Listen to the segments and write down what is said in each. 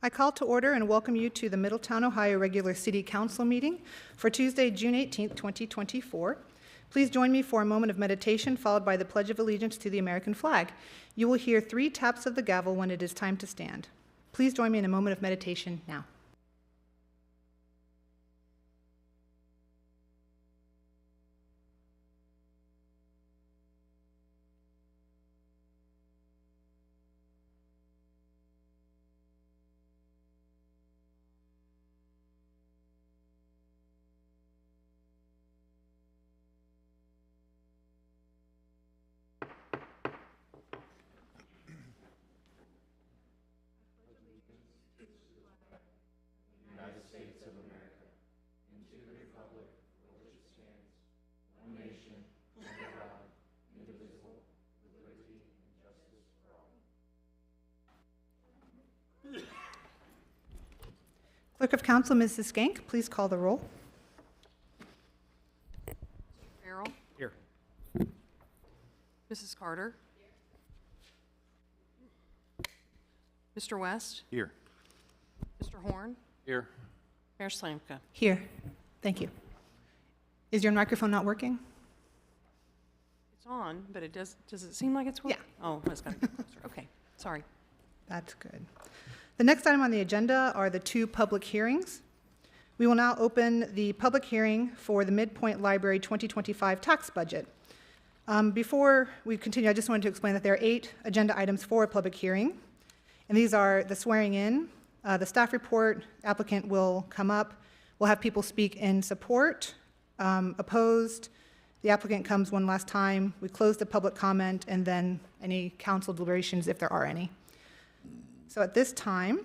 I call to order and welcome you to the Middletown, Ohio regular City Council meeting for Tuesday, June 18th, 2024. Please join me for a moment of meditation followed by the Pledge of Allegiance to the American flag. You will hear 3 taps of the gavel when it is time to stand. Please join me in a moment of meditation now. Clerk of Council, Mrs. Skank, please call the roll. Farrell? Here. Mrs. Carter? Mr. West? Here. Mr. Horn? Here. Mayor Slamka? Here. Thank you. Is your microphone not working? It's on, but it does it seem like it's working? Yeah. Oh, it's got to get closer. Okay, sorry. That's good. The next item on the agenda are the 2 public hearings. We will now open the public hearing for the Midpoint Library 2025 tax budget. Before we continue, I just wanted to explain that there are 8 agenda items for a public hearing, and these are the swearing in, the staff report, applicant will come up, we'll have people speak in support, opposed, the applicant comes one last time, we close the public comment, and then any council deliberations if there are any. So at this time,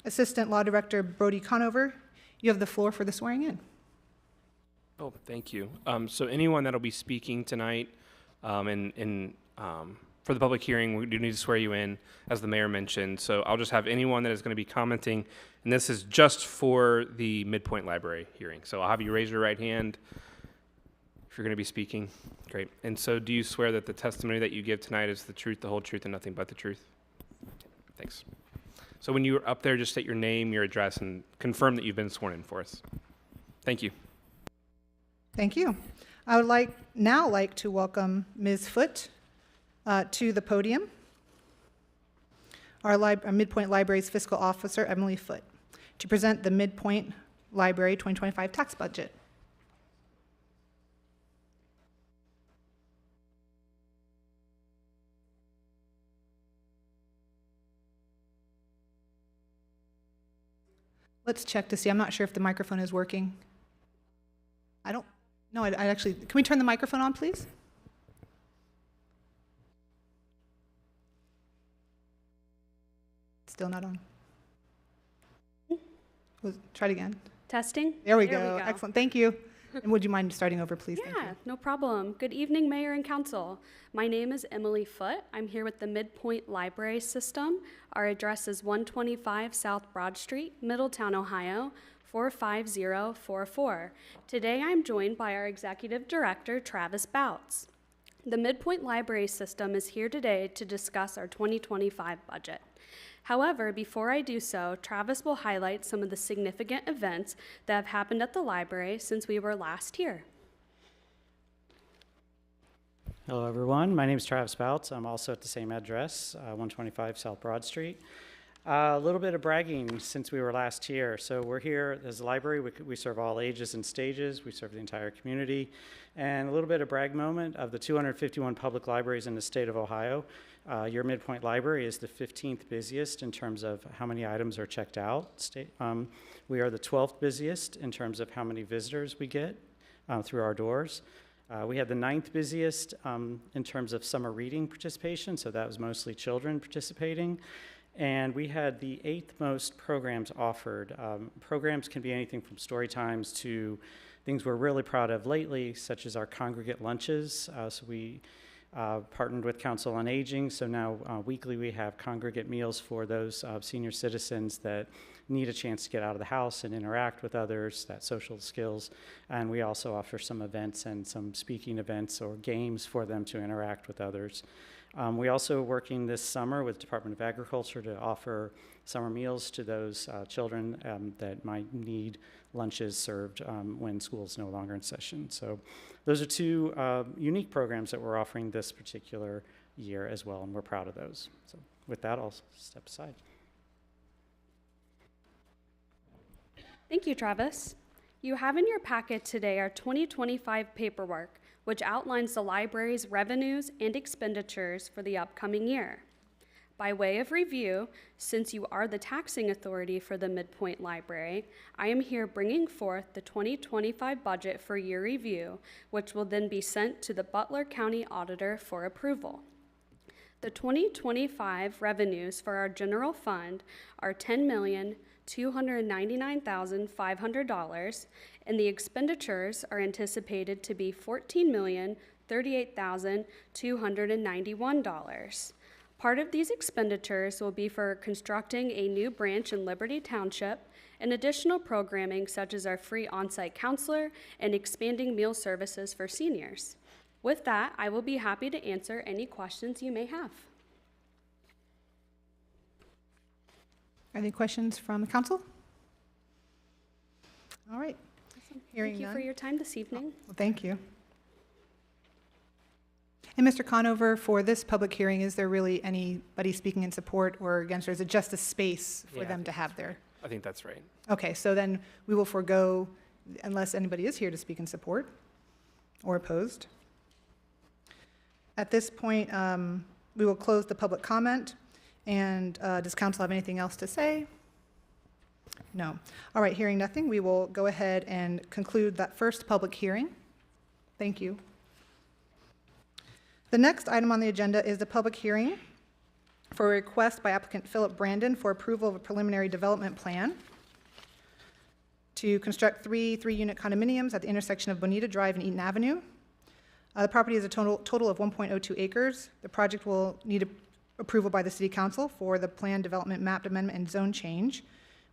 Assistant Law Director Brody Conover, you have the floor for the swearing in. Oh, thank you. So anyone that'll be speaking tonight for the public hearing, we do need to swear you in, as the mayor mentioned. So I'll just have anyone that is going to be commenting, and this is just for the Midpoint Library hearing. So I'll have you raise your right hand if you're going to be speaking. Great. And so do you swear that the testimony that you give tonight is the truth, the whole truth, and nothing but the truth? Thanks. So when you're up there, just state your name, your address, and confirm that you've been sworn in for us. Thank you. Thank you. I would now like to welcome Ms. Foote to the podium. Our Midpoint Library's fiscal officer, Emily Foote, to present the Midpoint Library 2025 tax budget. Let's check to see. I'm not sure if the microphone is working. I actually, can we turn the microphone on, please? Still not on. Try it again. Testing? There we go. Excellent. Thank you. And would you mind starting over, please? Yeah, Thank you. no problem. Good evening, Mayor and Council. My name is Emily Foote. I'm here with the Midpoint Library System. Our address is 125 South Broad Street, Middletown, Ohio, 45044. Today I'm joined by our Executive Director, Travis Bouts. The Midpoint Library System is here today to discuss our 2025 budget. However, before I do so, Travis will highlight some of the significant events that have happened at the library since we were last here. Hello, everyone. My name is Travis Bouts. I'm also at the same address, 125 South Broad Street. A little bit of bragging since we were last here. So we're here as a library. We serve all ages and stages. We serve the entire community. And a little bit of brag moment of the 251 public libraries in the state of Ohio. Your Midpoint Library is the 15th busiest in terms of how many items are checked out. We are the 12th busiest in terms of how many visitors we get through our doors. We had the 9th busiest in terms of summer reading participation, so that was mostly children participating. And we had the 8th most programs offered. Programs can be anything from story times to things we're really proud of lately, such as our congregate lunches. So we partnered with Council on Aging, so now weekly we have congregate meals for those senior citizens that need a chance to get out of the house and interact with others, that social skills. And we also offer some events and some speaking events or games for them to interact with others. We also are working this summer with Department of Agriculture to offer summer meals to those children that might need lunches served when school is no longer in session. So those are two unique programs that we're offering this particular year as well, and we're proud of those. So with that, I'll step aside. Thank you, Travis. You have in your packet today our 2025 paperwork, which outlines the library's revenues and expenditures for the upcoming year. By way of review, since you are the taxing authority for the Midpoint Library, I am here bringing forth the 2025 budget for your review, which will then be sent to the Butler County Auditor for approval. The 2025 revenues for our general fund are $10,299,500, and the expenditures are anticipated to be $14,038,291. Part of these expenditures will be for constructing a new branch in Liberty Township and additional programming such as our free on-site counselor and expanding meal services for seniors. With that, I will be happy to answer any questions you may have. Any questions from the council? All right. Hearing Thank you none. for your time this evening. Well, thank you. And Mr. Conover, for this public hearing, is there really anybody speaking in support or against, or is it just a space for Yeah, I them think to have that's their? I think that's right. Okay, so then we will forego, unless anybody is here to speak in support or opposed. At this point, we will close the public comment. And does council have anything else to say? No. All right, hearing nothing, we will go ahead and conclude that first public hearing. Thank you. The next item on the agenda is the public hearing for a request by applicant Philip Brandon for approval of a preliminary development plan to construct three-unit condominiums at the intersection of Bonita Drive and Eaton Avenue. The property is a total of 1.02 acres. The project will need approval by the City Council for the plan development map amendment and zone change.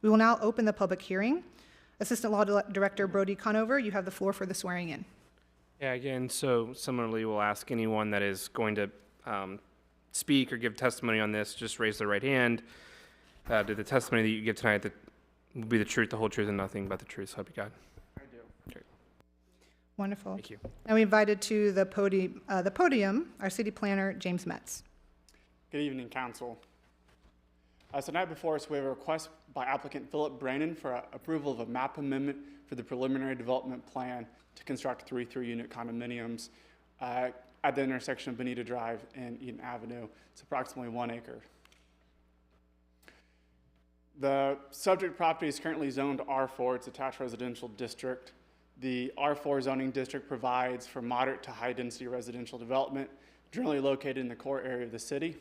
We will now open the public hearing. Assistant Law Director Brody Conover, you have the floor for the swearing in. Yeah, again, so similarly, we'll ask anyone that is going to speak or give testimony on this, just raise their right hand. Do the testimony that you give tonight will be the truth, the whole truth, and nothing but the truth, so help you God? I do. Great. Wonderful. Thank you. Now we invited to the podium our city planner, James Metz. Good evening, Council. Tonight before us, we have a request by applicant Philip Brandon for approval of a map amendment for the preliminary development plan to construct three-unit condominiums at the intersection of Bonita Drive and Eaton Avenue. It's approximately 1 acre. The subject property is currently zoned R4. It's attached residential district. The R4 zoning district provides for moderate to high density residential development, generally located in the core area of the city.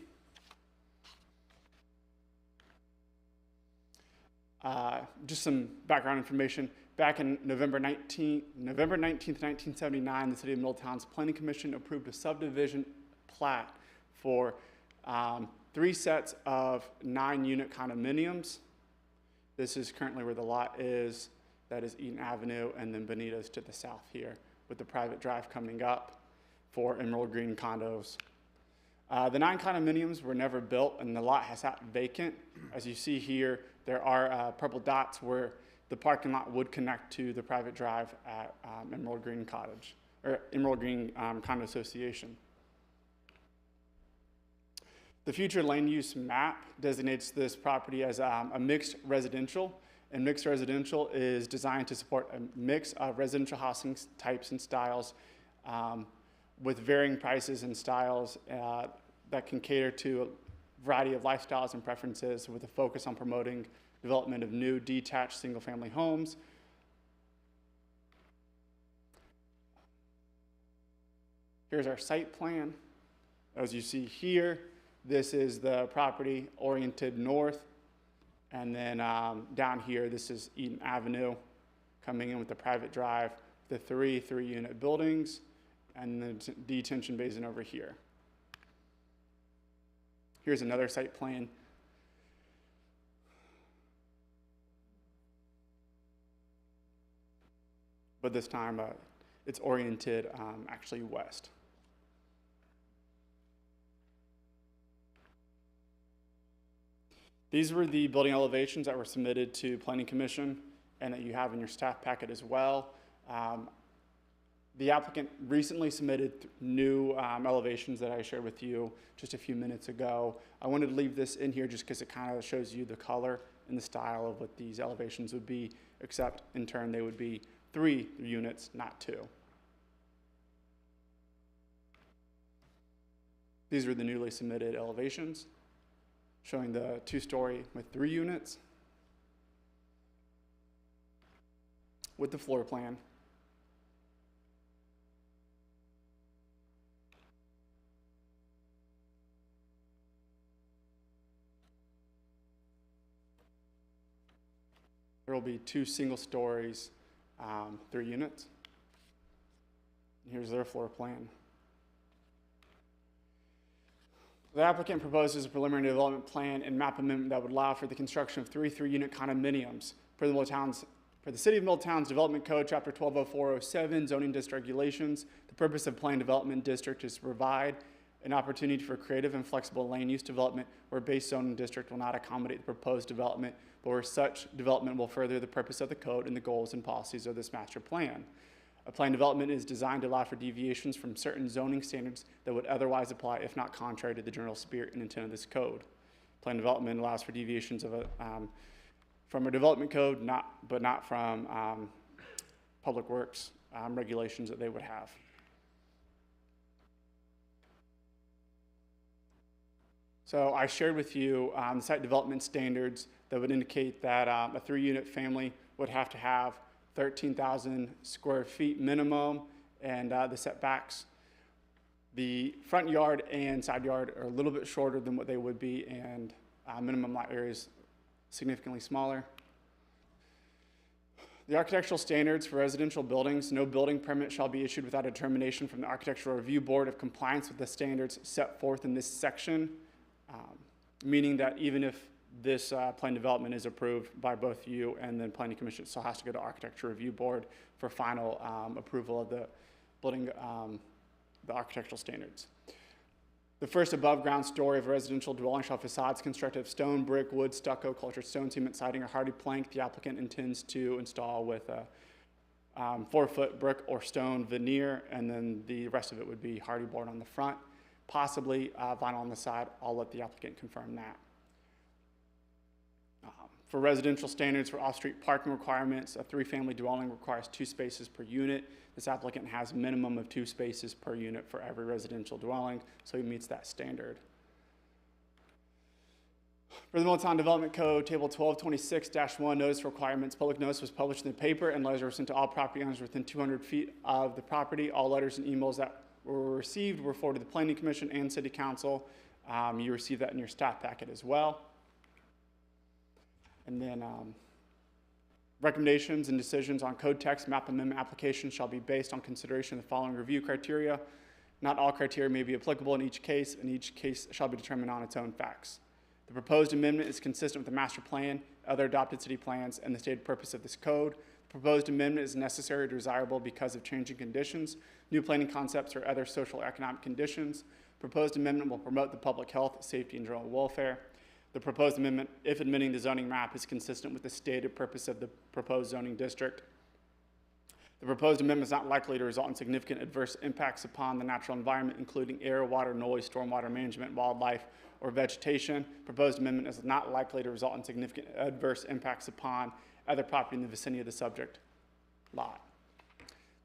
Just some background information. Back in November 19th, 1979, the City of Middletown's Planning Commission approved a subdivision plat for 3 sets of 9-unit condominiums. This is currently where the lot is. That is Eaton Avenue, and then Bonita's to the south here, with the private drive coming up for Emerald Green condos. The 9 condominiums were never built, and the lot has sat vacant. As you see here, there are purple dots where the parking lot would connect to the private drive at Emerald Green Cottage, or Emerald Green Condo Association. The future land use map designates this property as a mixed residential, and mixed residential is designed to support a mix of residential housing types and styles with varying prices and styles that can cater to a variety of lifestyles and preferences, with a focus on promoting development of new detached single-family homes. Here's our site plan. As you see here, this is the property oriented north, and then down here, this is Eaton Avenue, coming in with the private drive, the three-unit buildings, and the detention basin over here. Here's another site plan. But this time, it's oriented actually west. These were the building elevations that were submitted to Planning Commission and that you have in your staff packet as well. The applicant recently submitted new elevations that I shared with you just a few minutes ago. I wanted to leave this in here just because it kind of shows you the color and the style of what these elevations would be, except in turn they would be 3 units, not 2. These are the newly submitted elevations, showing the 2-story with 3 units with the floor plan. There will be 2 single stories, 3 units. Here's their floor plan. The applicant proposes a preliminary development plan and map amendment that would allow for the construction of 3 3-unit condominiums for the City of Middletown's Development Code, Chapter 120407, Zoning District Regulations. The purpose of Planned Development District is to provide an opportunity for creative and flexible land use development where base zoning district will not accommodate the proposed development, but where such development will further the purpose of the code and the goals and policies of this master plan. A planned development is designed to allow for deviations from certain zoning standards that would otherwise apply if not contrary to the general spirit and intent of this code. Planned development allows for deviations of from a development code, but not from public works regulations that they would have. So I shared with you the site development standards that would indicate that a 3-unit family would have to have 13,000 square feet minimum, and the setbacks. The front yard and side yard are a little bit shorter than what they would be, and minimum lot area is significantly smaller. The architectural standards for residential buildings: no building permit shall be issued without a determination from the Architectural Review Board of compliance with the standards set forth in this section, meaning that even if this plan development is approved by both you and then Planning Commission, it still has to go to Architecture Review Board for final approval of the building, the architectural standards. The first above-ground story of a residential dwelling shall have facades constructed of stone, brick, wood, stucco, cultured stone, cement siding, or hardy plank. The applicant intends to install with a 4-foot brick or stone veneer, and then the rest of it would be hardy board on the front, possibly vinyl on the side. I'll let the applicant confirm that. For residential standards for off-street parking requirements, a 3-family dwelling requires 2 spaces per unit. This applicant has a minimum of 2 spaces per unit for every residential dwelling, so he meets that standard. For the Middletown Development Code, Table 1226-1, notice requirements. Public notice was published in the paper, and letters were sent to all property owners within 200 feet of the property. All letters and emails that were received were forwarded to the Planning Commission and City Council. You received that in your staff packet as well. And then recommendations and decisions on code text map amendment applications shall be based on consideration of the following review criteria. Not all criteria may be applicable in each case, and each case shall be determined on its own facts. The proposed amendment is consistent with the master plan, other adopted city plans, and the stated purpose of this code. The proposed amendment is necessary or desirable because of changing conditions, new planning concepts, or other social or economic conditions. Proposed amendment will promote the public health, safety, and general welfare. The proposed amendment, if admitting the zoning map, is consistent with the stated purpose of the proposed zoning district. The proposed amendment is not likely to result in significant adverse impacts upon the natural environment, including air, water, noise, stormwater management, wildlife, or vegetation. Proposed amendment is not likely to result in significant adverse impacts upon other property in the vicinity of the subject lot.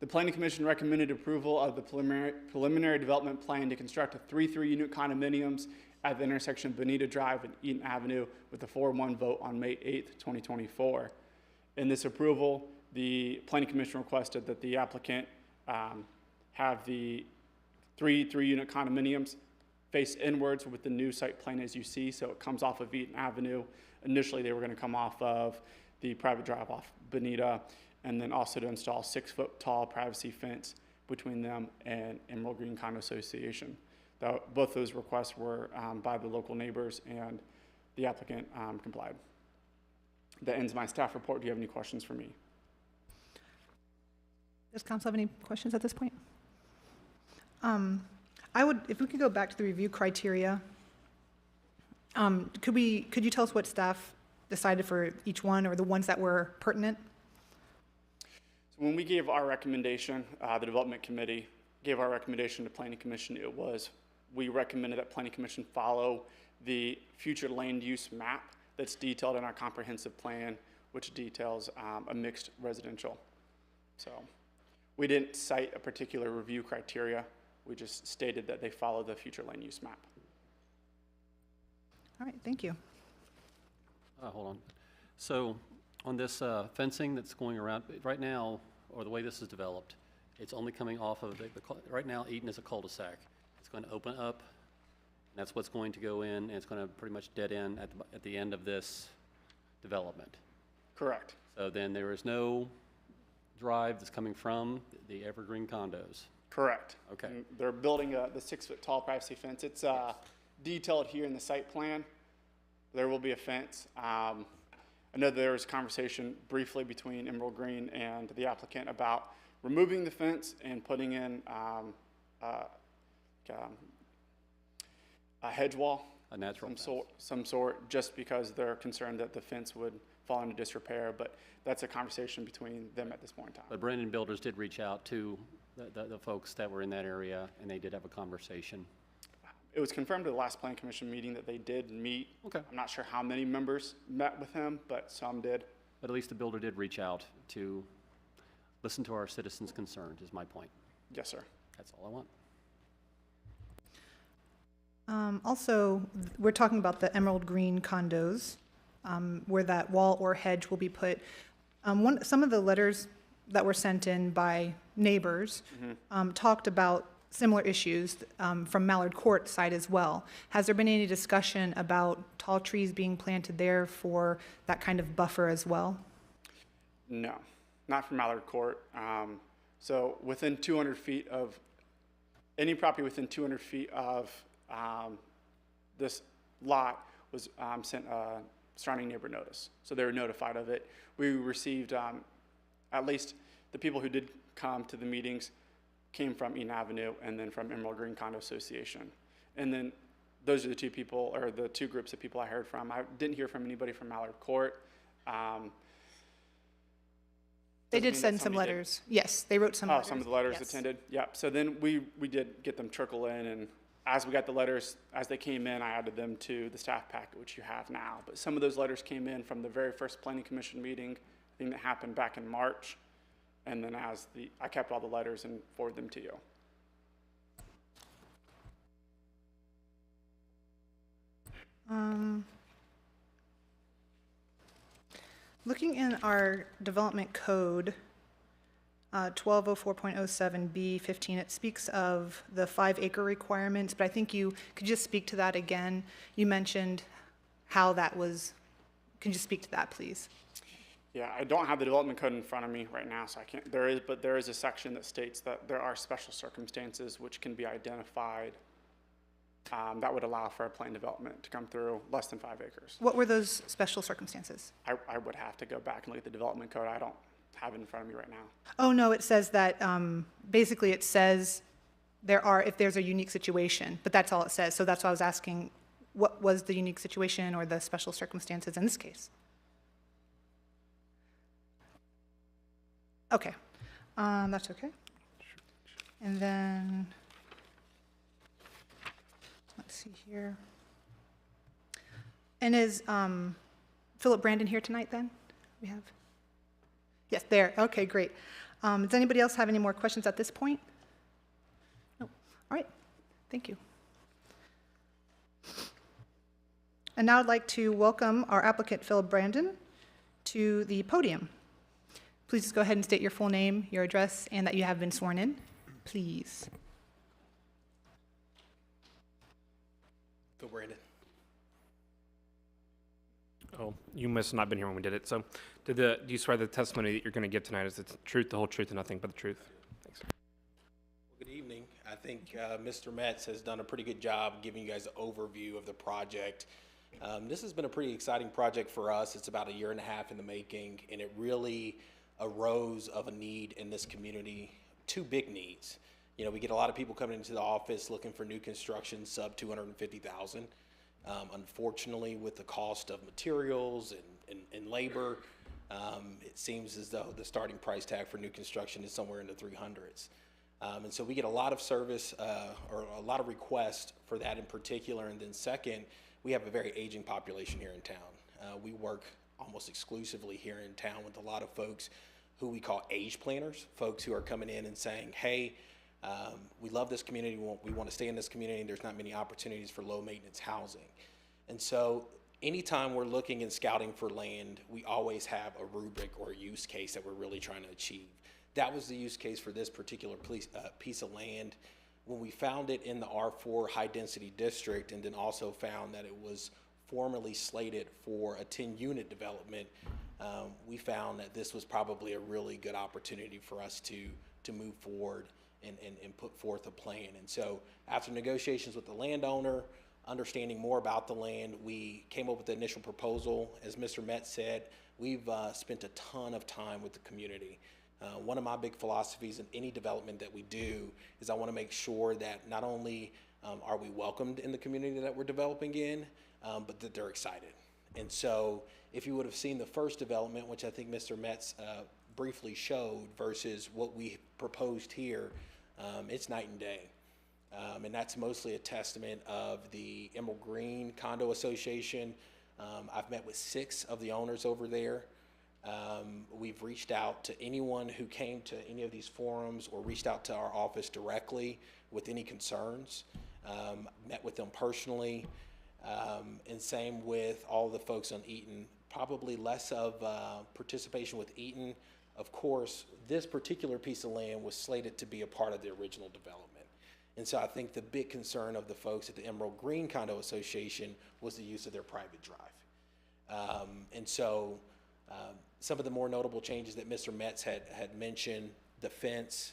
The Planning Commission recommended approval of the preliminary development plan to construct a 3 3-unit condominiums at the intersection of Bonita Drive and Eaton Avenue with a 4-1 vote on May 8th, 2024. In this approval, the Planning Commission requested that the applicant have the 3 3-unit condominiums face inwards with the new site plan as you see, so it comes off of Eaton Avenue. Initially, they were going to come off of the private drive off Bonita, and then also to install 6-foot tall privacy fence between them and Emerald Green Condo Association. Both those requests were by the local neighbors, and the applicant complied. That ends my staff report. Do you have any questions for me? Does council have any questions at this point? If we could go back to the review criteria, Could you tell us what staff decided for each one, or the ones that were pertinent? So when we gave our recommendation, the development committee gave our recommendation to planning commission, we recommended that planning commission follow the future land use map that's detailed in our comprehensive plan, which details a mixed residential. So we didn't cite a particular review criteria. We just stated that they follow the future land use map. All right, thank you. Hold on. So on this fencing that's going around, right now, or the way this is developed, it's only coming off of right now Eden is a cul-de-sac. It's going to open up, and that's what's going to go in, and it's going to pretty much dead end at the end of this development. Correct. So then there is no drive that's coming from the Evergreen condos. Correct. Okay. And they're building the 6-foot tall privacy fence. It's detailed here in the site plan. There will be a fence. I know there was conversation briefly between Emerald Green and the applicant about removing the fence and putting in a hedge wall, A natural fence. some sort, just because they're concerned that the fence would fall into disrepair. But that's a conversation between them at this point in time. But Brendan Builders did reach out to the folks that were in that area, and they did have a conversation. It was confirmed at the last Plan Commission meeting that they did meet. Okay. I'm not sure how many members met with him, but some did. But at least the builder did reach out to listen to our citizens' concerns, is my point. Yes, sir. That's all I want. Also, we're talking about the Emerald Green condos, where that wall or hedge will be put. Some of the letters that were sent in by neighbors talked about similar issues from Mallard Court side as well. Has there been any discussion about tall trees being planted there for that kind of buffer as well? No, not from Mallard Court. So within 200 feet of, any property within 200 feet of this lot was sent a surrounding neighbor notice. So they were notified of it. We received, at least the people who did come to the meetings came from Eden Avenue and then from Emerald Green Condo Association. And then those are the two people, or the two groups of people I heard from. I didn't hear from anybody from Mallard Court. They Doesn't did mean send that some somebody letters. Yes, they wrote some Oh, letters. some of the letters Yes. attended, yep. So then we did get them trickle in, and as we got the letters, as they came in, I added them to the staff packet, which you have now. But some of those letters came in from the very first planning commission meeting, I think that happened back in March. And then I kept all the letters and forwarded them to you. Looking in our development code, 1204.07B15, it speaks of the 5-acre requirements, but I think you could just speak to that again. You mentioned how that was, can you speak to that, please? Yeah, I don't have the development code in front of me right now, so I can't, but there is a section that states that there are special circumstances which can be identified that would allow for a planned development to come through less than 5 acres. What were those special circumstances? I would have to go back and look at the development code. I don't have it in front of me right now. Oh, no, it says that, basically it says there are, if there's a unique situation, but that's all it says. So that's why I was asking, what was the unique situation or the special circumstances in this case? Okay, that's okay. And then, let's see here. And is Philip Brandon here tonight then? We have? Yes, there, okay, great. Does anybody else have any more questions at this point? No, all right, thank you. And now I'd like to welcome our applicant, Philip Brandon, to the podium. Please just go ahead and state your full name, your address, and that you have been sworn in, please. Phil Brandon. Oh, you must have not been here when we did it. So do you swear the testimony that you're going to give tonight is the truth, the whole truth, and nothing but the truth? Thanks. Well, good evening. I think Mr. Metz has done a pretty good job giving you guys an overview of the project. This has been a pretty exciting project for us. It's about 1.5 years in the making, and it really arose of a need in this community, 2 big needs. You know, we get a lot of people coming into the office looking for new construction sub $250,000. Unfortunately, with the cost of materials and labor, it seems as though the starting price tag for new construction is somewhere in the 300s. And so we get a lot of service or a lot of requests for that in particular. And then second, we have a very aging population here in town. We work almost exclusively here in town with a lot of folks who we call age planners, folks who are coming in and saying, hey, we love this community, we want to stay in this community, and there's not many opportunities for low maintenance housing. And so anytime we're looking and scouting for land, we always have a rubric or a use case that we're really trying to achieve. That was the use case for this particular piece of land. When we found it in the R4 high density district, and then also found that it was formerly slated for a 10-unit development, we found that this was probably a really good opportunity for us to move forward and put forth a plan. And so after negotiations with the landowner, understanding more about the land, we came up with the initial proposal. As Mr. Metz said, we've spent a ton of time with the community. One of my big philosophies in any development that we do is I want to make sure that not only are we welcomed in the community that we're developing in, but that they're excited. And so if you would have seen the first development, which I think Mr. Metz briefly showed, versus what we proposed here, it's night and day. And that's mostly a testament of the Emerald Green Condo Association. I've met with 6 of the owners over there. We've reached out to anyone who came to any of these forums or reached out to our office directly with any concerns, met with them personally, and same with all the folks on Eaton. Probably less of participation with Eaton. Of course, this particular piece of land was slated to be a part of the original development. And so I think the big concern of the folks at the Emerald Green Condo Association was the use of their private drive. And so some of the more notable changes that Mr. Metz had mentioned, the fence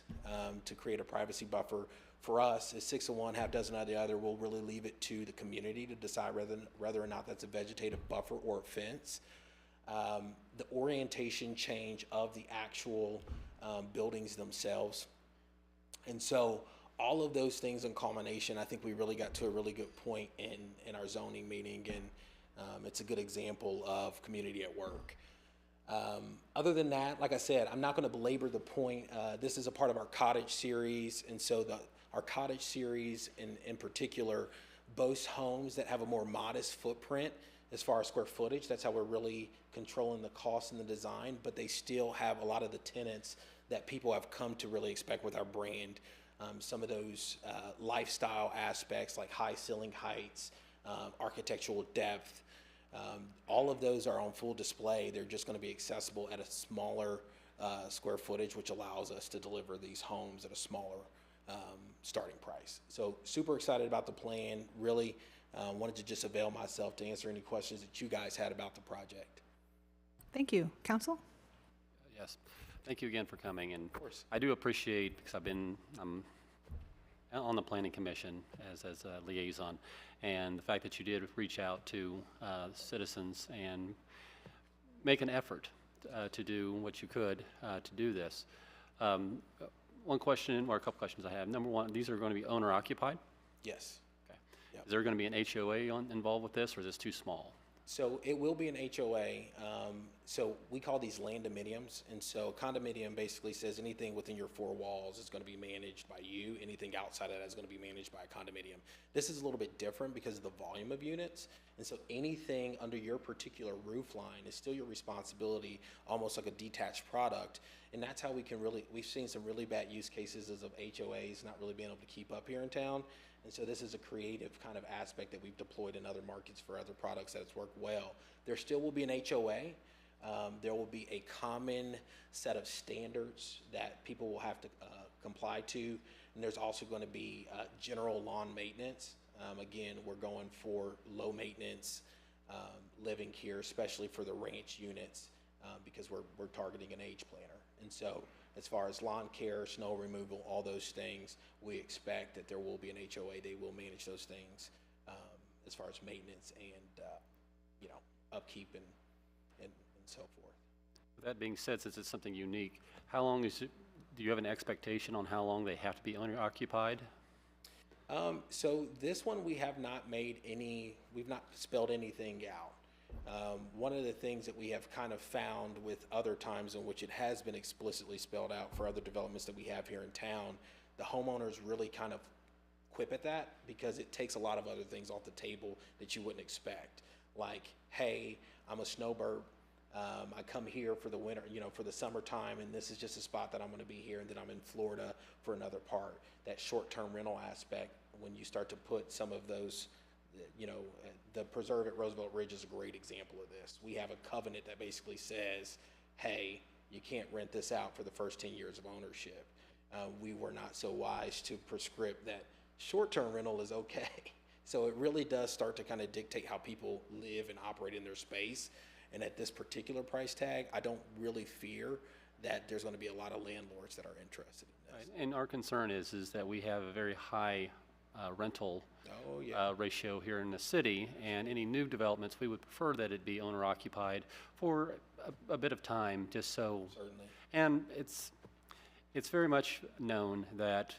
to create a privacy buffer. For us, it's 6 of one, half dozen of the other. We'll really leave it to the community to decide whether or not that's a vegetative buffer or a fence. The orientation change of the actual buildings themselves. And so all of those things in culmination, I think we really got to a really good point in our zoning meeting, and it's a good example of community at work. Other than that, like I said, I'm not going to belabor the point. This is a part of our cottage series, and so our cottage series in particular boasts homes that have a more modest footprint as far as square footage. That's how we're really controlling the cost and the design, but they still have a lot of the tenants that people have come to really expect with our brand. Some of those lifestyle aspects like high ceiling heights, architectural depth, all of those are on full display. They're just going to be accessible at a smaller square footage, which allows us to deliver these homes at a smaller starting price. So super excited about the plan. Really wanted to just avail myself to answer any questions that you guys had about the project. Thank you. Council? Yes. Thank you again for coming. And Of course. I do appreciate, because I'm on the Planning Commission as a liaison, and the fact that you did reach out to citizens and make an effort to do what you could to do this. One question, or a couple questions I have. Number one, these are going to be owner occupied? Yes. Okay. Yep. Is there going to be an HOA involved with this, or is this too small? So it will be an HOA. So we call these landominiums. And so condominium basically says anything within your 4 walls is going to be managed by you. Anything outside of that is going to be managed by a condominium. This is a little bit different because of the volume of units. And so anything under your particular roof line is still your responsibility, almost like a detached product. And that's how we can we've seen some really bad use cases of HOAs not really being able to keep up here in town. And so this is a creative kind of aspect that we've deployed in other markets for other products that's worked well. There still will be an HOA. There will be a common set of standards that people will have to comply to. And there's also going to be general lawn maintenance. Again, we're going for low maintenance living here, especially for the ranch units, because we're targeting an age planner. And so as far as lawn care, snow removal, all those things, we expect that there will be an HOA. They will manage those things as far as maintenance and upkeep and so forth. With that being said, since it's something unique, how long do you have an expectation on how long they have to be owner occupied? So this one, we have not made any, we've not spelled anything out. One of the things that we have kind of found with other times in which it has been explicitly spelled out for other developments that we have here in town, the homeowners really kind of quip at that because it takes a lot of other things off the table that you wouldn't expect. Like, hey, I'm a snowbird. I come here for the winter, for the summertime, and this is just a spot that I'm going to be here, and then I'm in Florida for another part. That short-term rental aspect, when you start to put some of those, the preserve at Roosevelt Ridge is a great example of this. We have a covenant that basically says, hey, you can't rent this out for the first 10 years of ownership. We were not so wise to prescript that short-term rental is okay. So it really does start to kind of dictate how people live and operate in their space. And at this particular price tag, I don't really fear that there's going to be a lot of landlords that are interested in this. Right. And our concern is that we have a very high rental ratio here in the city, and any new developments, we would prefer that it be owner occupied for a bit of time, just so. Certainly. And it's very much known that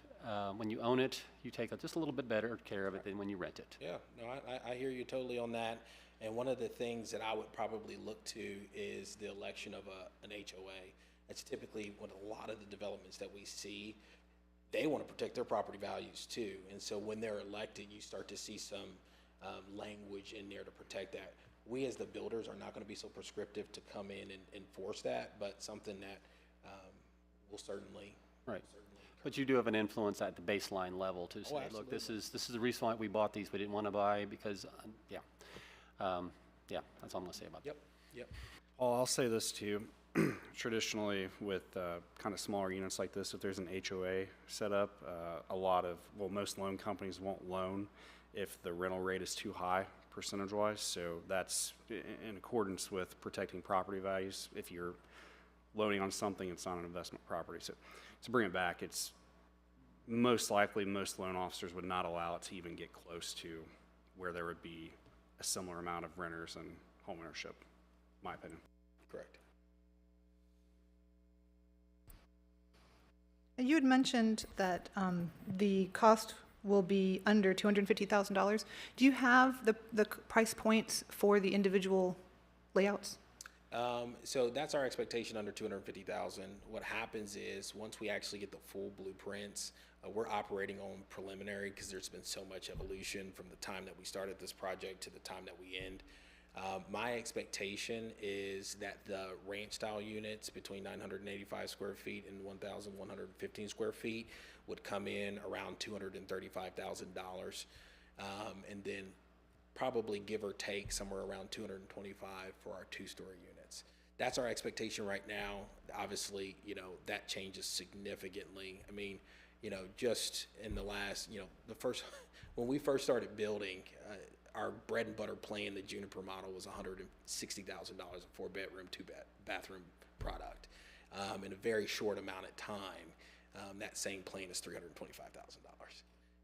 when you own it, you take just a little bit better care of it than when you rent it. Yeah, no, I hear you totally on that. And one of the things that I would probably look to is the election of an HOA. That's typically what a lot of the developments that we see, they want to protect their property values too. And so when they're elected, you start to see some language in there to protect that. We as the builders are not going to be so prescriptive to come in and enforce that, but something that will certainly. Right. But you do have an influence at the baseline level to say, look, this is the reason why we bought these. We didn't want to buy because, that's all I'm going to say about that. Yep. Well, I'll say this to you. Traditionally, with kind of smaller units like this, if there's an HOA set up, most loan companies won't loan if the rental rate is too high percentage-wise. So that's in accordance with protecting property values. If you're loaning on something, it's not an investment property. So to bring it back, it's most likely most loan officers would not allow it to even get close to where there would be a similar amount of renters and home ownership, in my opinion. Correct. You had mentioned that the cost will be under $250,000. Do you have the price points for the individual layouts? So that's our expectation, under $250,000. What happens is once we actually get the full blueprints, we're operating on preliminary because there's been so much evolution from the time that we started this project to the time that we end. My expectation is that the ranch style units between 985 square feet and 1,115 square feet would come in around $235,000, and then probably give or take somewhere around 225 for our two-story units. That's our expectation right now. Obviously, that changes significantly. I mean, just in the last, when we first started building, our bread and butter plan, the Juniper model, was $160,000, a 4-bedroom, 2-bathroom product. In a very short amount of time, that same plan is $325,000.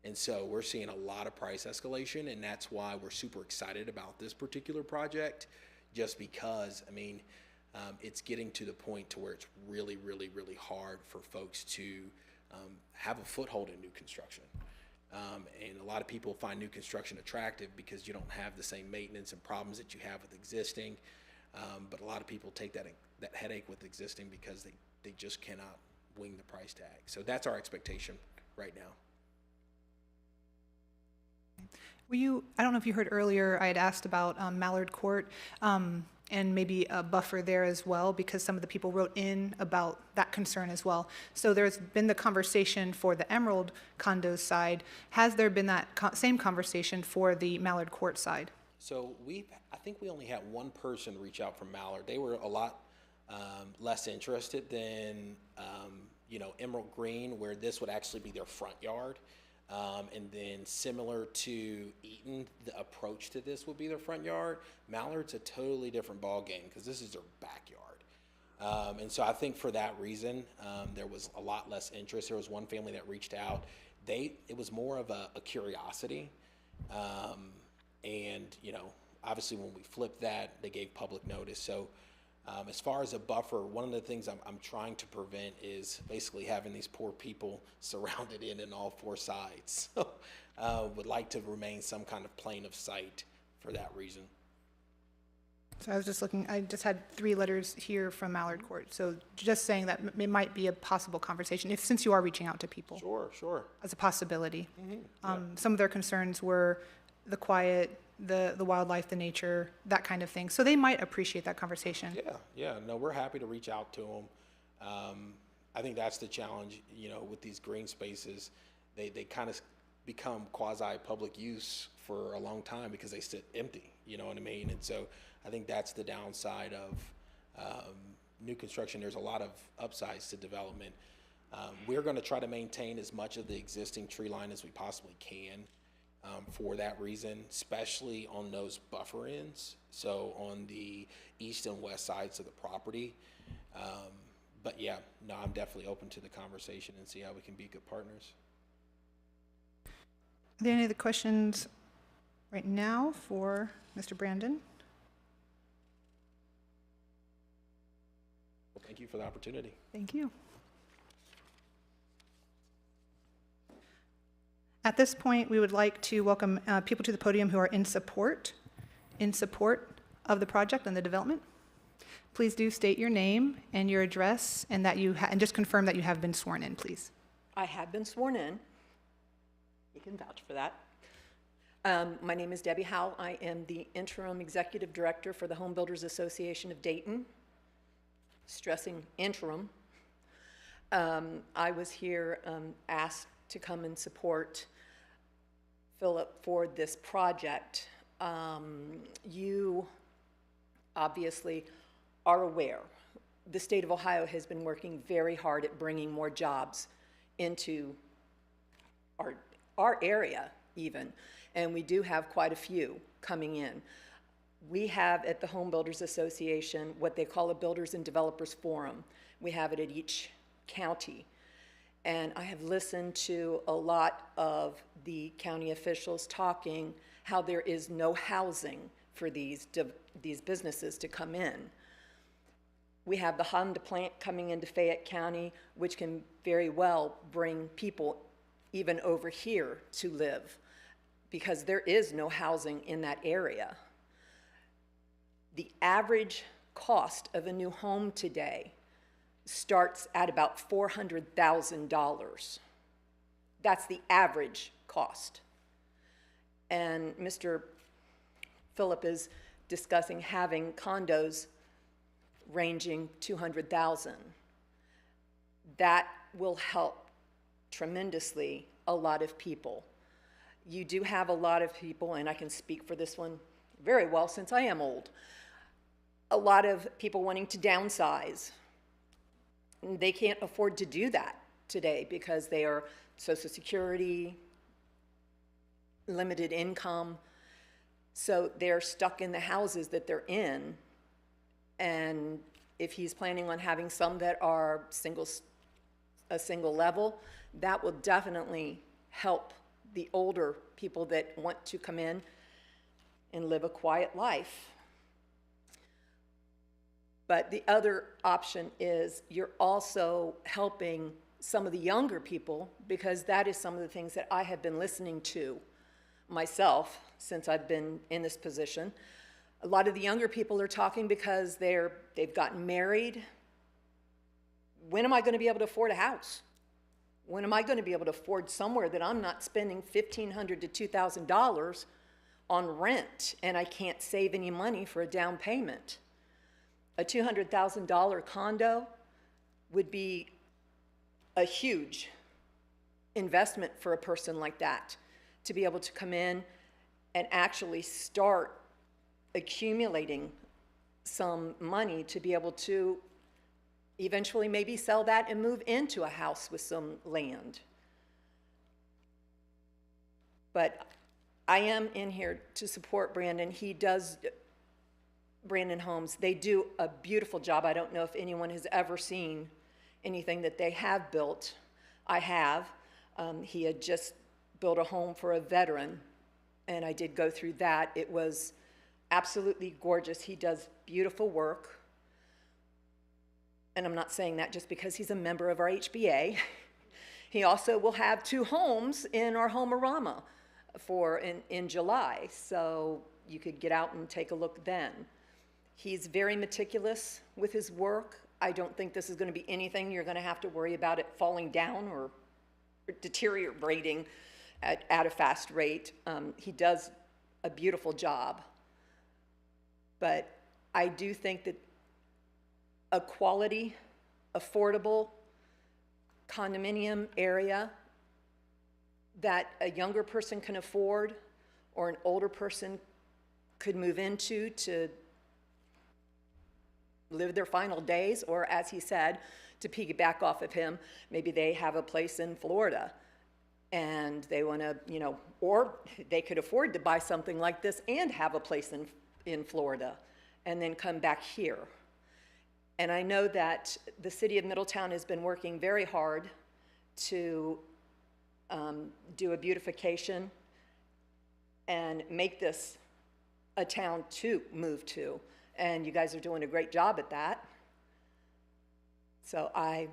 And so we're seeing a lot of price escalation, and that's why we're super excited about this particular project, just because, it's getting to the point to where it's really, really, really hard for folks to have a foothold in new construction. And a lot of people find new construction attractive because you don't have the same maintenance and problems that you have with existing. But a lot of people take that headache with existing because they just cannot wing the price tag. So that's our expectation right now. I don't know if you heard earlier, I had asked about Mallard Court and maybe a buffer there as well, because some of the people wrote in about that concern as well. So there's been the conversation for the Emerald condos side. Has there been that same conversation for the Mallard Court side? So I think we only had one person reach out from Mallard. They were a lot less interested than Emerald Green, where this would actually be their front yard. And then similar to Eaton, the approach to this would be their front yard. Mallard's a totally different ballgame because this is their backyard. And so I think for that reason, there was a lot less interest. There was one family that reached out. It was more of a curiosity. And, obviously when we flipped that, they gave public notice. So As far as a buffer, one of the things I'm trying to prevent is basically having these poor people surrounded in all four sides. So would like to remain some kind of plane of sight for that reason. So I was just looking, I just had 3 letters here from Mallard Court. So just saying that it might be a possible conversation, since you are reaching out to people. Sure. As a possibility. Some of their concerns were the quiet, the wildlife, the nature, that kind of thing. So they might appreciate that conversation. Yeah. No, we're happy to reach out to them. I think that's the challenge, with these green spaces. They kind of become quasi-public use for a long time because they sit empty, you know what I mean? And so I think that's the downside of new construction. There's a lot of upsides to development. We're going to try to maintain as much of the existing tree line as we possibly can for that reason, especially on those buffer ends, so on the east and west sides of the property. But yeah, no, I'm definitely open to the conversation and see how we can be good partners. Are there any other questions right now for Mr. Brandon? Well, thank you for the opportunity. Thank you. At this point, we would like to welcome people to the podium who are in support of the project and the development. Please do state your name and your address, and that and just confirm that you have been sworn in, please. I have been sworn in. You can vouch for that. My name is Debbie Howell. I am the interim executive director for the Home Builders Association of Dayton. Stressing interim. I was here asked to come and support Philip for this project. You obviously are aware the state of Ohio has been working very hard at bringing more jobs into our area even, and we do have quite a few coming in. We have at the Home Builders Association what they call a Builders and Developers Forum. We have it at each county. And I have listened to a lot of the county officials talking how there is no housing for these businesses to come in. We have the Honda plant coming into Fayette County, which can very well bring people even over here to live, because there is no housing in that area. The average cost of a new home today starts at about $400,000. That's the average cost. And Mr. Phillip is discussing having condos ranging $200,000. That will help tremendously a lot of people. You do have a lot of people, and I can speak for this one very well since I am old, a lot of people wanting to downsize. They can't afford to do that today because they are Social Security, limited income, so they're stuck in the houses that they're in. And if he's planning on having some that are a single level, that will definitely help the older people that want to come in and live a quiet life. But the other option is you're also helping some of the younger people, because that is some of the things that I have been listening to myself since I've been in this position. A lot of the younger people are talking because they've gotten married. When am I going to be able to afford a house? When am I going to be able to afford somewhere that I'm not spending $1,500 to $2,000 on rent, and I can't save any money for a down payment? A $200,000 condo would be a huge investment for a person like that, to be able to come in and actually start accumulating some money to be able to eventually maybe sell that and move into a house with some land. But I am in here to support Brandon. Brandon Homes, they do a beautiful job. I don't know if anyone has ever seen anything that they have built. I have. He had just built a home for a veteran, and I did go through that. It was absolutely gorgeous. He does beautiful work. and I'm not saying that just because he's a member of our HBA. He also will have 2 homes in our Homerama in July, so you could get out and take a look then. He's very meticulous with his work. I don't think this is going to be anything you're going to have to worry about it falling down or deteriorating at a fast rate. He does a beautiful job. But I do think that a quality, affordable condominium area that a younger person can afford or an older person could move into to live their final days, or as he said, to piggyback off of him, maybe they have a place in Florida and they want to, you know, or they could afford to buy something like this and have a place in Florida and then come back here. And I know that the city of Middletown has been working very hard to do a beautification and make this a town to move to. And you guys are doing a great job at that. So I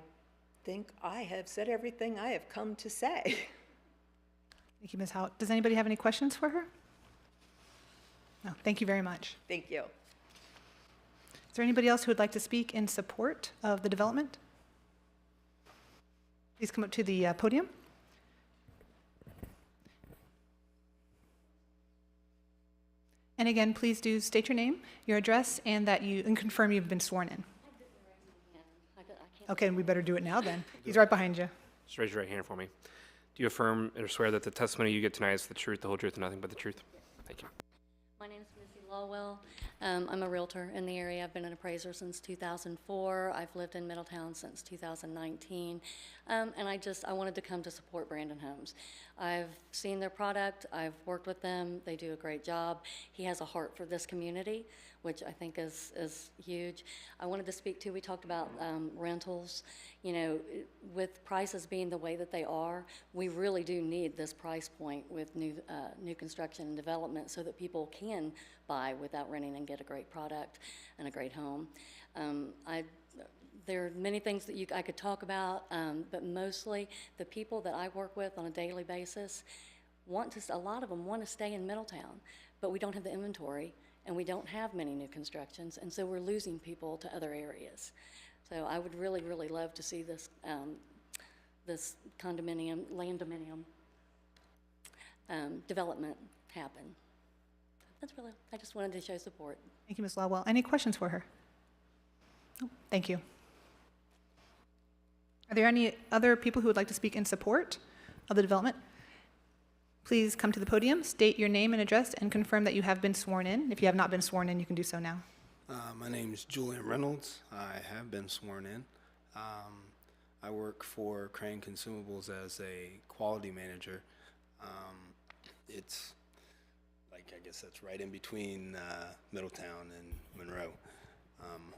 think I have said everything I have come to say. Thank you, Ms. Howe. Does anybody have any questions for her? No, thank you very much. Thank you. Is there anybody else who would like to speak in support of the development? Please come up to the podium. And again, please do state your name, your address, and that and confirm you've been sworn in. Okay, we better do it now then. He's right behind you. Just raise your right hand for me. Do you affirm or swear that the testimony you get tonight is the truth, the whole truth, and nothing but the truth? Thank you. My name is Missy Lawwell. I'm a realtor in the area. I've been an appraiser since 2004. I've lived in Middletown since 2019. And I wanted to come to support Brandon Homes. I've seen their product. I've worked with them. They do a great job. He has a heart for this community, which I think is huge. I wanted to speak to, we talked about rentals. You know, with prices being the way that they are, we really do need this price point with new construction and development so that people can buy without renting and get a great product and a great home. There are many things that I could talk about, but mostly the people that I work with on a daily basis a lot of them want to stay in Middletown, but we don't have the inventory and we don't have many new constructions, and so we're losing people to other areas. So I would really, really love to see this this landominium development happen. That's really, I just wanted to show support. Thank you, Ms. Lawwell. Any questions for her? No? Thank you. Are there any other people who would like to speak in support of the development? Please come to the podium, state your name and address, and confirm that you have been sworn in. If you have not been sworn in, you can do so now. My name is Julian Reynolds. I have been sworn in. I work for Crane Consumables as a quality manager. It's like, I guess that's right in between Middletown and Monroe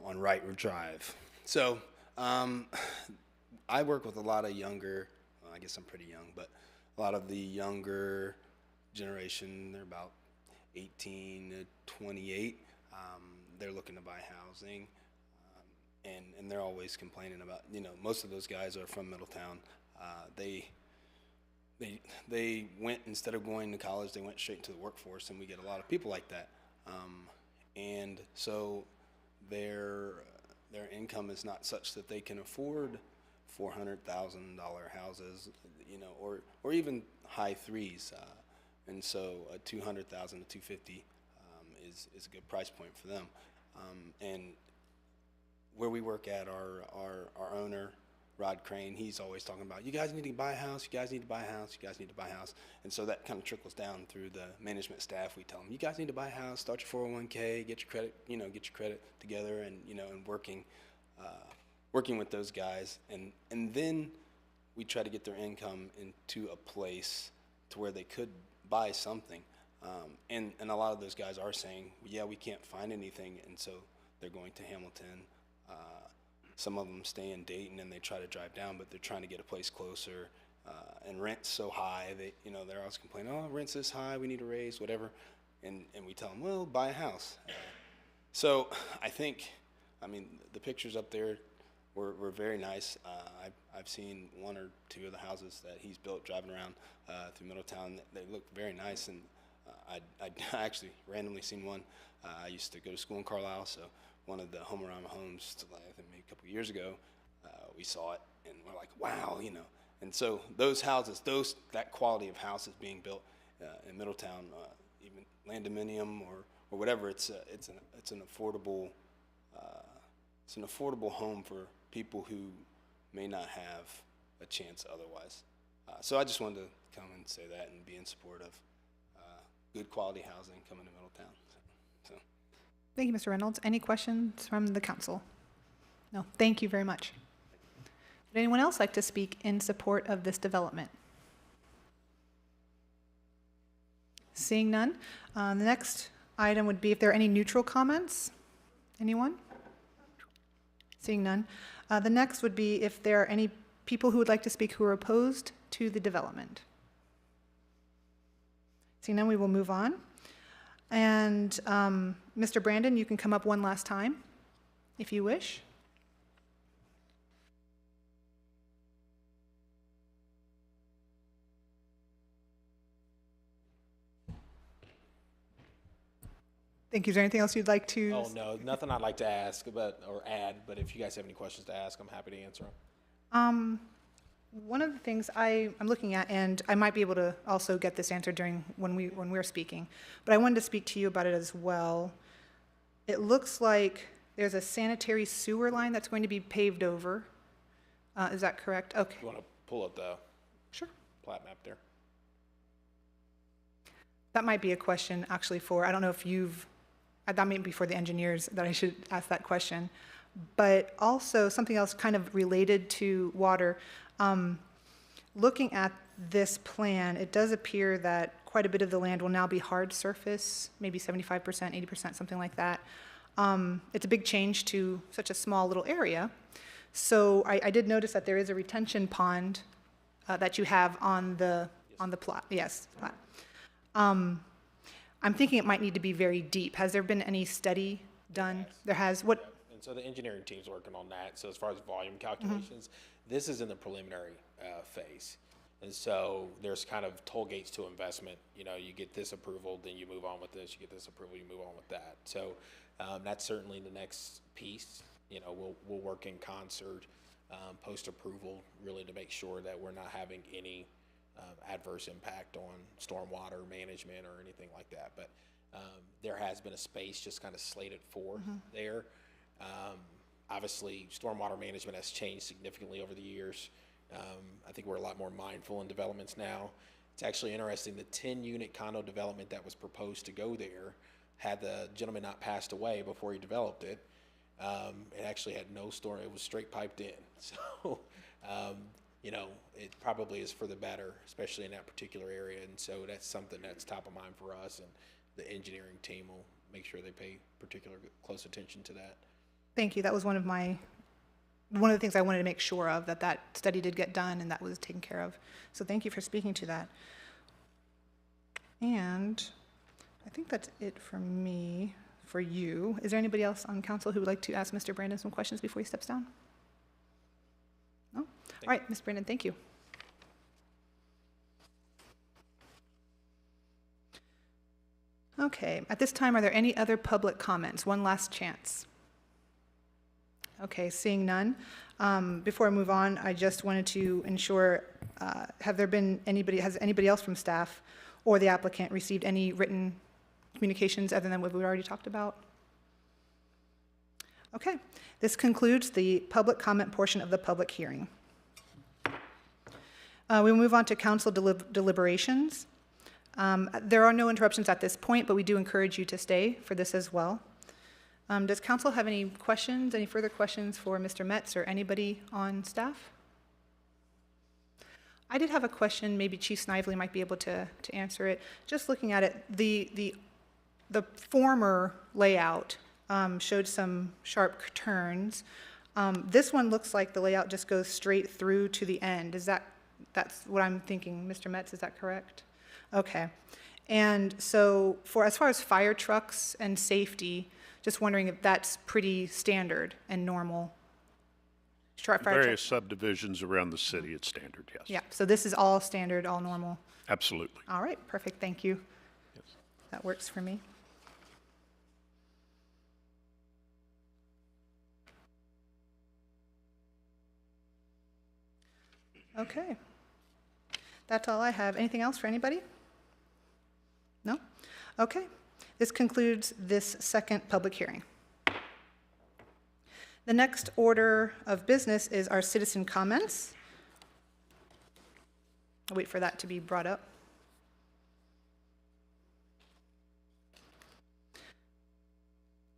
on Wright Drive. So I work with a lot of younger, well, I guess I'm pretty young, but a lot of the younger generation, they're about 18 to 28. They're looking to buy housing, and they're always complaining about, you know, most of those guys are from Middletown. They went, instead of going to college, they went straight to the workforce, and we get a lot of people like that. And so their income is not such that they can afford $400,000 houses, you know, or even high threes. And so a $200,000 to $250,000 is a good price point for them. And where we work at, our owner, Rod Crane, he's always talking about, you guys need to buy a house, you guys need to buy a house, you guys need to buy a house. And so that kind of trickles down through the management staff. We tell them, you guys need to buy a house, start your 401k, get your credit together, and, you know, and working with those guys. And then we try to get their income into a place to where they could buy something. And a lot of those guys are saying, yeah, we can't find anything, and so they're going to Hamilton. Some of them stay in Dayton and they try to drive down, but they're trying to get a place closer. And rent's so high, they're always complaining, oh, rent's this high, we need to raise, whatever. And we tell them, well, buy a house. So I think, the pictures up there, were very nice. I've seen one or two of the houses that he's built driving around through Middletown. They look very nice, and I actually randomly seen one. I used to go to school in Carlisle, so one of the Homerama homes, I think maybe a couple years ago, we saw it, and we're like, wow, you know. And so those houses, that quality of houses being built in Middletown, even landominium or whatever, it's an affordable home for people who may not have a chance otherwise. So I just wanted to come and say that and be in support of good quality housing coming to Middletown. So. Thank you, Mr. Reynolds. Any questions from the council? No, thank you very much. Would anyone else like to speak in support of this development? Seeing none, the next item would be if there are any neutral comments. Anyone? Seeing none. The next would be if there are any people who would like to speak who are opposed to the development. Seeing none, we will move on. And Mr. Brandon, you can come up one last time if you wish. Thank you. Is there anything else you'd like to? Oh, no, nothing I'd like to ask or add, but if you guys have any questions to ask, I'm happy to answer them. One of the things I'm looking at, and I might be able to also get this answered during when we're speaking, but I wanted to speak to you about it as well. It looks like there's a sanitary sewer line that's going to be paved over. Is that correct? Okay. You want to pull up the Sure. plat map there? That might be a question actually for, I don't know if that may be for the engineers that I should ask that question. But also something else kind of related to water. Looking at this plan, it does appear that quite a bit of the land will now be hard surface, maybe 75%, 80%, something like that. It's a big change to such a small little area. So I did notice that there is a retention pond that you have on the plot. Yes, plot. I'm thinking it might need to be very deep. Has there been any study done? There has. What? And so the engineering team's working on that. So as far as volume calculations, this is in the preliminary phase. And so there's kind of toll gates to investment. You know, you get this approval, then you move on with this. You get this approval, you move on with that. So that's certainly the next piece. You know, we'll work in concert post-approval really to make sure that we're not having any adverse impact on stormwater management or anything like that. But there has been a space just kind of slated for there. Obviously, stormwater management has changed significantly over the years. I think we're a lot more mindful in developments now. It's actually interesting, the 10-unit condo development that was proposed to go there, had the gentleman not passed away before he developed it, it actually had no storm, it was straight piped in. So, you know, it probably is for the better, especially in that particular area. And so that's something that's top of mind for us, and the engineering team will make sure they pay particular close attention to that. Thank you. That was one of the things I wanted to make sure of, that study did get done and that was taken care of. So thank you for speaking to that. And I think that's it for me, for you. Is there anybody else on council who would like to ask Mr. Brandon some questions before he steps down? No? All right, Ms. Brandon, thank you. Okay, at this time, are there any other public comments? One last chance. Okay, seeing none. Before I move on, I just wanted to ensure, has anybody else from staff or the applicant received any written communications other than what we already talked about? Okay, this concludes the public comment portion of the public hearing. We will move on to council deliberations. There are no interruptions at this point, but we do encourage you to stay for this as well. Does council have any questions, any further questions for Mr. Metz or anybody on staff? I did have a question, maybe Chief Snively might be able to answer it. Just looking at it, the former layout showed some sharp turns. This one looks like the layout just goes straight through to the end. That's what I'm thinking, Mr. Metz, is that correct? Okay. And so as far as fire trucks and safety, just wondering if that's pretty standard and normal. Short fire Various truck. subdivisions around the city, it's standard, yes. Yeah, so this is all standard, all normal. Absolutely. All right, perfect, thank you. Yes. That works for me. Okay. That's all I have. Anything else for anybody? No? Okay. This concludes this second public hearing. The next order of business is our citizen comments. I'll wait for that to be brought up.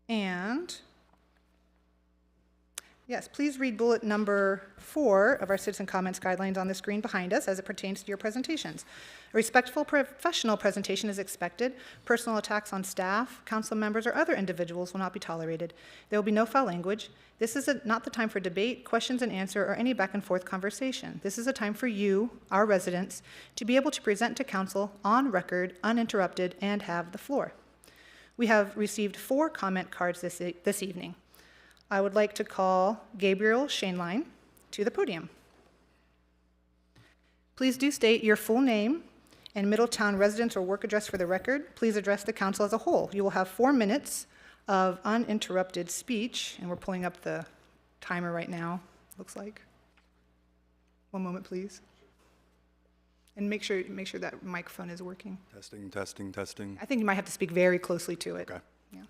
And yes, please read bullet number 4 of our citizen comments guidelines on the screen behind us as it pertains to your presentations. A respectful professional presentation is expected. Personal attacks on staff, council members, or other individuals will not be tolerated. There will be no foul language. This is not the time for debate, questions and answer, or any back and forth conversation. This is a time for you, our residents, to be able to present to council on record, uninterrupted, and have the floor. We have received 4 comment cards this evening. I would like to call Gabriel Shainline to the podium. Please do state your full name and Middletown residence or work address for the record. Please address the council as a whole. You will have 4 minutes of uninterrupted speech, and we're pulling up the timer right now, looks like. One moment, please. And make sure that microphone is working. Testing, testing, testing. I think you might have to speak very closely to it. Okay. Yeah.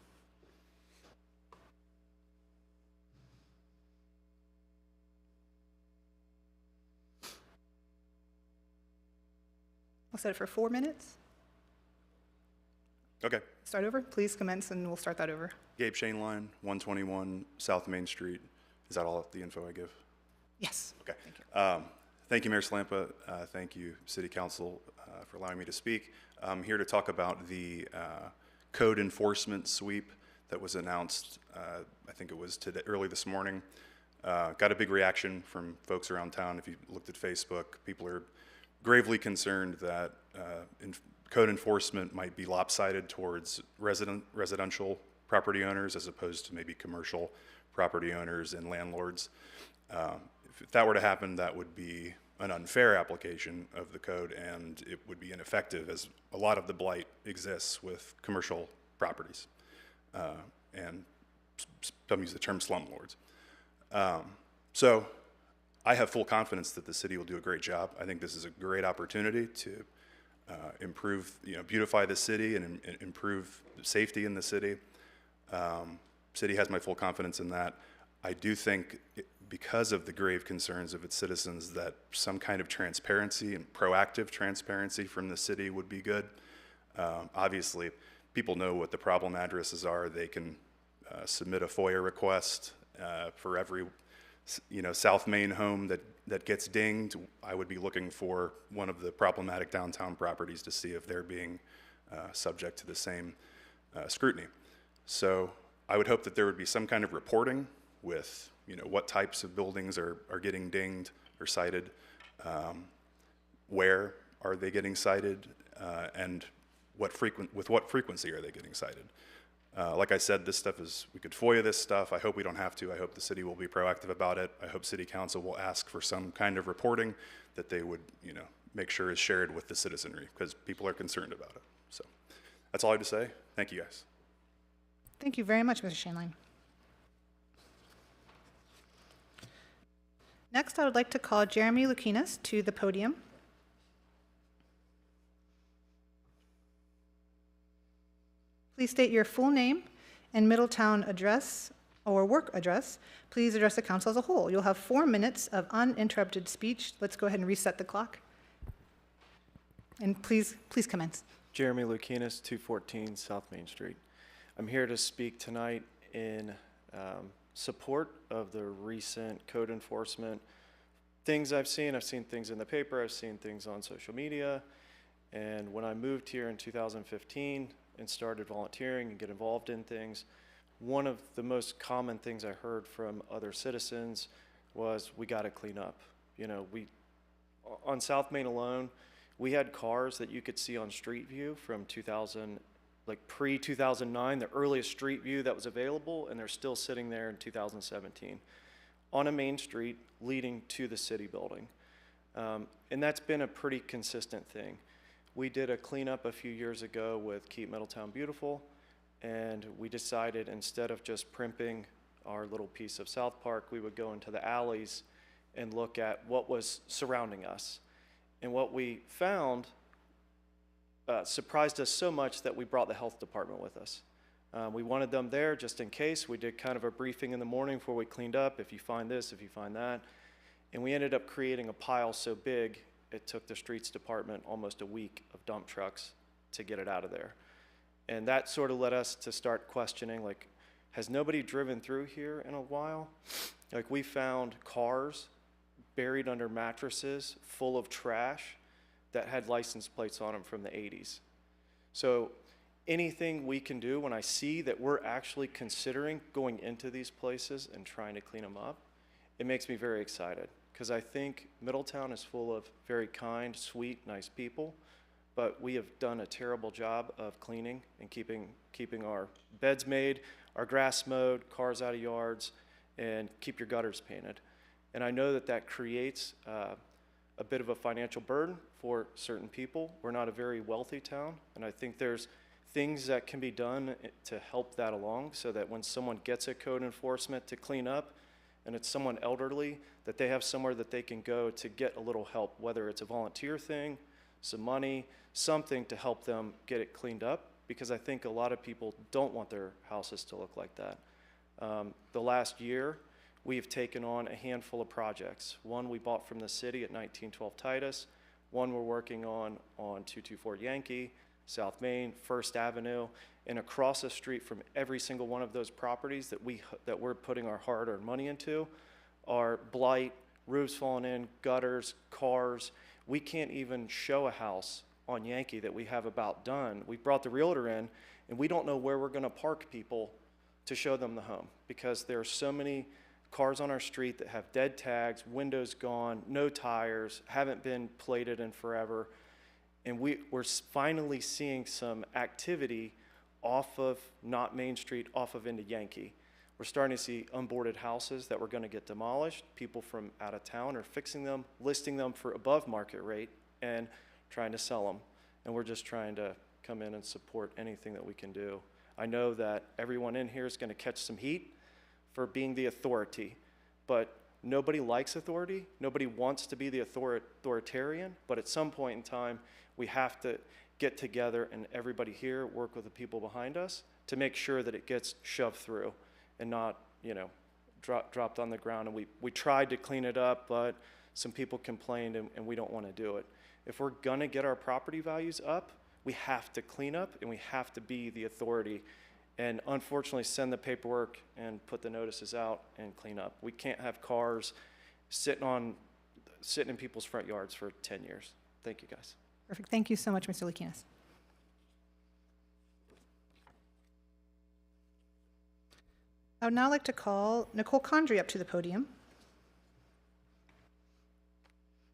I'll set it for 4 minutes. Okay. Start over. Please commence, and we'll start that over. Gabe Shainline, 121 South Main Street. Is that all the info I give? Yes. Okay. Thank you, Mayor Slampa. Thank you, City Council, for allowing me to speak. I'm here to talk about the code enforcement sweep that was announced, I think it was early this morning. Got a big reaction from folks around town. If you looked at Facebook, people are gravely concerned that code enforcement might be lopsided towards residential property owners as opposed to maybe commercial property owners and landlords. If that were to happen, that would be an unfair application of the code, and it would be ineffective, as a lot of the blight exists with commercial properties. And some use the term slumlords. So I have full confidence that the city will do a great job. I think this is a great opportunity to improve, beautify the city and improve safety in the city. City has my full confidence in that. I do think, because of the grave concerns of its citizens, that some kind of transparency and proactive transparency from the city would be good. Obviously, people know what the problem addresses are. They can submit a FOIA request for every South Main home that gets dinged. I would be looking for one of the problematic downtown properties to see if they're being subject to the same scrutiny. So I would hope that there would be some kind of reporting with what types of buildings are getting dinged or cited, where are they getting cited, and with what frequency are they getting cited. Like I said, this stuff we could FOIA this stuff. I hope we don't have to. I hope the city will be proactive about it. I hope City Council will ask for some kind of reporting that they would, make sure is shared with the citizenry, because people are concerned about it. So that's all I have to say. Thank you, guys. Thank you very much, Mr. Shainline. Next, I would like to call Jeremy Lukinas to the podium. Please state your full name and Middletown address or work address. Please address the council as a whole. You'll have 4 minutes of uninterrupted speech. Let's go ahead and reset the clock. And please commence. Jeremy Lukinas, 214 South Main Street. I'm here to speak tonight in support of the recent code enforcement things I've seen. I've seen things in the paper, I've seen things on social media, and when I moved here in 2015 and started volunteering and get involved in things, one of the most common things I heard from other citizens was, we got to clean up. On South Main alone, we had cars that you could see on Street View from 2000, like pre-2009, the earliest Street View that was available, and they're still sitting there in 2017. on a main street leading to the city building. And that's been a pretty consistent thing. We did a cleanup a few years ago with Keep Middletown Beautiful, and we decided instead of just primping our little piece of South Park, we would go into the alleys and look at what was surrounding us. And what we found surprised us so much that we brought the health department with us. We wanted them there just in case. We did kind of a briefing in the morning before we cleaned up, if you find this, if you find that. And we ended up creating a pile so big, it took the streets department almost a week of dump trucks to get it out of there. And that sort of led us to start questioning, like, has nobody driven through here in a while? Like, we found cars buried under mattresses full of trash that had license plates on them from the 80s. So anything we can do, when I see that we're actually considering going into these places and trying to clean them up, it makes me very excited, because I think Middletown is full of very kind, sweet, nice people, but we have done a terrible job of cleaning and keeping our beds made, our grass mowed, cars out of yards, and keep your gutters painted. And I know that that creates a bit of a financial burden for certain people. We're not a very wealthy town, and I think there's things that can be done to help that along, so that when someone gets a code enforcement to clean up, and it's someone elderly, that they have somewhere that they can go to get a little help, whether it's a volunteer thing, some money, something to help them get it cleaned up, because I think a lot of people don't want their houses to look like that. The last year, we've taken on a handful of projects. One we bought from the city at 1912 Titus, one we're working on 224 Yankee, South Main, First Avenue, and across the street from every single one of those properties that we're putting our hard-earned money into are blight, roofs falling in, gutters, cars. We can't even show a house on Yankee that we have about done. We brought the realtor in, and we don't know where we're gonna park people to show them the home, because there are so many cars on our street that have dead tags, windows gone, no tires, haven't been plated in forever. And we're finally seeing some activity off of, not Main Street, off of into Yankee. We're starting to see unboarded houses that were going to get demolished. People from out of town are fixing them, listing them for above market rate, and trying to sell them. And we're just trying to come in and support anything that we can do. I know that everyone in here is going to catch some heat for being the authority, but nobody likes authority. Nobody wants to be the authoritarian, but at some point in time, we have to get together and everybody here work with the people behind us to make sure that it gets shoved through and not, dropped on the ground. And we tried to clean it up, but some people complained, and we don't want to do it. If we're gonna get our property values up, we have to clean up, and we have to be the authority, and unfortunately send the paperwork and put the notices out and clean up. We can't have cars sitting in people's front yards for 10 years. Thank you, guys. Perfect. Thank you so much, Mr. Lukinas. I would now like to call Nicole Condrey up to the podium.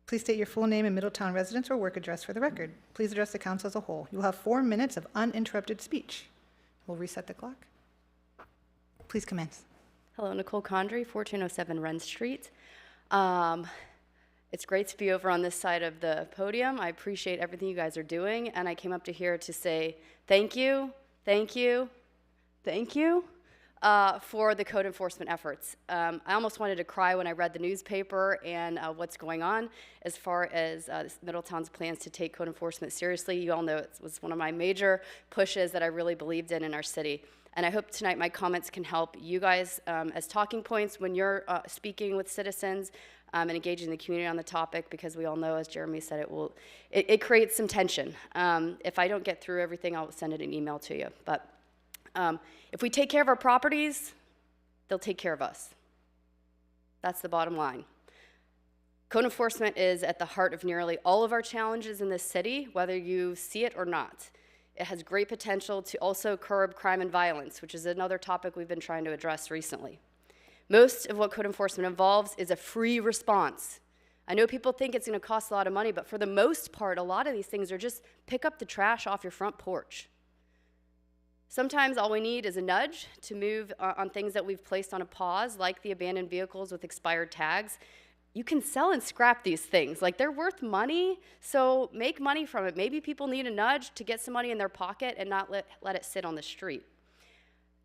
Please state your full name and Middletown residence or work address for the record. Please address the council as a whole. You will have 4 minutes of uninterrupted speech. We'll reset the clock. Please commence. Hello, Nicole Condrey, 1407 Wren Street. It's great to be over on this side of the podium. I appreciate everything you guys are doing, and I came up to here to say thank you, thank you, thank you for the code enforcement efforts. I almost wanted to cry when I read the newspaper and what's going on as far as Middletown's plans to take code enforcement seriously. You all know it was one of my major pushes that I really believed in our city. And I hope tonight my comments can help you guys as talking points when you're speaking with citizens and engaging the community on the topic, because we all know, as Jeremy said, it creates some tension. If I don't get through everything, I'll send it an email to you. But if we take care of our properties, they'll take care of us. That's the bottom line. Code enforcement is at the heart of nearly all of our challenges in this city, whether you see it or not. It has great potential to also curb crime and violence, which is another topic we've been trying to address recently. Most of what code enforcement involves is a free response. I know people think it's going to cost a lot of money, but for the most part, a lot of these things are just pick up the trash off your front porch. Sometimes all we need is a nudge to move on things that we've placed on a pause, like the abandoned vehicles with expired tags. You can sell and scrap these things. Like, they're worth money, so make money from it. Maybe people need a nudge to get some money in their pocket and not let it sit on the street.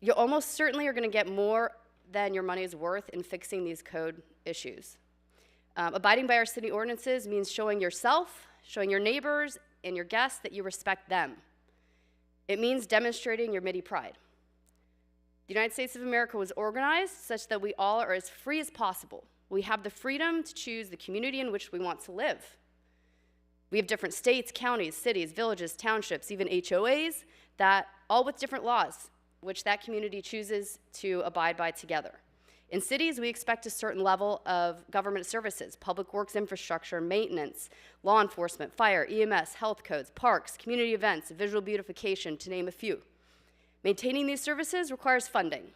You almost certainly are going to get more than your money's worth in fixing these code issues. Abiding by our city ordinances means showing yourself, showing your neighbors, and your guests that you respect them. It means demonstrating your Midi pride. The United States of America was organized such that we all are as free as possible. We have the freedom to choose the community in which we want to live. We have different states, counties, cities, villages, townships, even HOAs, that all with different laws, which that community chooses to abide by together. In cities, we expect a certain level of government services, public works infrastructure, maintenance, law enforcement, fire, EMS, health codes, parks, community events, visual beautification, to name a few. Maintaining these services requires funding.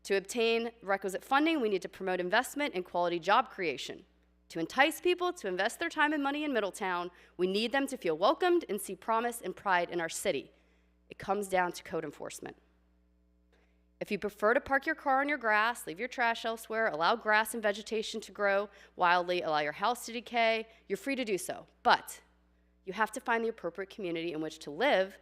To obtain requisite funding, we need to promote investment and quality job creation. To entice people to invest their time and money in Middletown, we need them to feel welcomed and see promise and pride in our city. It comes down to code enforcement. If you prefer to park your car on your grass, leave your trash elsewhere, allow grass and vegetation to grow wildly, allow your house to decay, you're free to do so. But you have to find the appropriate community in which to live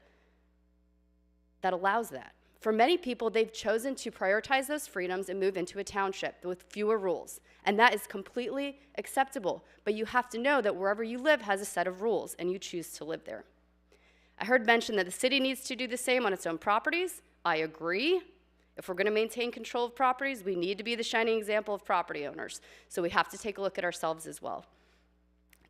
that allows that. For many people, they've chosen to prioritize those freedoms and move into a township with fewer rules. And that is completely acceptable. But you have to know that wherever you live has a set of rules, and you choose to live there. I heard mentioned that the city needs to do the same on its own properties. I agree. If we're going to maintain control of properties, we need to be the shining example of property owners. So we have to take a look at ourselves as well.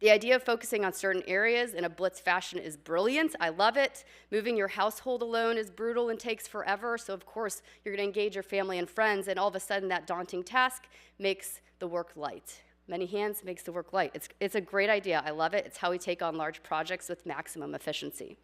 The idea of focusing on certain areas in a blitz fashion is brilliant. I love it. Moving your household alone is brutal and takes forever. So of course, you're going to engage your family and friends, and all of a sudden that daunting task makes the work light. Many hands makes the work light. It's a great idea. I love it. It's how we take on large projects with maximum efficiency.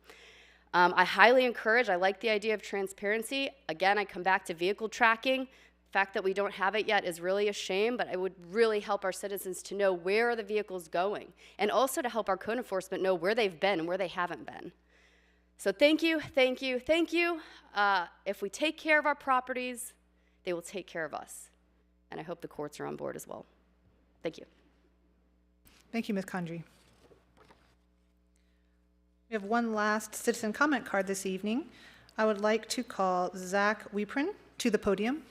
I highly encourage, I like the idea of transparency. Again, I come back to vehicle tracking. The fact that we don't have it yet is really a shame, but it would really help our citizens to know where are the vehicles going, and also to help our code enforcement know where they've been and where they haven't been. So thank you, thank you, thank you. If we take care of our properties, they will take care of us. And I hope the courts are on board as well. Thank you. Thank you, Ms. Condrey. We have one last citizen comment card this evening. I would like to call Zach Wiepren to the podium.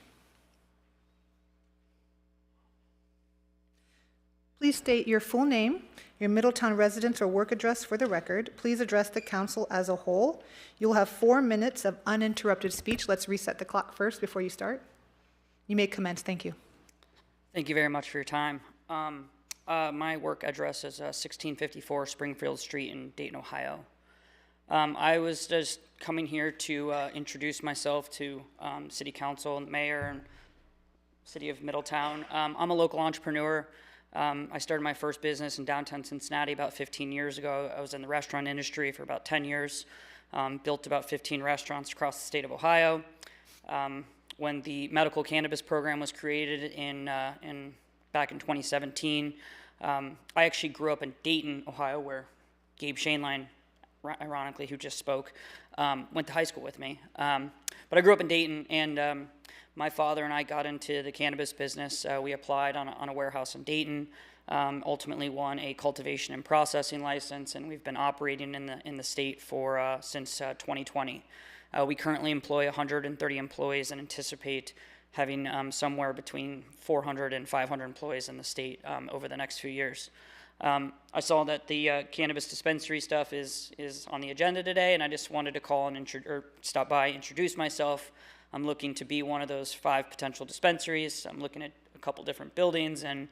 Please state your full name, your Middletown residence or work address for the record. Please address the council as a whole. You'll have 4 minutes of uninterrupted speech. Let's reset the clock first before you start. You may commence. Thank you. Thank you very much for your time. My work address is 1654 Springfield Street in Dayton, Ohio. I was just coming here to introduce myself to City Council and Mayor and City of Middletown. I'm a local entrepreneur. I started my first business in downtown Cincinnati about 15 years ago. I was in the restaurant industry for about 10 years, built about 15 restaurants across the state of Ohio. When the medical cannabis program was created back in 2017, I actually grew up in Dayton, Ohio, where Gabe Shainline, ironically, who just spoke, went to high school with me. But I grew up in Dayton, and my father and I got into the cannabis business. We applied on a warehouse in Dayton, ultimately won a cultivation and processing license, and we've been operating in the state since 2020. We currently employ 130 employees and anticipate having somewhere between 400 and 500 employees in the state over the next few years. I saw that the cannabis dispensary stuff is on the agenda today, and I just wanted to call and stop by, introduce myself. I'm looking to be one of those 5 potential dispensaries. I'm looking at a couple different buildings and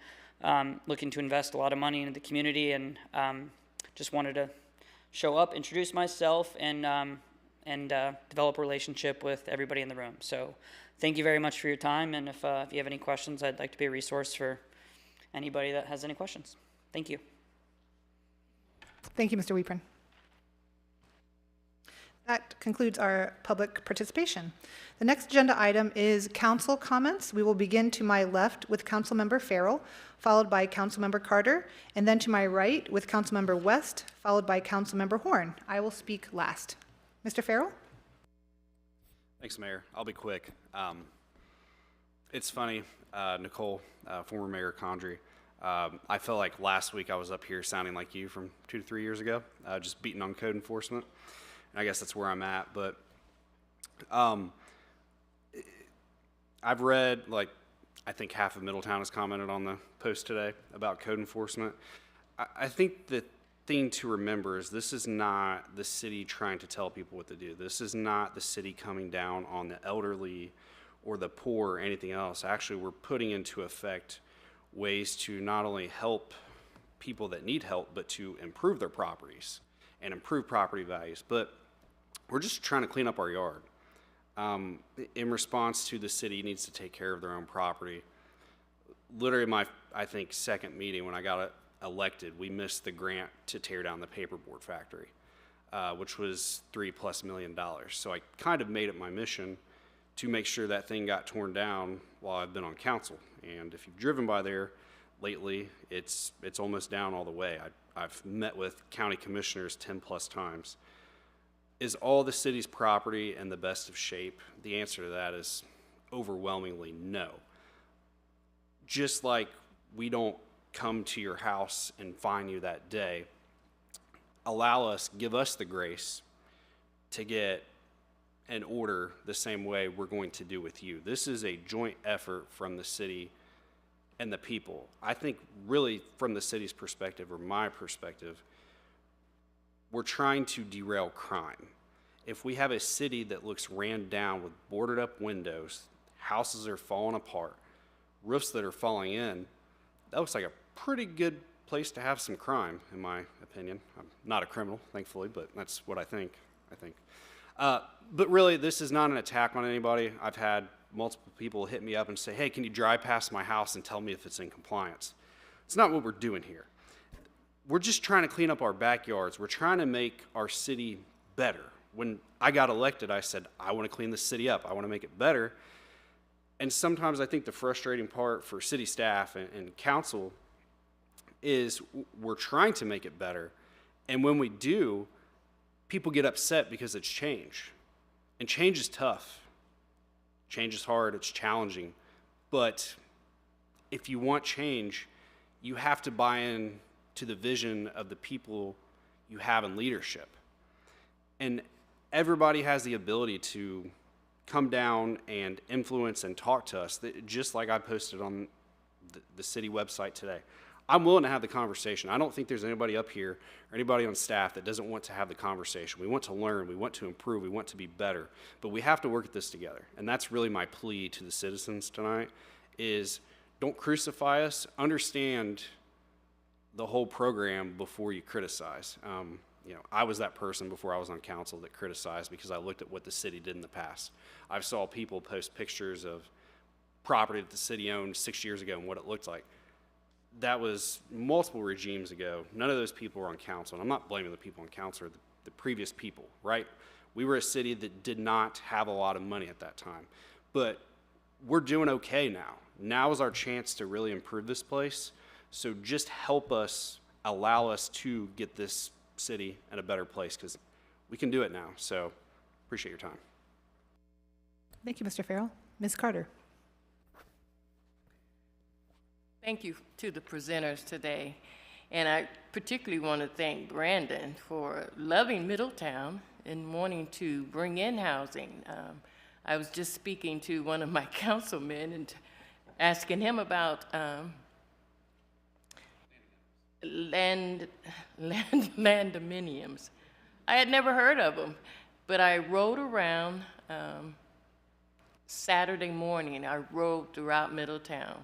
looking to invest a lot of money into the community, and just wanted to show up, introduce myself, and develop a relationship with everybody in the room. So thank you very much for your time, and if you have any questions, I'd like to be a resource for anybody that has any questions. Thank you. Thank you, Mr. Wiepren. That concludes our public participation. The next agenda item is council comments. We will begin to my left with Councilmember Farrell, followed by Councilmember Carter, and then to my right with Councilmember West, followed by Councilmember Horn. I will speak last. Mr. Farrell? Thanks, Mayor. I'll be quick. It's funny, Nicole, former Mayor Condrey. I felt like last week I was up here sounding like you from 2 to 3 years ago, just beating on code enforcement. And I guess that's where I'm at. But I've read, like, I think half of Middletown has commented on the post today about code enforcement. I think the thing to remember is this is not the city trying to tell people what to do. This is not the city coming down on the elderly or the poor or anything else. Actually, we're putting into effect ways to not only help people that need help, but to improve their properties and improve property values. But we're just trying to clean up our yard. In response to the city needs to take care of their own property. Literally my, I think, second meeting when I got elected, we missed the grant to tear down the paperboard factory, which was $3+ million. So I kind of made it my mission to make sure that thing got torn down while I've been on council. And if you've driven by there lately, it's almost down all the way. I've met with county commissioners 10+ times. Is all the city's property in the best of shape? The answer to that is overwhelmingly no. Just like we don't come to your house and find you that day, give us the grace to get an order the same way we're going to do with you. This is a joint effort from the city and the people. I think really from the city's perspective, or my perspective, we're trying to derail crime. If we have a city that looks ran down with boarded up windows, houses are falling apart, roofs that are falling in, that looks like a pretty good place to have some crime, in my opinion. I'm not a criminal, thankfully, but that's what I think. But really, this is not an attack on anybody. I've had multiple people hit me up and say, hey, can you drive past my house and tell me if it's in compliance? It's not what we're doing here. We're just trying to clean up our backyards. We're trying to make our city better. When I got elected, I said, I want to clean the city up. I want to make it better. And sometimes I think the frustrating part for city staff and council is we're trying to make it better. And when we do, people get upset because it's change. And change is tough. Change is hard, it's challenging. But if you want change, you have to buy in to the vision of the people you have in leadership. And everybody has the ability to come down and influence and talk to us, just like I posted on the city website today. I'm willing to have the conversation. I don't think there's anybody up here or anybody on staff that doesn't want to have the conversation. We want to learn, we want to improve, we want to be better, but we have to work at this together. And that's really my plea to the citizens tonight is don't crucify us, understand the whole program before you criticize. I was that person before I was on council that criticized because I looked at what the city did in the past. I saw people post pictures of property that the city owned 6 years ago and what it looked like. That was multiple regimes ago. None of those people were on council. And I'm not blaming the people on council or the previous people, right? We were a city that did not have a lot of money at that time. But we're doing okay now. Now is our chance to really improve this place. So just help us, allow us to get this city in a better place because we can do it now. So appreciate your time. Thank you, Mr. Farrell. Ms. Carter. Thank you to the presenters today. And I particularly want to thank Brandon for loving Middletown and wanting to bring in housing. I was just speaking to one of my councilmen and asking him about landominiums. I had never heard of them, but I rode around Saturday morning. I rode throughout Middletown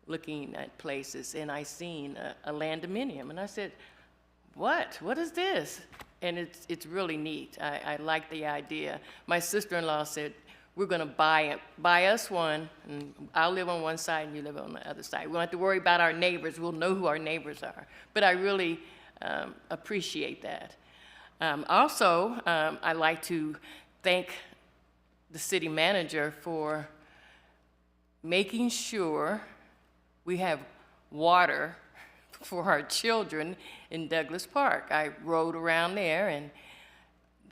looking at places, and I seen a landominium, and I said, what is this? And it's really neat. I like the idea. My sister-in-law said, we're gonna buy us one, and I'll live on one side and you live on the other side. We don't have to worry about our neighbors. We'll know who our neighbors are. But I really appreciate that. Also, I'd like to thank the city manager for making sure we have water for our children in Douglas Park. I rode around there, and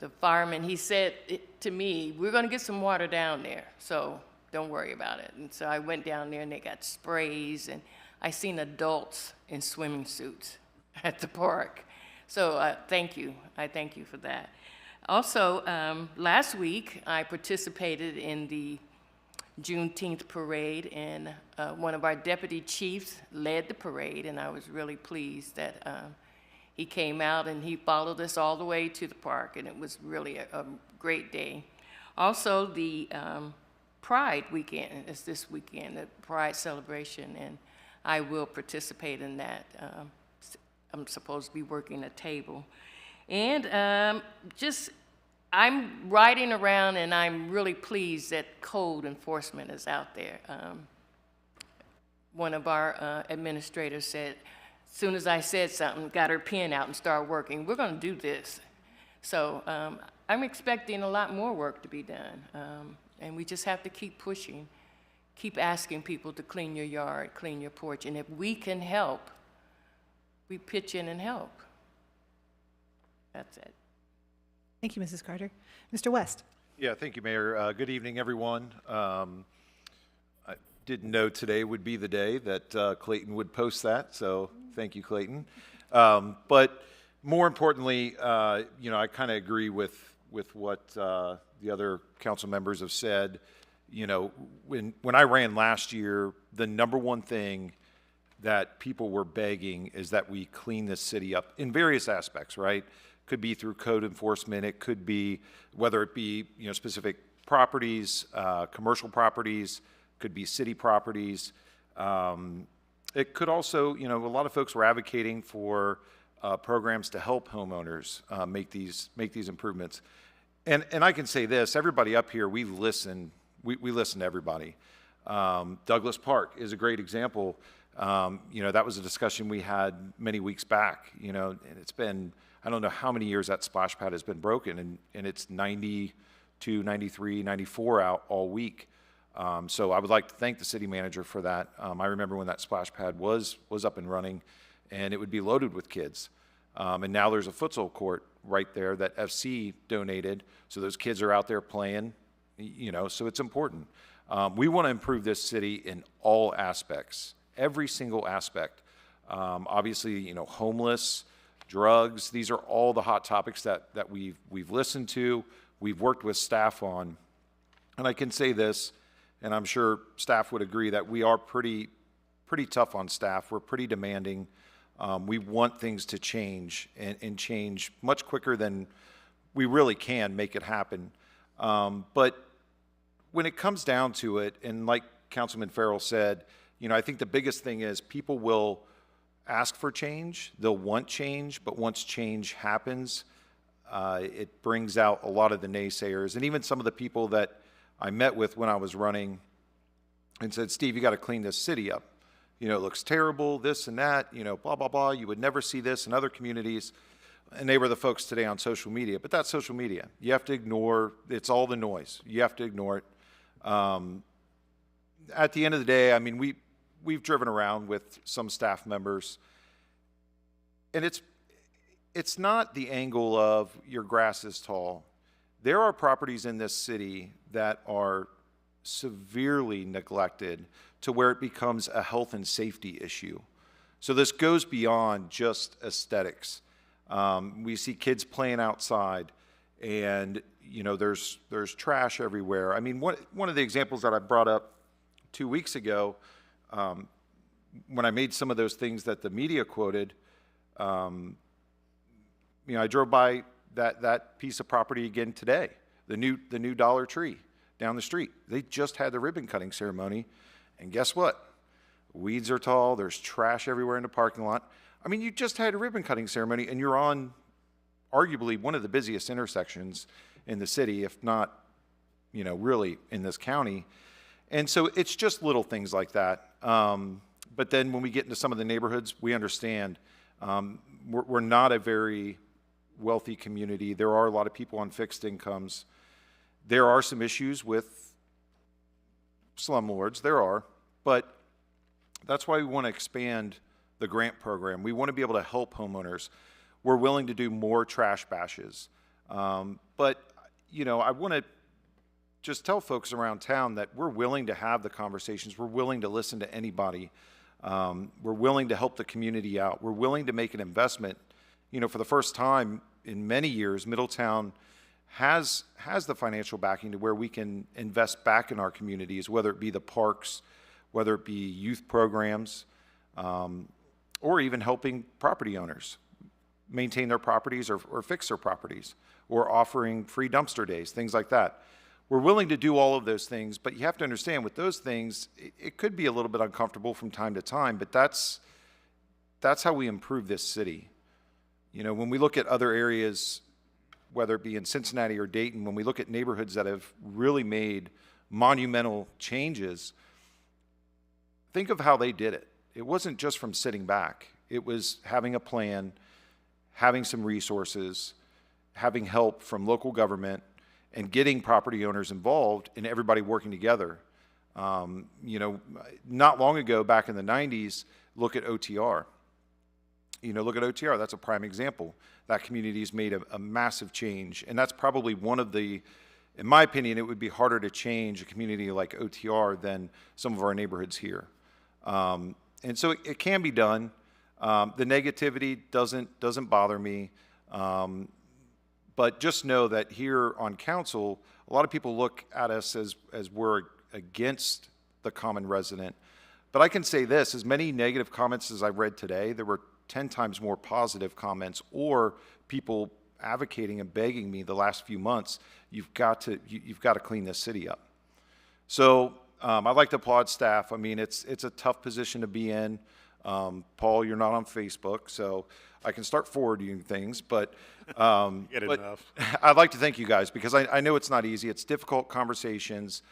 the fireman, he said to me, we're going to get some water down there, so don't worry about it. And so I went down there, and they got sprays, and I seen adults in swimming suits at the park. So thank you. I thank you for that. Also, last week, I participated in the Juneteenth parade, and one of our deputy chiefs led the parade, and I was really pleased that he came out and he followed us all the way to the park, and it was really a great day. Also, the Pride weekend is this weekend, the Pride celebration, and I will participate in that. I'm supposed to be working a table. And I'm riding around, and I'm really pleased that code enforcement is out there. One of our administrators said, as soon as I said something, got her pen out and started working. We're going to do this. So I'm expecting a lot more work to be done. And we just have to keep pushing, keep asking people to clean your yard, clean your porch. And if we can help, we pitch in and help. That's it. Thank you, Mrs. Carter. Mr. West. Yeah, thank you, Mayor. Good evening, everyone. I didn't know today would be the day that Clayton would post that, so thank you, Clayton. But more importantly, you know, I kind of agree with what the other council members have said. You know, when I ran last year, the number one thing that people were begging is that we clean this city up in various aspects, right? Could be through code enforcement. It could be, whether it be, you know, specific properties, commercial properties, could be city properties. It could also, you know, a lot of folks were advocating for programs to help homeowners make these improvements. And I can say this, everybody up here, we listen to everybody. Douglas Park is a great example. You know, that was a discussion we had many weeks back, you know, and it's been, I don't know how many years that splash pad has been broken, and it's 92, 93, 94 out all week. So I would like to thank the city manager for that. I remember when that splash pad was up and running, and it would be loaded with kids. And now there's a futsal court right there that FC donated, so those kids are out there playing, you know, so it's important. We want to improve this city in all aspects, every single aspect. Obviously, you know, homeless, drugs, these are all the hot topics that we've listened to, we've worked with staff on. And I can say this, and I'm sure staff would agree, that we are pretty tough on staff. We're pretty demanding. We want things to change and change much quicker than we really can make it happen. But when it comes down to it, and like Councilman Farrell said, you know, I think the biggest thing is people will ask for change, they'll want change, but once change happens, it brings out a lot of the naysayers. And even some of the people that I met with when I was running and said, Steve, you got to clean this city up. You know, it looks terrible, this and that, you know, blah, blah, blah. You would never see this in other communities. And they were the folks today on social media. But that's social media. You have to ignore, it's all the noise. You have to ignore it. At the end of the day, I mean, we've driven around with some staff members, and it's not the angle of your grass is tall. There are properties in this city that are severely neglected to where it becomes a health and safety issue. So this goes beyond just aesthetics. We see kids playing outside, and you know, there's trash everywhere. I mean, one of the examples that I brought up 2 weeks ago, when I made some of those things that the media quoted, you know, I drove by that piece of property again today, the new Dollar Tree down the street. They just had the ribbon cutting ceremony, and guess what? Weeds are tall, there's trash everywhere in the parking lot. I mean, you just had a ribbon cutting ceremony, and you're on arguably one of the busiest intersections in the city, if not, you know, really in this county. And so it's just little things like that. But then when we get into some of the neighborhoods, we understand we're not a very wealthy community. There are a lot of people on fixed incomes. There are some issues with slumlords, there are, but that's why we want to expand the grant program. We want to be able to help homeowners. We're willing to do more trash bashes. But, you know, I want to just tell folks around town that we're willing to have the conversations. We're willing to listen to anybody. We're willing to help the community out. We're willing to make an investment. You know, for the first time in many years, Middletown has the financial backing to where we can invest back in our communities, whether it be the parks, whether it be youth programs, or even helping property owners maintain their properties or fix their properties, or offering free dumpster days, things like that. We're willing to do all of those things, but you have to understand with those things, it could be a little bit uncomfortable from time to time, but that's how we improve this city. You know, when we look at other areas, whether it be in Cincinnati or Dayton, when we look at neighborhoods that have really made monumental changes, think of how they did it. It wasn't just from sitting back. It was having a plan, having some resources, having help from local government, and getting property owners involved and everybody working together. You know, not long ago, back in the 90s, look at OTR. You know, look at OTR, that's a prime example. That community has made a massive change, and that's probably one of the, in my opinion, it would be harder to change a community like OTR than some of our neighborhoods here. And so it can be done. The negativity doesn't bother me. But just know that here on council, a lot of people look at us as we're against the common resident. But I can say this, as many negative comments as I read today, there were 10 times more positive comments or people advocating and begging me the last few months, you've got to clean this city up. So I'd like to applaud staff. I mean, it's a tough position to be in. Paul, you're not on Facebook, so I can start forwarding things, but, enough. I'd like to thank you guys because I know it's not easy. It's difficult conversations.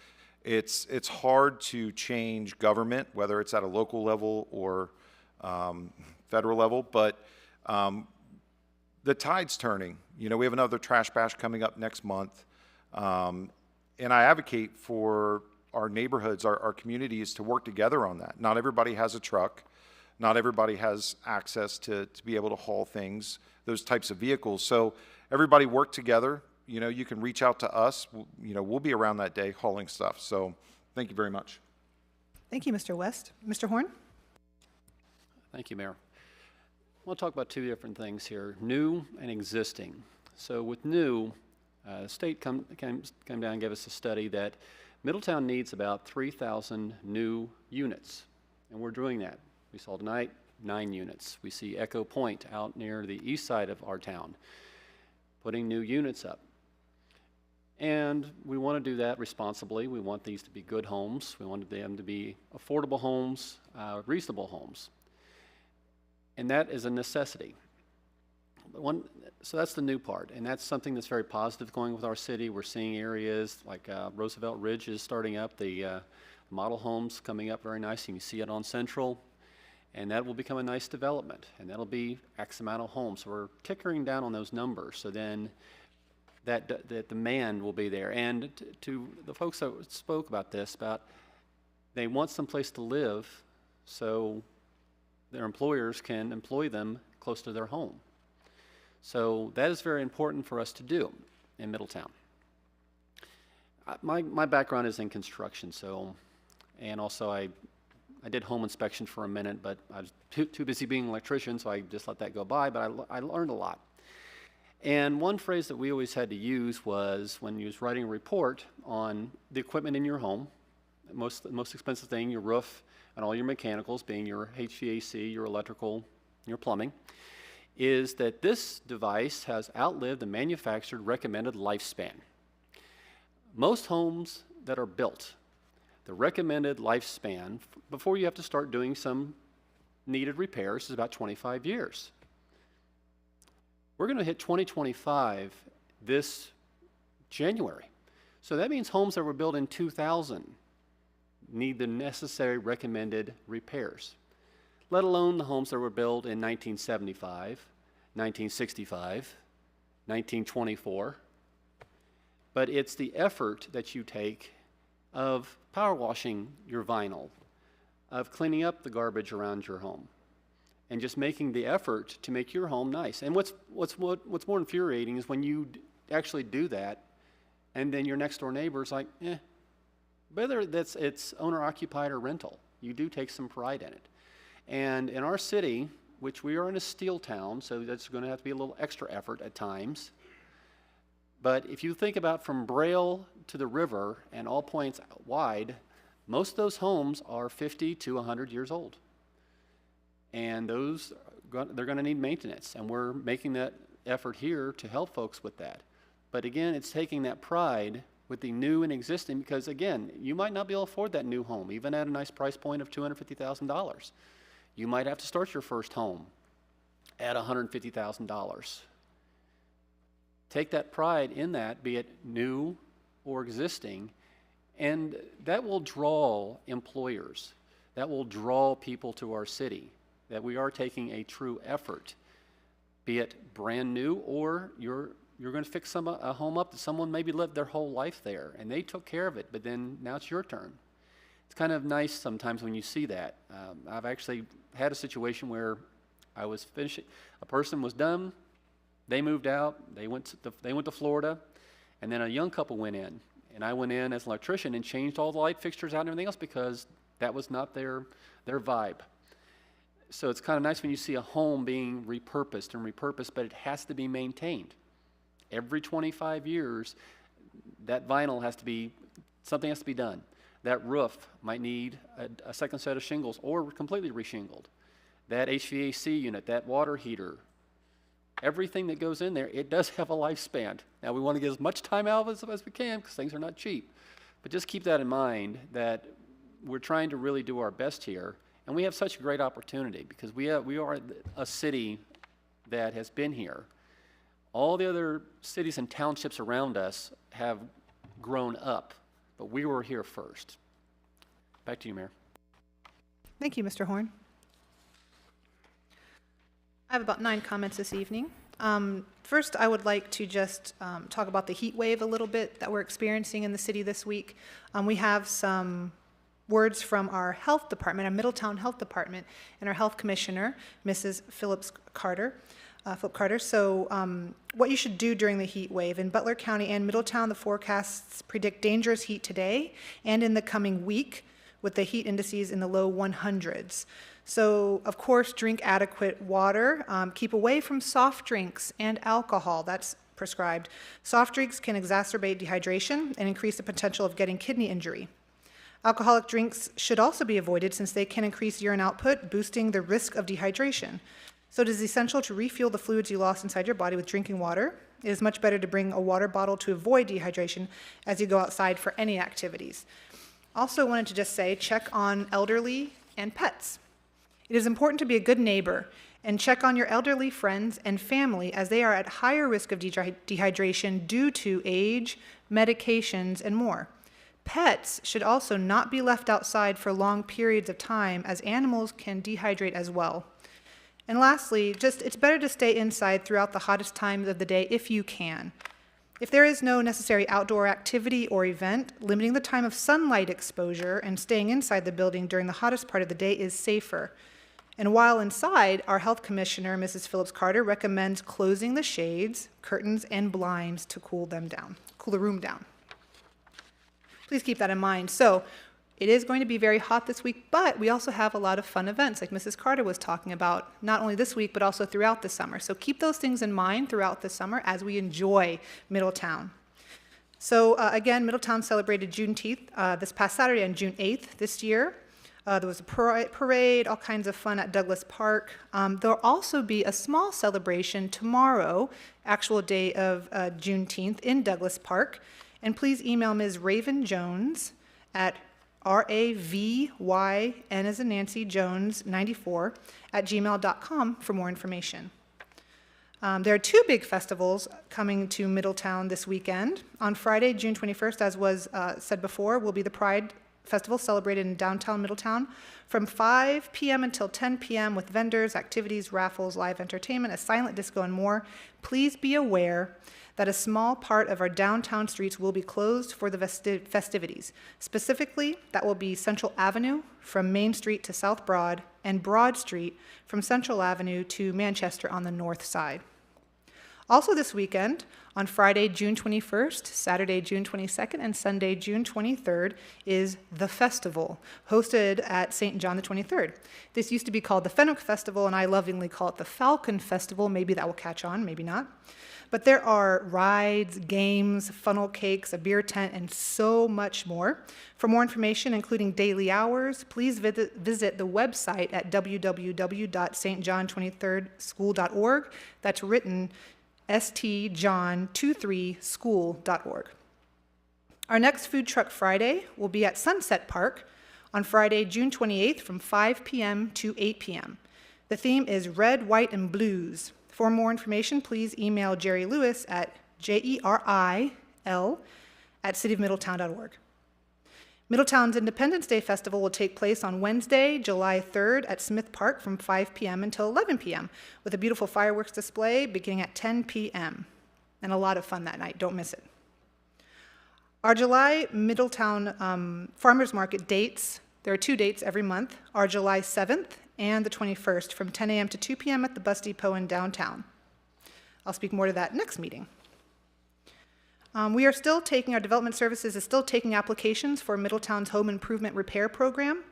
It's hard to change government, whether it's at a local level or federal level, but the tide's turning. You know, we have another trash bash coming up next month, and I advocate for our neighborhoods, our communities to work together on that. Not everybody has a truck. Not everybody has access to be able to haul things, those types of vehicles. So everybody work together. You know, you can reach out to us. You know, we'll be around that day hauling stuff. So thank you very much. Thank you, Mr. West. Mr. Horn? Thank you, Mayor. I want to talk about two different things here, new and existing. So with new, the state came down and gave us a study that Middletown needs about 3,000 new units, and we're doing that. We saw tonight 9 units. We see Echo Point out near the east side of our town, putting new units up. And we want to do that responsibly. We want these to be good homes. We want them to be affordable homes, reasonable homes. And that is a necessity. So that's the new part, and that's something that's very positive going with our city. We're seeing areas like Roosevelt Ridge is starting up, the model homes coming up very nice. You can see it on Central, and that will become a nice development, and that'll be X amount of homes. So we're tickering down on those numbers, so then that demand will be there. And to the folks that spoke about this, they want someplace to live so their employers can employ them close to their home. So that is very important for us to do in Middletown. My background is in construction, and also I did home inspection for a minute, but I was too busy being an electrician, so I just let that go by, but I learned a lot. And one phrase that we always had to use was when you was writing a report on the equipment in your home, the most expensive thing, your roof and all your mechanicals, being your HVAC, your electrical, your plumbing, is that this device has outlived the manufactured recommended lifespan. Most homes that are built, the recommended lifespan before you have to start doing some needed repairs is about 25 years. We're going to hit 2025 this January. So that means homes that were built in 2000 need the necessary recommended repairs, let alone the homes that were built in 1975, 1965, 1924. But it's the effort that you take of power washing your vinyl, of cleaning up the garbage around your home, and just making the effort to make your home nice. And what's more infuriating is when you actually do that, and then your next door neighbor's like, whether it's owner occupied or rental, you do take some pride in it. And in our city, which we are in a steel town, so that's going to have to be a little extra effort at times. But if you think about from Braille to the river and all points wide, most of those homes are 50 to 100 years old. And those, they're going to need maintenance, and we're making that effort here to help folks with that. But again, it's taking that pride with the new and existing, because again, you might not be able to afford that new home, even at a nice price point of $250,000. You might have to start your first home at $150,000. Take that pride in that, be it new or existing, and that will draw employers. That will draw people to our city, that we are taking a true effort, be it brand new or you're going to fix a home up that someone maybe lived their whole life there and they took care of it, but then now it's your turn. It's kind of nice sometimes when you see that. I've actually had a situation where I was finishing, a person was done, they moved out, they went to Florida, and then a young couple went in, and I went in as an electrician and changed all the light fixtures out and everything else because that was not their vibe. So it's kind of nice when you see a home being repurposed, but it has to be maintained. Every 25 years, that vinyl has to be, something has to be done. That roof might need a second set of shingles or completely reshingled. That HVAC unit, that water heater, everything that goes in there, it does have a lifespan. Now we want to get as much time out of it as we can because things are not cheap. But just keep that in mind that we're trying to really do our best here. And we have such a great opportunity because we are a city that has been here. All the other cities and townships around us have grown up, but we were here first. Back to you, Mayor. Thank you, Mr. Horn. I have about 9 comments this evening. First, I would like to just talk about the heat wave a little bit that we're experiencing in the city this week. We have some words from our health department, our Middletown Health Department, and our health commissioner, Mrs. Philip Carter. So what you should do during the heat wave. In Butler County and Middletown, the forecasts predict dangerous heat today and in the coming week with the heat indices in the low 100s. So, of course, drink adequate water. Keep away from soft drinks and alcohol. That's prescribed. Soft drinks can exacerbate dehydration and increase the potential of getting kidney injury. Alcoholic drinks should also be avoided since they can increase urine output, boosting the risk of dehydration. So it is essential to refuel the fluids you lost inside your body with drinking water. It is much better to bring a water bottle to avoid dehydration as you go outside for any activities. Also wanted to just say, check on elderly and pets. It is important to be a good neighbor and check on your elderly friends and family as they are at higher risk of dehydration due to age, medications, and more. Pets should also not be left outside for long periods of time as animals can dehydrate as well. And lastly, it's better to stay inside throughout the hottest times of the day if you can. If there is no necessary outdoor activity or event, limiting the time of sunlight exposure and staying inside the building during the hottest part of the day is safer. And while inside, our health commissioner, Mrs. Phillips Carter, recommends closing the shades, curtains, and blinds to cool the room down. Please keep that in mind. So it is going to be very hot this week, but we also have a lot of fun events like Mrs. Carter was talking about, not only this week, but also throughout the summer. So keep those things in mind throughout the summer as we enjoy Middletown. So again, Middletown celebrated Juneteenth this past Saturday on June 8th this year. There was a parade, all kinds of fun at Douglas Park. There'll also be a small celebration tomorrow, actual day of Juneteenth in Douglas Park. And please email Ms. Raven Jones at RAVYN as in Nancy Jones 94 at gmail.com for more information. There are 2 big festivals coming to Middletown this weekend. On Friday, June 21st, as was said before, will be the Pride Festival celebrated in downtown Middletown from 5 p.m. until 10 p.m. with vendors, activities, raffles, live entertainment, a silent disco, and more. Please be aware that a small part of our downtown streets will be closed for the festivities. Specifically, that will be Central Avenue from Main Street to South Broad and Broad Street from Central Avenue to Manchester on the north side. Also this weekend, on Friday, June 21st, Saturday, June 22nd, and Sunday, June 23rd, is The Festival, hosted at St. John the 23rd. This used to be called the Fenwick Festival, and I lovingly call it the Falcon Festival. Maybe that will catch on, maybe not. But there are rides, games, funnel cakes, a beer tent, and so much more. For more information, including daily hours, please visit the website at www.stjohn23rdschool.org. That's written stjohn23school.org. Our next Food Truck Friday will be at Sunset Park on Friday, June 28th from 5 p.m. to 8 p.m. The theme is Red, White, and Blues. For more information, please email Jerry Lewis at jeril@cityofmiddletown.org. Middletown's Independence Day Festival will take place on Wednesday, July 3rd at Smith Park from 5 p.m. until 11 p.m. with a beautiful fireworks display beginning at 10 p.m. and a lot of fun that night. Don't miss it. Our July Middletown Farmers Market dates, there are 2 dates every month, are July 7th and the 21st from 10 a.m. to 2 p.m. at the Bus Depot in downtown. I'll speak more to that next meeting. We are still taking, our development services is still taking applications for Middletown's home improvement repair program.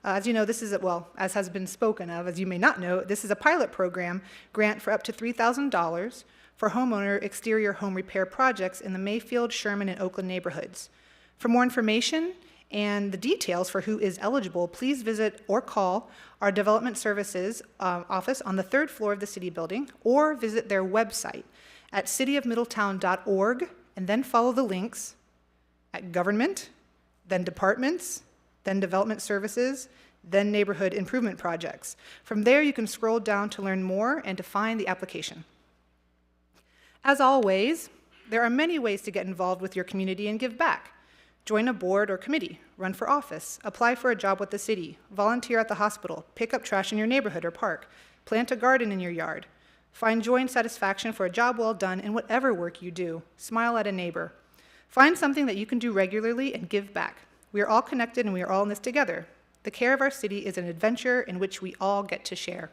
As you know, this is, as has been spoken of, as you may not know, this is a pilot program grant for up to $3,000 for homeowner exterior home repair projects in the Mayfield, Sherman, and Oakland neighborhoods. For more information and the details for who is eligible, please visit or call our development services office on the 3rd floor of the city building, or visit their website at cityofmiddletown.org, and then follow the links at government, then departments, then development services, then neighborhood improvement projects. From there, you can scroll down to learn more and to find the application. As always, there are many ways to get involved with your community and give back. Join a board or committee, run for office, apply for a job with the city, volunteer at the hospital, pick up trash in your neighborhood or park, plant a garden in your yard. Find joy and satisfaction for a job well done in whatever work you do. Smile at a neighbor. Find something that you can do regularly and give back. We are all connected and we are all in this together. The care of our city is an adventure in which we all get to share.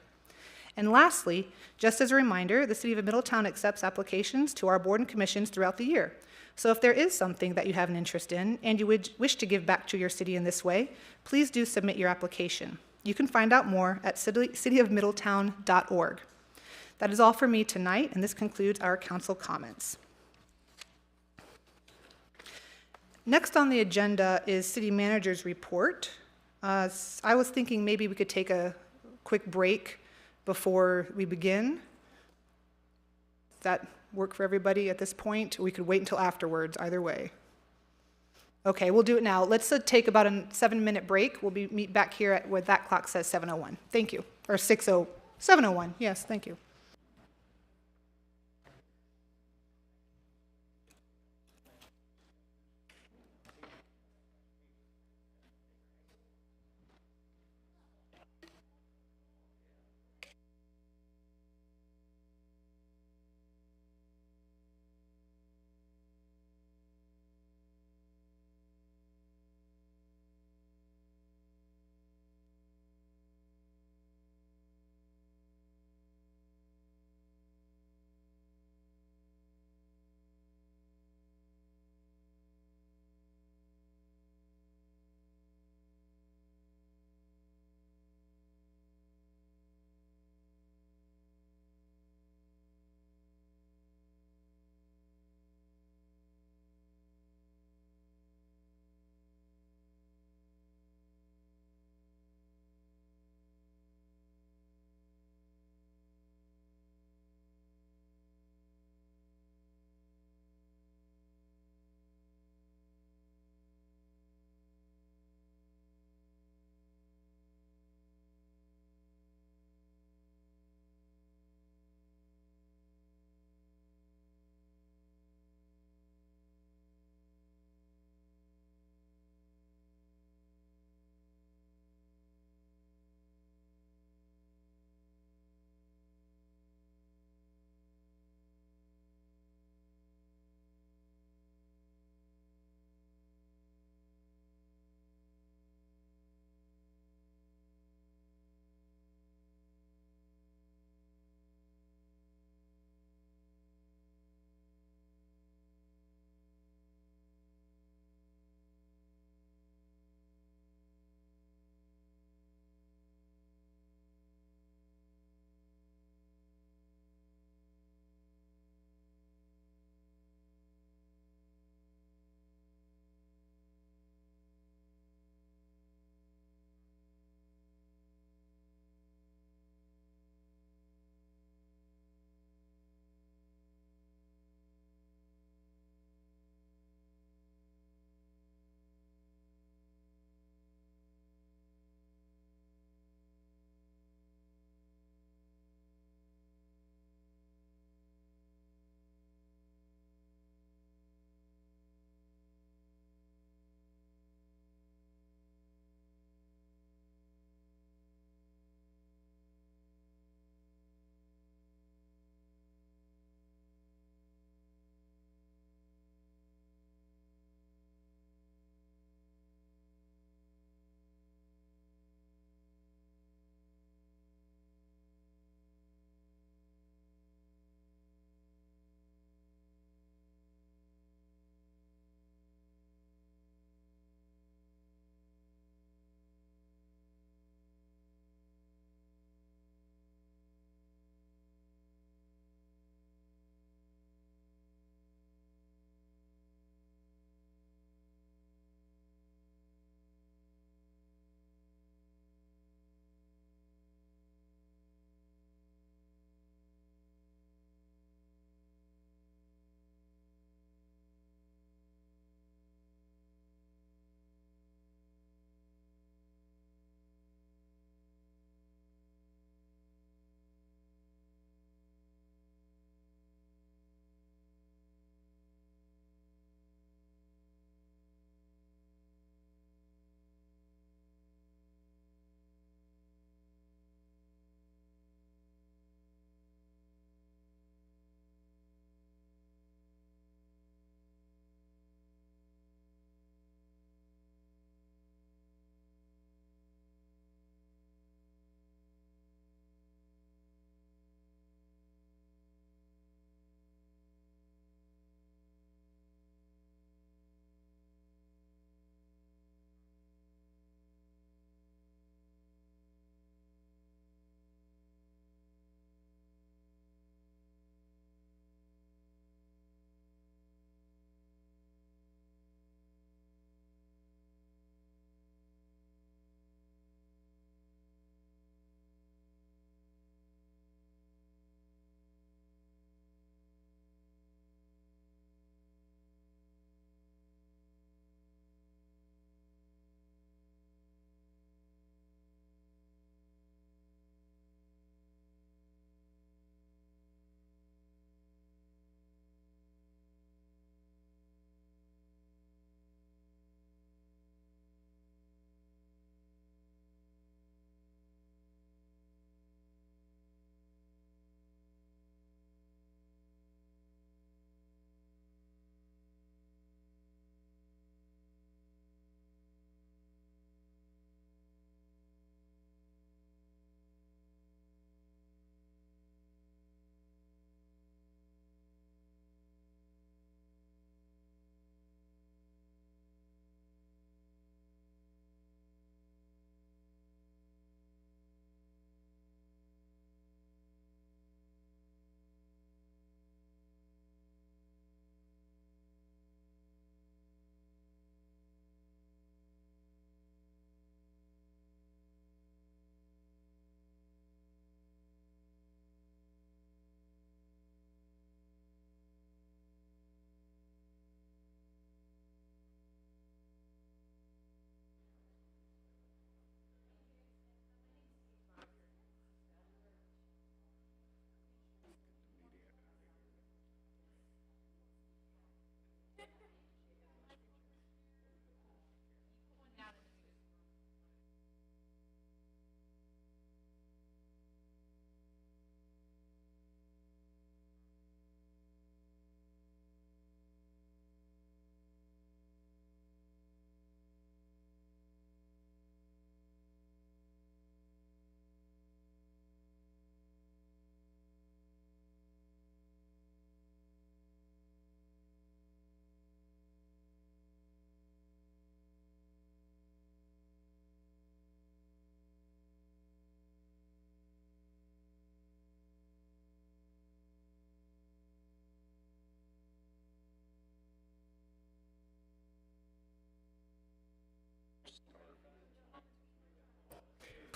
And lastly, just as a reminder, the City of Middletown accepts applications to our board and commissions throughout the year. So if there is something that you have an interest in and you would wish to give back to your city in this way, please do submit your application. You can find out more at cityofmiddletown.org. That is all for me tonight, and this concludes our council comments. Next on the agenda is City Manager's report. I was thinking maybe we could take a quick break before we begin. Does that work for everybody at this point? We could wait until afterwards, either way. Okay, we'll do it now. Let's take about a 7-minute break. We'll meet back here at where that clock says 7:01. Thank you. Or 7:01. Yes, thank you.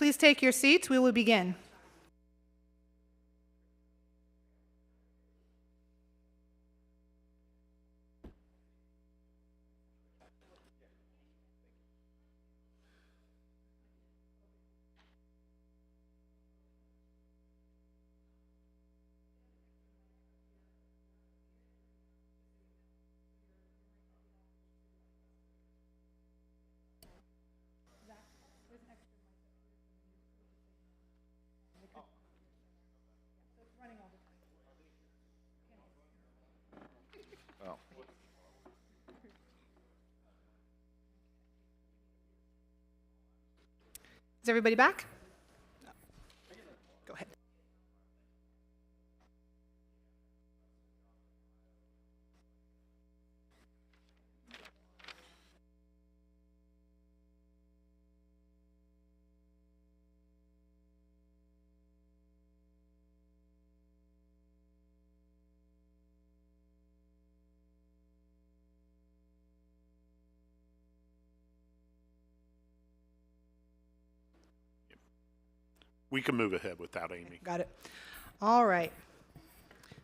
Please take your seats. We will begin. Is everybody back? Go ahead. We can move ahead without Amy. Got it. All right.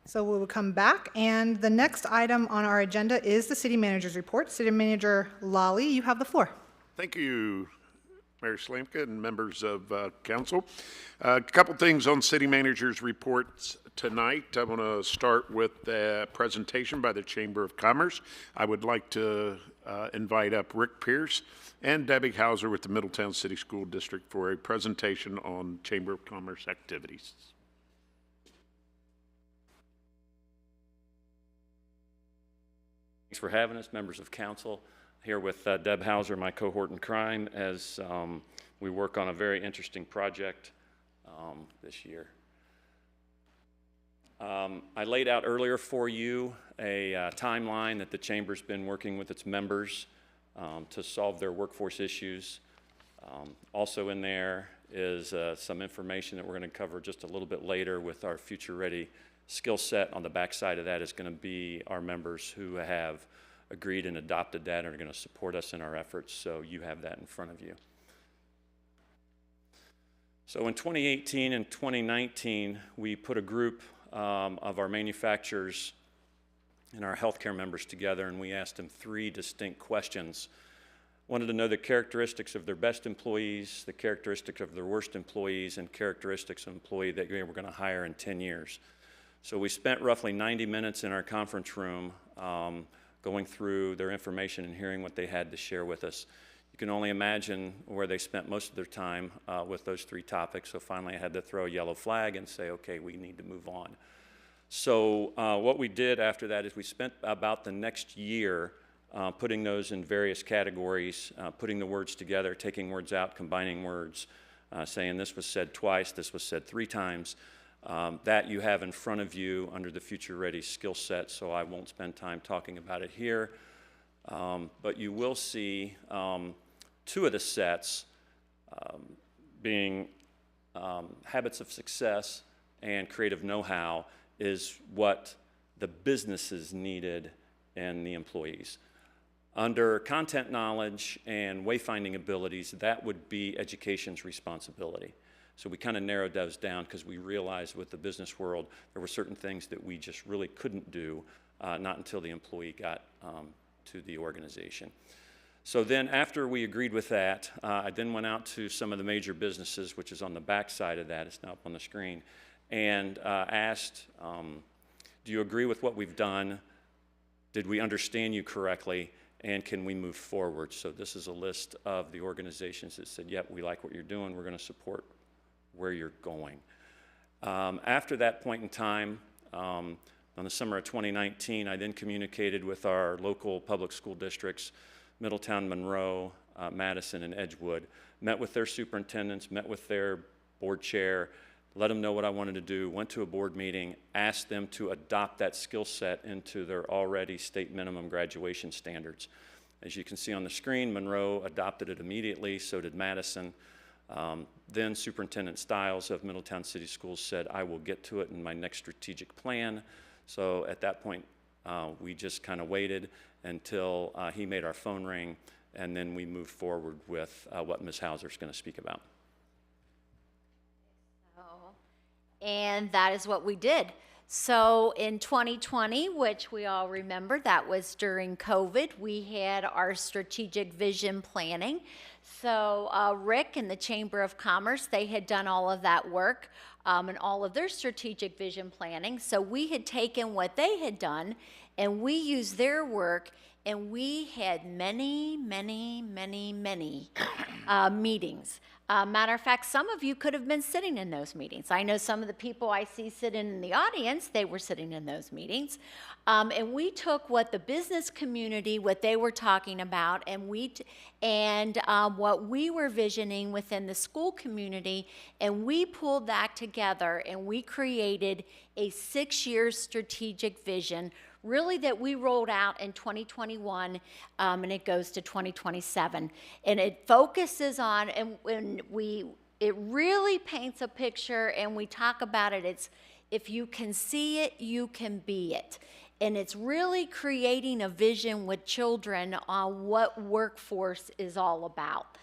So we will come back, and the next item on our agenda is the city manager's report. City Manager Lawley, you have the floor. Thank you, Mayor Slamka and members of council. A couple things on city manager's reports tonight. I want to start with a presentation by the Chamber of Commerce. I would like to invite up Rick Pierce and Debbie Hauser with the Middletown City School District for a presentation on Chamber of Commerce activities. Thanks for having us, members of council. Here with Deb Hauser, my cohort in crime, as we work on a very interesting project this year. I laid out earlier for you a timeline that the Chamber's been working with its members to solve their workforce issues. Also in there is some information that we're going to cover just a little bit later with our Future Ready skill set. On the backside of that is going to be our members who have agreed and adopted that and are going to support us in our efforts, so you have that in front of you. So in 2018 and 2019, we put a group of our manufacturers and our healthcare members together, and we asked them 3 distinct questions. Wanted to know the characteristics of their best employees, the characteristics of their worst employees, and characteristics of an employee that we were going to hire in 10 years. So we spent roughly 90 minutes in our conference room going through their information and hearing what they had to share with us. You can only imagine where they spent most of their time with those 3 topics, so finally I had to throw a yellow flag and say, okay, we need to move on. So what we did after that is we spent about the next year putting those in various categories, putting the words together, taking words out, combining words, saying this was said twice, this was said 3 times. That you have in front of you under the Future Ready skill set, so I won't spend time talking about it here. But you will see 2 of the sets being habits of success and creative know-how is what the businesses needed in the employees. Under content knowledge and wayfinding abilities, that would be education's responsibility. So we kind of narrowed those down because we realized with the business world, there were certain things that we just really couldn't do, not until the employee got to the organization. So then after we agreed with that, I then went out to some of the major businesses, which is on the back side of that, it's now up on the screen, and asked, do you agree with what we've done? Did we understand you correctly? And can we move forward? So this is a list of the organizations that said, yep, we like what you're doing, we're going to support where you're going. After that point in time, on the summer of 2019, I then communicated with our local public school districts, Middletown, Monroe, Madison, and Edgewood, met with their superintendents, met with their board chair, let them know what I wanted to do, went to a board meeting, asked them to adopt that skill set into their already state minimum graduation standards. As you can see on the screen, Monroe adopted it immediately, so did Madison. Then Superintendent Stiles of Middletown City Schools said, I will get to it in my next strategic plan. So at that point, we just kind of waited until he made our phone ring, and then we moved forward with what Ms. Hauser is going to speak about. and that is what we did. So in 2020, which we all remember, that was during COVID, we had our strategic vision planning. So Rick and the Chamber of Commerce, they had done all of that work and all of their strategic vision planning. So we had taken what they had done and we used their work, and we had many meetings. Matter of fact, some of you could have been sitting in those meetings. I know some of the people I see sitting in the audience, they were sitting in those meetings. And we took what the business community, what they were talking about, and what we were visioning within the school community, and we pulled that together and we created a 6-year strategic vision, really, that we rolled out in 2021, and it goes to 2027. And it focuses on, it really paints a picture, and we talk about it. It's, if you can see it, you can be it. And it's really creating a vision with children on what workforce is all about.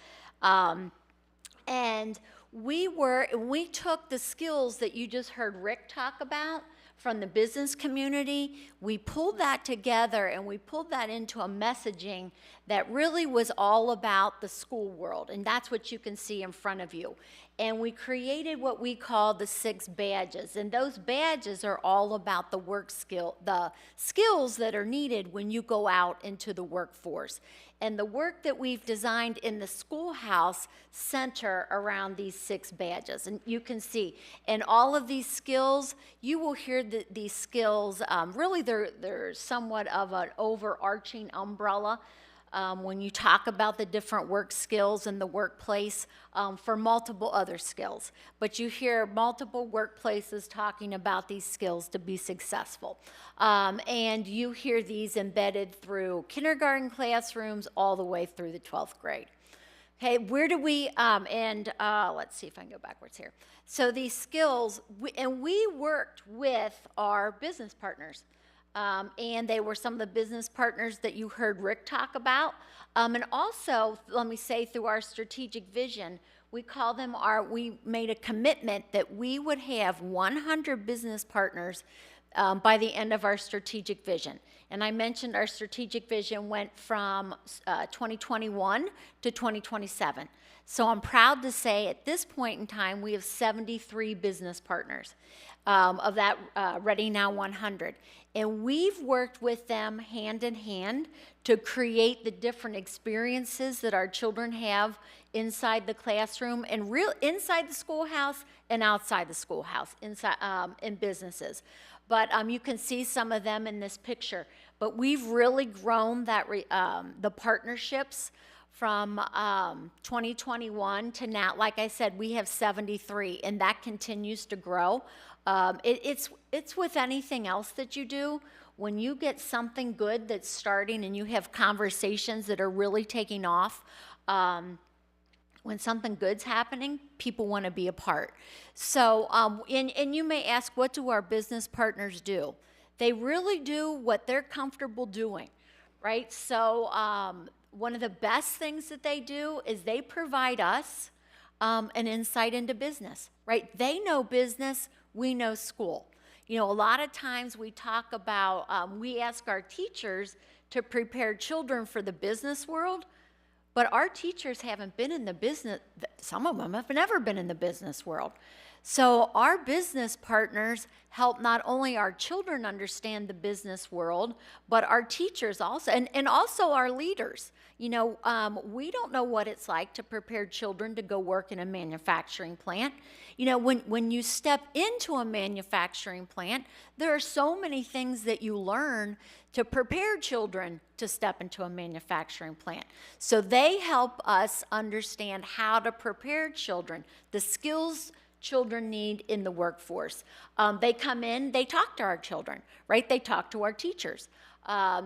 And we took the skills that you just heard Rick talk about from the business community, we pulled that together and we pulled that into a messaging that really was all about the school world, and that's what you can see in front of you. And we created what we call the 6 badges, and those badges are all about the skills that are needed when you go out into the workforce. And the work that we've designed in the schoolhouse center around these 6 badges. And you can see, and all of these skills, you will hear these skills, really they're somewhat of an overarching umbrella when you talk about the different work skills in the workplace for multiple other skills. But you hear multiple workplaces talking about these skills to be successful. And you hear these embedded through kindergarten classrooms all the way through the 12th grade. Okay, where do we, let's see if I can go backwards here. So these skills, we worked with our business partners. And they were some of the business partners that you heard Rick talk about. And also, let me say, through our strategic vision, we made a commitment that we would have 100 business partners by the end of our strategic vision. And I mentioned our strategic vision went from 2021 to 2027. So I'm proud to say at this point in time, we have 73 business partners of that Ready Now 100. And we've worked with them hand in hand to create the different experiences that our children have inside the classroom and inside the schoolhouse and outside the schoolhouse, in businesses. But you can see some of them in this picture. But we've really grown that the partnerships from 2021 to now. Like I said, we have 73, and that continues to grow. It's with anything else that you do. When you get something good that's starting and you have conversations that are really taking off, when something good's happening, people want to be a part. So, and you may ask, what do our business partners do? They really do what they're comfortable doing, right? So one of the best things that they do is they provide us an insight into business, right? They know business, we know school. You know, a lot of times we talk about, we ask our teachers to prepare children for the business world, but our teachers haven't been in the business, some of them have never been in the business world. So our business partners help not only our children understand the business world, but our teachers also, and also our leaders. You know, we don't know what it's like to prepare children to go work in a manufacturing plant. You know, when you step into a manufacturing plant, there are so many things that you learn to prepare children to step into a manufacturing plant. So they help us understand how to prepare children, the skills children need in the workforce. They come in, they talk to our children, right? They talk to our teachers.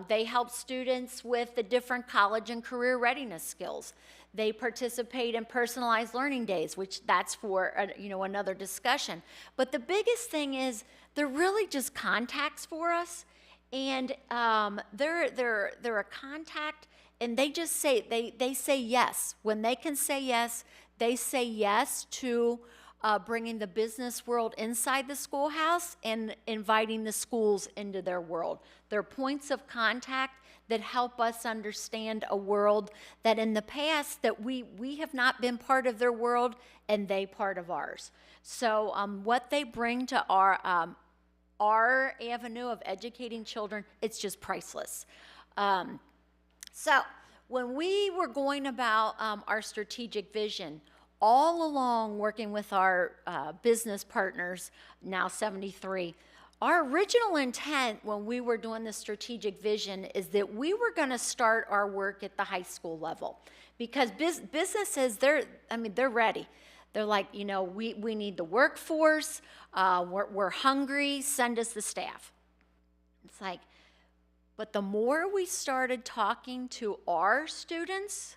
They help students with the different college and career readiness skills. They participate in personalized learning days, which that's for another discussion. But the biggest thing is they're really just contacts for us, and they're a contact, and they just say they say yes. When they can say yes, they say yes to bringing the business world inside the schoolhouse and inviting the schools into their world. They're points of contact that help us understand a world that in the past that we have not been part of their world and they part of ours. So what they bring to our avenue of educating children, it's just priceless. So when we were going about our strategic vision, all along working with our business partners, now 73, our original intent when we were doing the strategic vision is that we were going to start our work at the high school level, because businesses, they're ready. They're like, you know, we need the workforce, we're hungry, send us the staff. It's like, but the more we started talking to our students,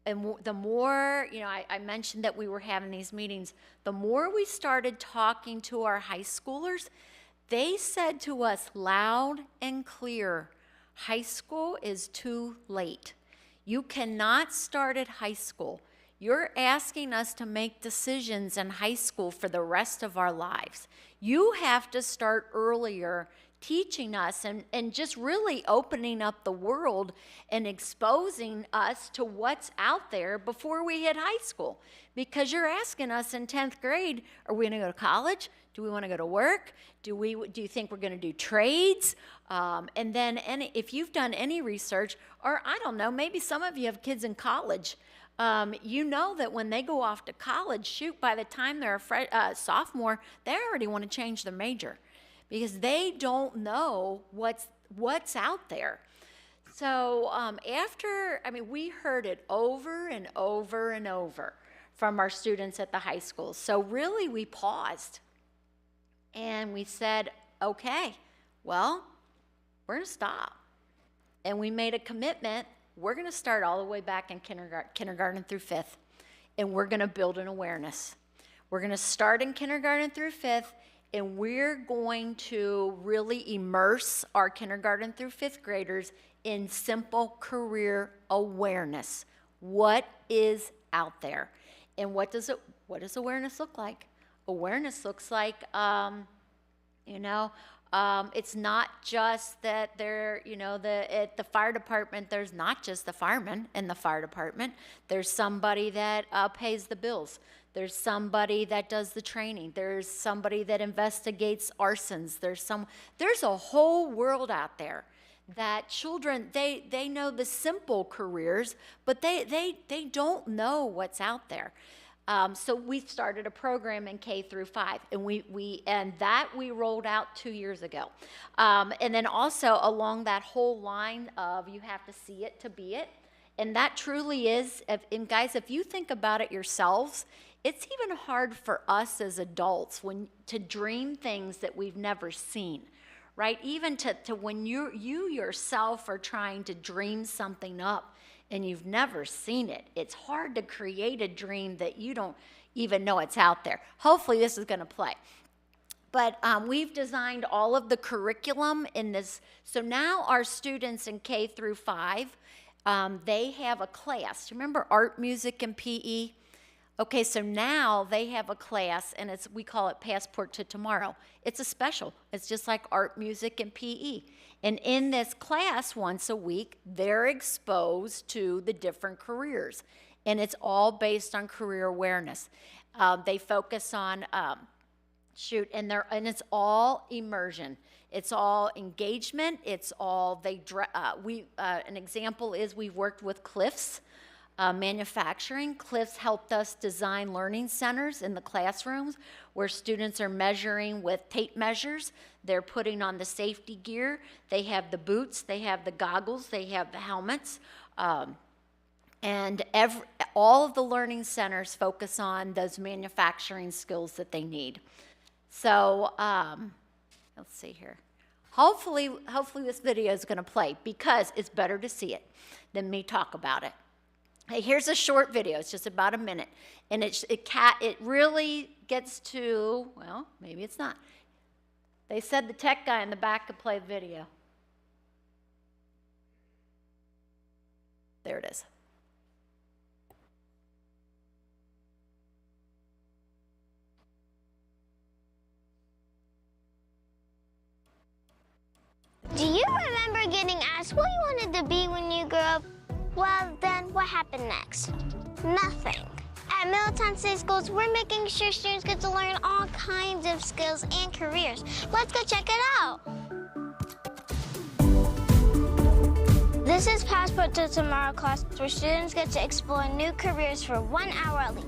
and the more, you know, I mentioned that we were having these meetings, the more we started talking to our high schoolers, they said to us loud and clear, high school is too late. You cannot start at high school. You're asking us to make decisions in high school for the rest of our lives. You have to start earlier, teaching us and just really opening up the world and exposing us to what's out there before we hit high school. Because you're asking us in 10th grade, are we going to go to college? Do we want to go to work? Do you think we're going to do trades? And then if you've done any research, or I don't know, maybe some of you have kids in college, you know that when they go off to college, shoot, by the time they're a sophomore, they already want to change their major because they don't know what's out there. So we heard it over and over and over from our students at the high school. So really we paused and we said, okay, well, we're going to stop. And we made a commitment. We're going to start all the way back in kindergarten through 5th, and we're going to build an awareness. We're going to start in kindergarten through 5th, and we're going to really immerse our kindergarten through 5th graders in simple career awareness. What is out there? And what does awareness look like? Awareness looks like, it's not just that at the fire department, there's not just the fireman in the fire department. There's somebody that pays the bills. There's somebody that does the training. There's somebody that investigates arsons. There's a whole world out there that children, they know the simple careers, but they don't know what's out there. So we started a program in K through 5, and we rolled out 2 years ago. And then also along that whole line of you have to see it to be it, and that truly is. And guys, if you think about it yourselves, it's even hard for us as adults to dream things that we've never seen, right? Even to when you yourself are trying to dream something up and you've never seen it. It's hard to create a dream that you don't even know it's out there. Hopefully this is going to play. But we've designed all of the curriculum in this. So now our students in K through 5, they have a class. Remember art, music, and PE? Okay, so now they have a class, and we call it Passport to Tomorrow. It's a special. It's just like art, music, and PE. And in this class, once a week, they're exposed to the different careers. And it's all based on career awareness. They focus on, and it's all immersion. It's all engagement. It's all, an example is we've worked with Cliffs Manufacturing. Cliffs helped us design learning centers in the classrooms where students are measuring with tape measures. They're putting on the safety gear. They have the boots, they have the goggles, they have the helmets. And all of the learning centers focus on those manufacturing skills that they need. So let's see here. Hopefully this video is going to play, because it's better to see it than me talk about it. Hey, here's a short video. It's just about a minute, and it really gets to, well, maybe it's not. They said the tech guy in the back could play the video. There it is. this what you wanted to be when you grew up? Well, then what happened next? Nothing. At Middletown City Schools, we're making sure students get to learn all kinds of skills and careers. Let's go check it out. This is Passport to Tomorrow class, where students get to explore new careers for 1 hour a week.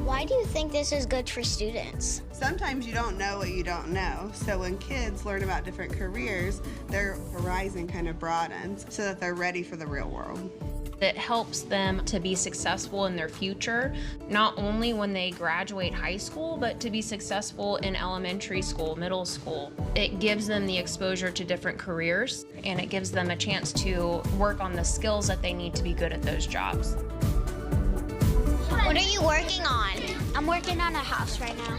Why do you think this is good for students? Sometimes you don't know what you don't know. So when kids learn about different careers, their horizon kind of broadens so that they're ready for the real world. It helps them to be successful in their future, not only when they graduate high school, but to be successful in elementary school, middle school. It gives them the exposure to different careers, and it gives them a chance to work on the skills that they need to be good at those jobs. What are you working on? I'm working on a house right now.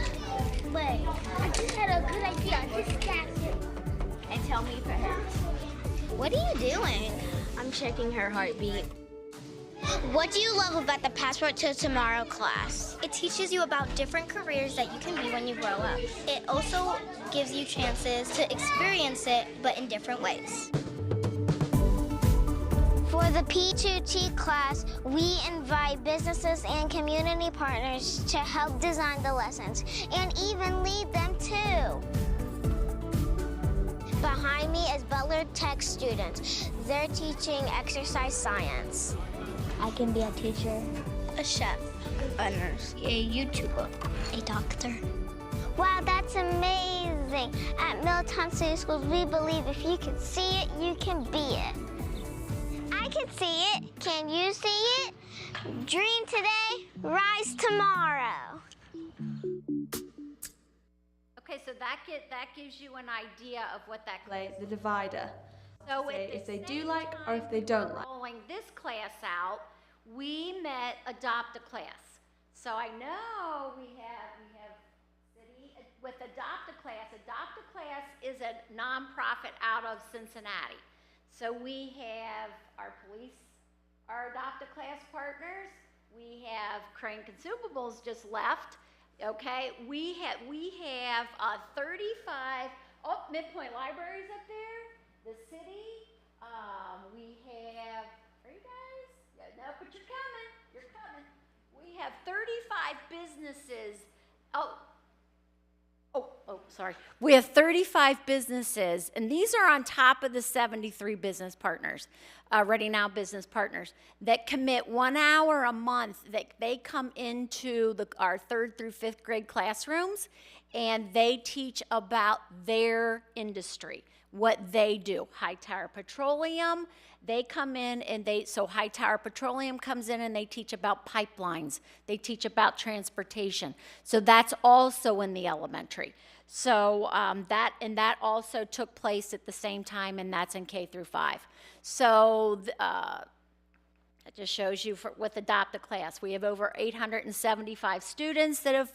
Wait, I just had a good idea. Just catch it. And tell me if it hurts. What are you doing? I'm checking her heartbeat. What do you love about the Passport to Tomorrow class? It teaches you about different careers that you can be when you grow up. It also gives you chances to experience it, but in different ways. For the P2T class, we invite businesses and community partners to help design the lessons and even lead them too. Behind me is Butler Tech students. They're teaching exercise science. I can be a teacher, a chef, a nurse, a YouTuber, a doctor. Wow, that's amazing. At Middletown City Schools, we believe if you can see it, you can be it. I can see it. Can you see it? Dream today, rise tomorrow. Okay, so that gives you an idea of what that Like the divider. So If they do like or if they don't like. Rolling this class out, we met Adopt a Class. So I know we have city with Adopt a Class. Adopt a Class is a nonprofit out of Cincinnati. So we have our police, our Adopt a Class partners. We have Crane Consumables just left. Okay, we have 35. Oh, Midpoint Library's up there. The city. We have. Are you guys? Yeah, no, but you're coming. You're coming. We have 35 businesses. Sorry. We have 35 businesses, and these are on top of the 73 business partners, Ready Now business partners, that commit 1 hour a month. That they come into our 3rd through 5th grade classrooms, and they teach about their industry, what they do. High Tower Petroleum, they come in and so High Tower Petroleum comes in and they teach about pipelines. They teach about transportation. So that's also in the elementary. So that also took place at the same time, and that's in K through 5. So that just shows you with Adopt a Class. We have over 875 students that have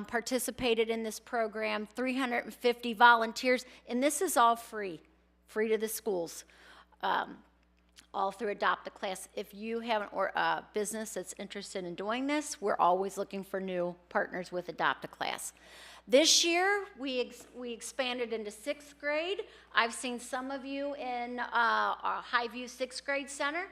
participated in this program, 350 volunteers, and this is all free to the schools, all through Adopt a Class. If you have a business that's interested in doing this, we're always looking for new partners with Adopt a Class. This year, we expanded into 6th grade. I've seen some of you in our Highview 6th grade center.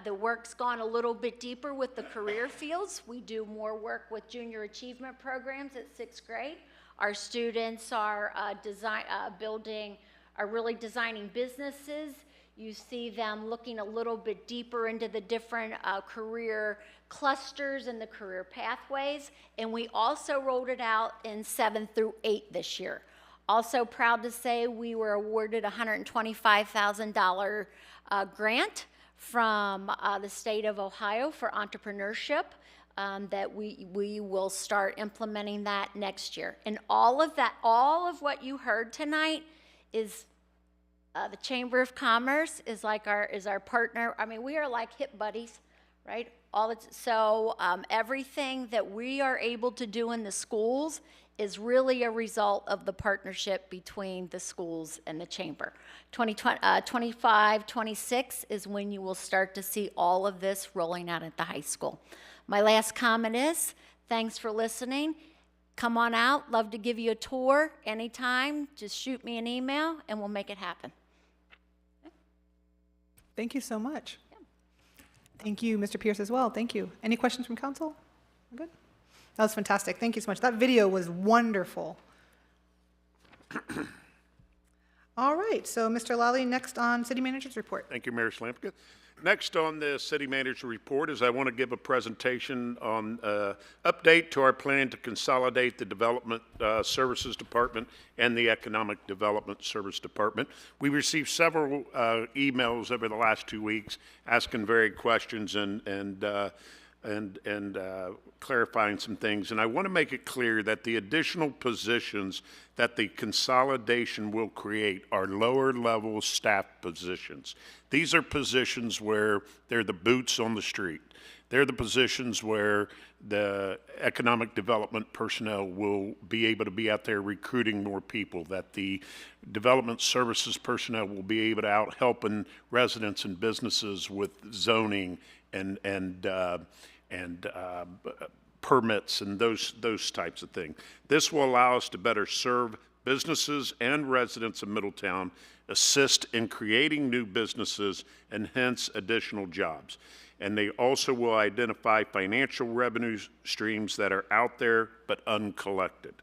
The work's gone a little bit deeper with the career fields. We do more work with junior achievement programs at 6th grade. Our students are really designing businesses. You see them looking a little bit deeper into the different career clusters and the career pathways. And we also rolled it out in 7th through 8th this year. Also proud to say we were awarded a $125,000 grant from the state of Ohio for entrepreneurship, that we will start implementing that next year. And all of what you heard tonight is the Chamber of Commerce is our partner. I mean, we are like hip buddies, right? Everything that we are able to do in the schools is really a result of the partnership between the schools and the Chamber. 25, 26 is when you will start to see all of this rolling out at the high school. My last comment is, thanks for listening. Come on out, love to give you a tour anytime. Just shoot me an email and we'll make it happen. Thank you so much. Thank you, Mr. Pierce, as well. Thank you. Any questions from council? We're good? That was fantastic. Thank you so much. That video was wonderful. All right, so Mr. Lally, next on City Manager's report. Thank you, Mayor Slampka. Next on the City Manager report is I want to give a presentation on update to our plan to consolidate the Development Services Department and the Economic Development Service Department. We received several emails over the last 2 weeks asking varied questions and clarifying some things. And I want to make it clear that the additional positions that the consolidation will create are lower level staff positions. These are positions where they're the boots on the street. They're the positions where the economic development personnel will be able to be out there recruiting more people, that the development services personnel will be able to out helping residents and businesses with zoning and permits and those types of things. This will allow us to better serve businesses and residents of Middletown, assist in creating new businesses, and hence additional jobs. And they also will identify financial revenue streams that are out there but uncollected.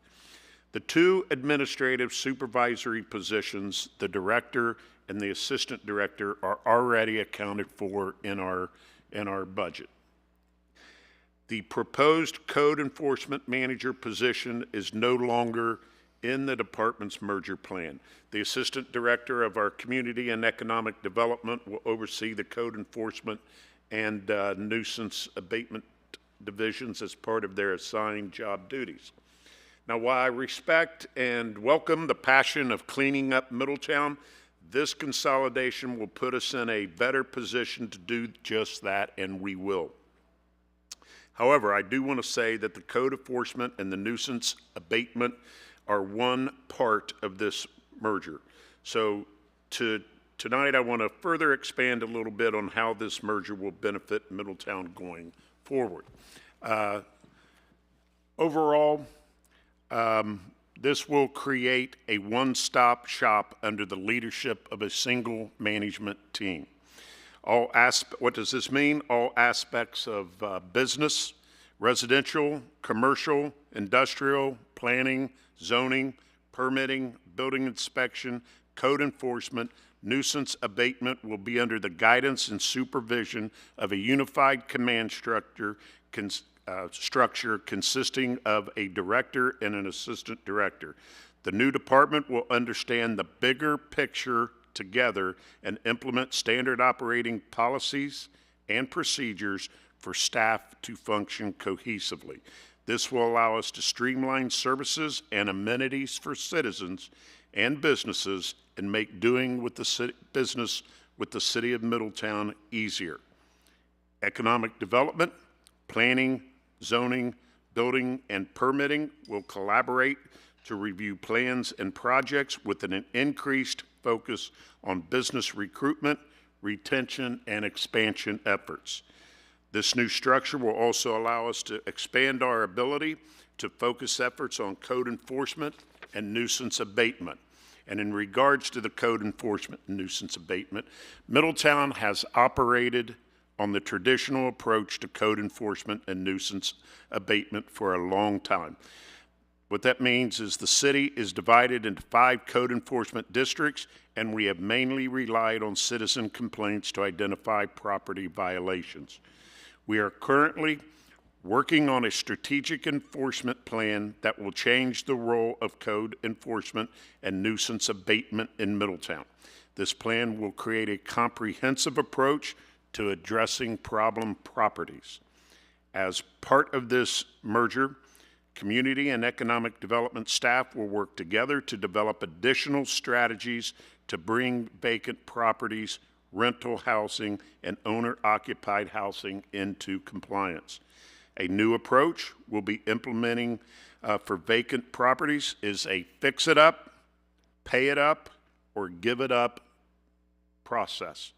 The two administrative supervisory positions, the director and the assistant director, are already accounted for in our budget. The proposed code enforcement manager position is no longer in the department's merger plan. The assistant director of our community and economic development will oversee the code enforcement and nuisance abatement divisions as part of their assigned job duties. Now, while I respect and welcome the passion of cleaning up Middletown, this consolidation will put us in a better position to do just that, and we will. However, I do want to say that the code enforcement and the nuisance abatement are one part of this merger. So tonight I want to further expand a little bit on how this merger will benefit Middletown going forward. Overall, this will create a one-stop shop under the leadership of a single management team. What does this mean? All aspects of business, residential, commercial, industrial, planning, zoning, permitting, building inspection, code enforcement, nuisance abatement will be under the guidance and supervision of a unified command structure consisting of a director and an assistant director. The new department will understand the bigger picture together and implement standard operating policies and procedures for staff to function cohesively. This will allow us to streamline services and amenities for citizens and businesses and make doing with the business with the City of Middletown easier. Economic development, planning, zoning, building, and permitting will collaborate to review plans and projects with an increased focus on business recruitment, retention, and expansion efforts. This new structure will also allow us to expand our ability to focus efforts on code enforcement and nuisance abatement. And in regards to the code enforcement and nuisance abatement, Middletown has operated on the traditional approach to code enforcement and nuisance abatement for a long time. What that means is the city is divided into 5 code enforcement districts, and we have mainly relied on citizen complaints to identify property violations. We are currently working on a strategic enforcement plan that will change the role of code enforcement and nuisance abatement in Middletown. This plan will create a comprehensive approach to addressing problem properties. As part of this merger, community and economic development staff will work together to develop additional strategies to bring vacant properties, rental housing, and owner-occupied housing into compliance. A new approach we'll be implementing for vacant properties is a fix it up, pay it up, or give it up process,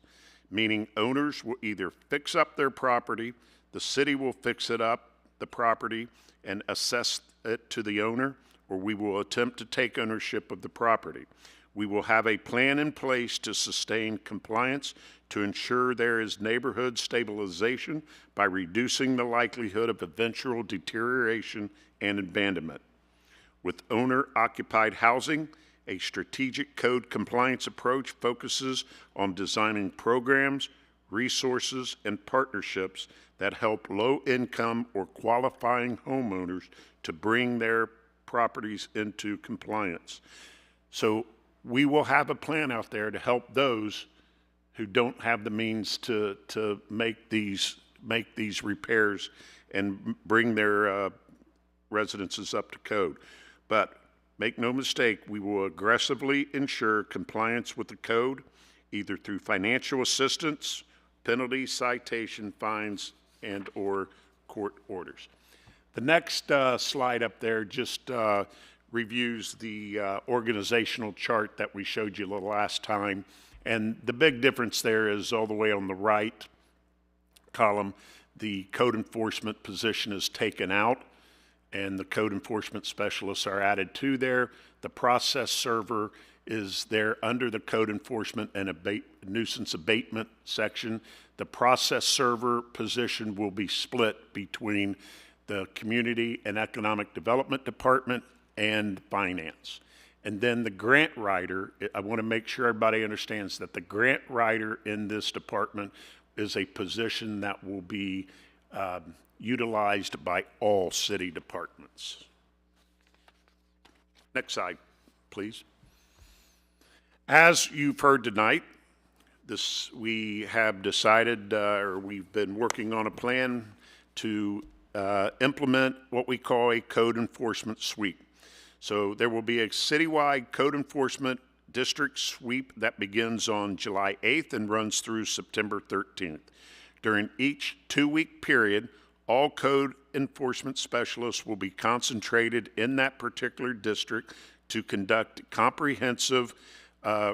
meaning owners will either fix up their property, the city will fix it up, the property, and assess it to the owner, or we will attempt to take ownership of the property. We will have a plan in place to sustain compliance to ensure there is neighborhood stabilization by reducing the likelihood of eventual deterioration and abandonment. With owner-occupied housing, a strategic code compliance approach focuses on designing programs, resources, and partnerships that help low-income or qualifying homeowners to bring their properties into compliance. So we will have a plan out there to help those who don't have the means to make these repairs and bring their residences up to code. But make no mistake, we will aggressively ensure compliance with the code, either through financial assistance, penalties, citation, fines, and or court orders. The next slide up there just reviews the organizational chart that we showed you the last time. And the big difference there is all the way on the right column, the code enforcement position is taken out and the code enforcement specialists are added to there. The process server is there under the code enforcement and nuisance abatement section. The process server position will be split between the Community and Economic Development Department and Finance. And then the grant writer, I want to make sure everybody understands that the grant writer in this department is a position that will be utilized by all city departments. Next slide, please. As you've heard tonight, we have decided, or we've been working on a plan to implement what we call a code enforcement sweep. So there will be a citywide code enforcement district sweep that begins on July 8th and runs through September 13th. During each 2-week period, all code enforcement specialists will be concentrated in that particular district to conduct comprehensive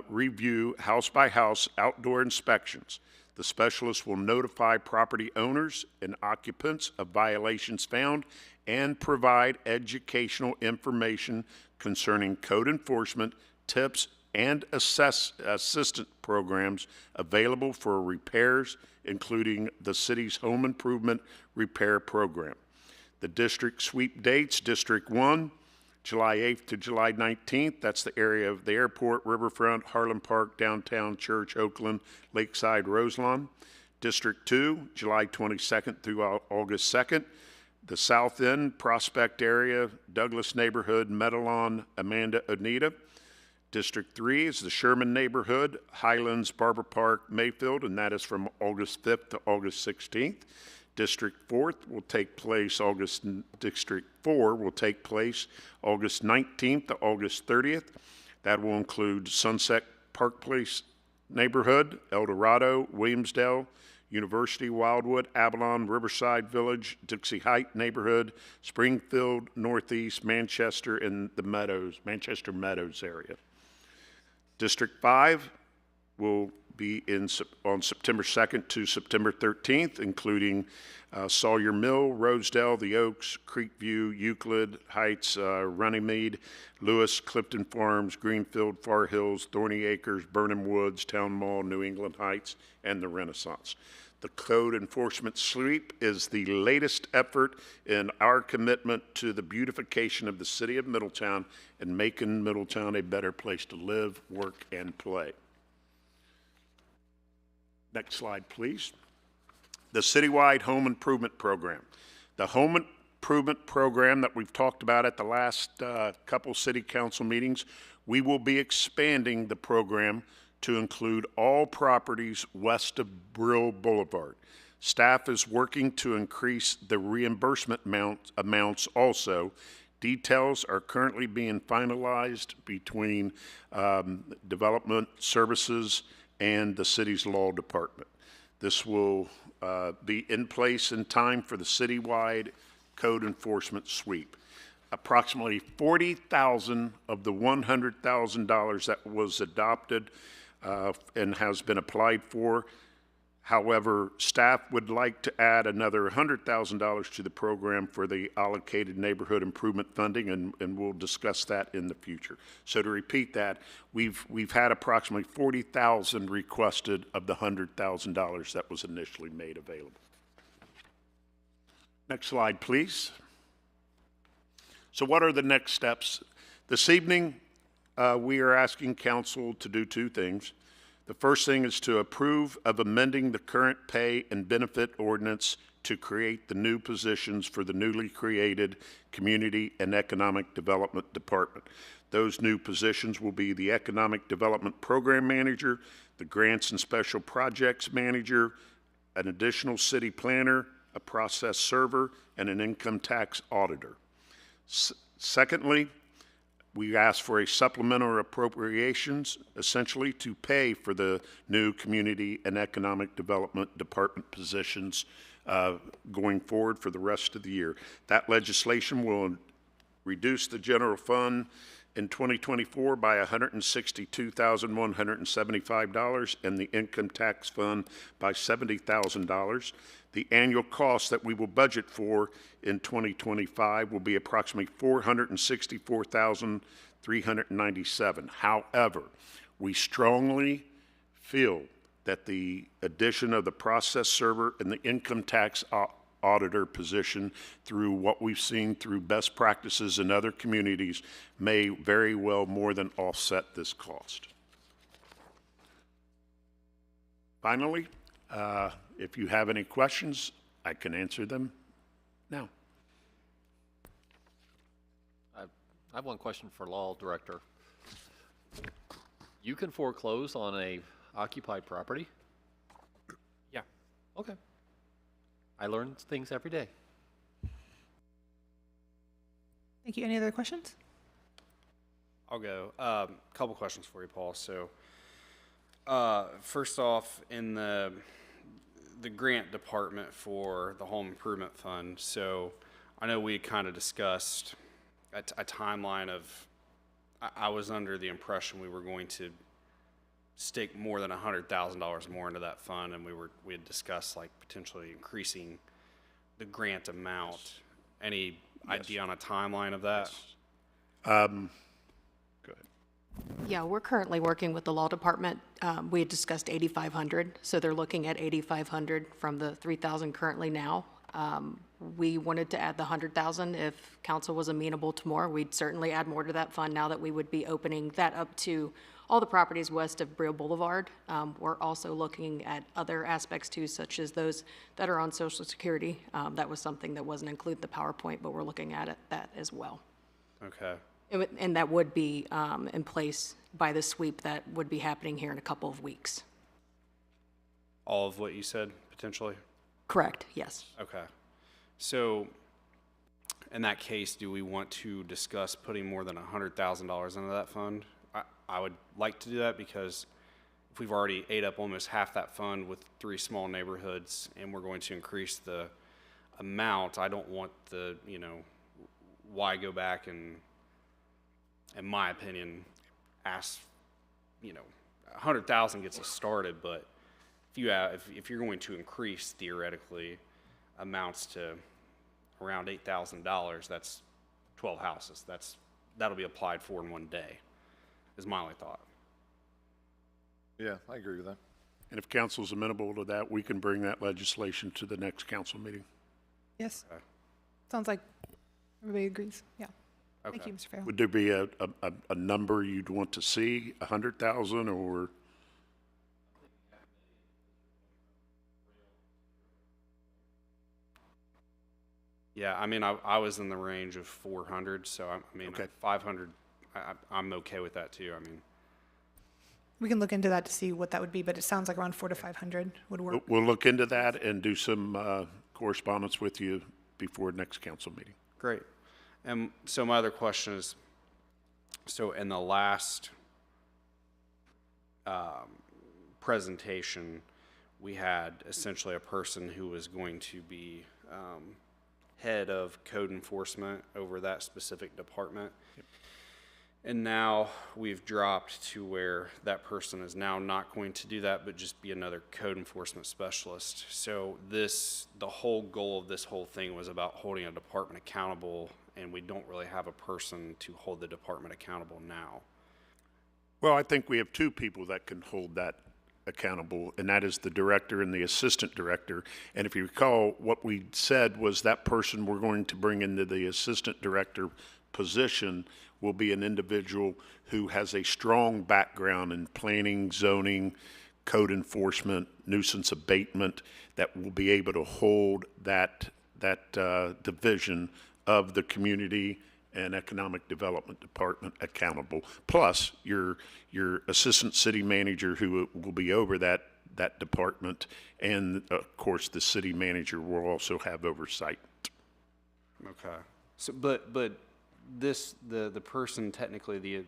review, house-by-house outdoor inspections. The specialists will notify property owners and occupants of violations found and provide educational information concerning code enforcement, tips, and assistance programs available for repairs, including the city's home improvement repair program. The district sweep dates: District 1, July 8th to July 19th. That's the area of the airport, riverfront, Harlem Park, downtown, Church, Oakland, Lakeside, Roselawn. District 2, July 22nd through August 2nd. The South End, Prospect area, Douglas neighborhood, Middletown, Amanda, Oneida. District 3 is the Sherman neighborhood, Highlands, Barber Park, Mayfield, and that is from August 5th to August 16th. District 4 will take place August 19th to August 30th. That will include Sunset Park Place neighborhood, El Dorado, Williamsdale, University, Wildwood, Avalon, Riverside Village, Dixie Heights neighborhood, Springfield, Northeast, Manchester, and the Meadows, Manchester Meadows area. District 5 will be on September 2nd to September 13th, including Sawyer Mill, Rosedale, The Oaks, Creekview, Euclid Heights, Runnymede, Lewis, Clifton Farms, Greenfield, Far Hills, Thorny Acres, Burnham Woods, Town Mall, New England Heights, and the Renaissance. The code enforcement sweep is the latest effort in our commitment to the beautification of the city of Middletown and making Middletown a better place to live, work, and play. Next slide, please. The citywide home improvement program. The home improvement program that we've talked about at the last couple city council meetings, we will be expanding the program to include all properties west of Brill Boulevard. Staff is working to increase the reimbursement amounts also. Details are currently being finalized between Development Services and the city's law department. This will be in place in time for the citywide code enforcement sweep. Approximately $40,000 of the $100,000 that was adopted and has been applied for However, staff would like to add another $100,000 to the program for the allocated neighborhood improvement funding, and we'll discuss that in the future. So to repeat that, we've had approximately $40,000 requested of the $100,000 that was initially made available. Next slide, please. So what are the next steps? This evening, we are asking council to do two things. The first thing is to approve of amending the current pay and benefit ordinance to create the new positions for the newly created Community and Economic Development Department. Those new positions will be the Economic Development Program Manager, the Grants and Special Projects Manager, an additional city planner, a process server, and an income tax auditor. Secondly, we ask for a supplemental appropriations, essentially to pay for the new Community and Economic Development Department positions going forward for the rest of the year. That legislation will reduce the general fund in 2024 by $162,175 and the income tax fund by $70,000. The annual cost that we will budget for in 2025 will be approximately $464,397. However, we strongly feel that the addition of the process server and the income tax auditor position, through what we've seen through best practices in other communities, may very well more than offset this cost. Finally, if you have any questions, I can answer them now. I have one question for Law Director. You can foreclose on a occupied property? Yeah. Okay. I learn things every day. Thank you. Any other questions? I'll go. Couple questions for you, Paul. So, first off, in the grant department for the home improvement fund, so I know we kind of discussed a timeline of, I was under the impression we were going to stick more than $100,000 more into that fund, and we had discussed like potentially increasing the grant amount. Any idea on a timeline of that? Yeah, we're currently working with the law department. We had discussed 8,500, so they're looking at 8,500 from the 3,000 currently now. We wanted to add the 100,000. If council was amenable to more, we'd certainly add more to that fund now that we would be opening that up to all the properties west of Brio Boulevard. We're also looking at other aspects too, such as those that are on Social Security. That was something that wasn't included in the PowerPoint, but we're looking at that as well. Okay. And that would be in place by the sweep that would be happening here in a couple of weeks. All of what you said, potentially? Correct, yes. Okay. So, in that case, do we want to discuss putting more than $100,000 into that fund? I would like to do that because if we've already ate up almost half that fund with 3 small neighborhoods and we're going to increase the amount, I don't want the, why go back and, in my opinion, ask, 100,000 gets us started, but if you're going to increase theoretically amounts to around $8,000, that's 12 houses. That'll be applied for in one day, is my only thought. Yeah, I agree with that. And if council's amenable to that, we can bring that legislation to the next council meeting. Yes. Sounds like everybody agrees. Yeah. Okay. Thank you, Mr. Farrell. Would there be a number you'd want to see, 100,000 or? Yeah, I mean, I was in the range of 400, so okay. 500, I'm okay with that too. I mean, we can look into that to see what that would be, but it sounds like around 400 to 500 would work. We'll look into that and do some correspondence with you before next council meeting. Great. And so my other question is, so in the last presentation, we had essentially a person who was going to be head of code enforcement over that specific department. Yep. And now we've dropped to where that person is now not going to do that, but just be another code enforcement specialist. So the whole goal of this whole thing was about holding a department accountable, and we don't really have a person to hold the department accountable now. Well, I think we have two people that can hold that accountable, and that is the director and the assistant director. And if you recall, what we said was that person we're going to bring into the assistant director position will be an individual who has a strong background in planning, zoning, code enforcement, nuisance abatement, that will be able to hold that division of the community and economic development department accountable. Plus your assistant city manager who will be over that department, and of course the city manager will also have oversight. Okay. So, but this, the person technically,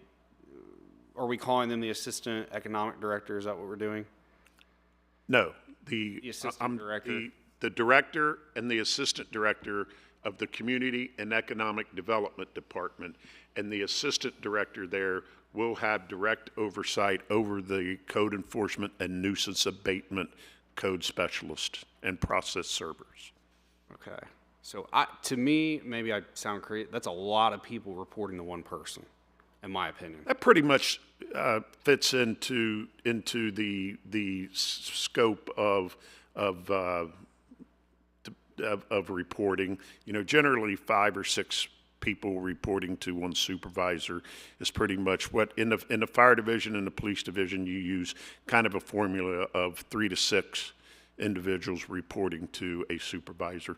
are we calling them the assistant economic director? Is that what we're doing? No, the assistant director. The director and the assistant director of the Community and Economic Development Department, and the assistant director there will have direct oversight over the code enforcement and nuisance abatement code specialists and process servers. Okay. So to me, maybe I sound crazy, that's a lot of people reporting to one person, in my opinion. That pretty much fits into the scope of reporting. You know, generally 5 or 6 people reporting to one supervisor is pretty much what in the fire division and the police division you use kind of a formula of 3 to 6 individuals reporting to a supervisor.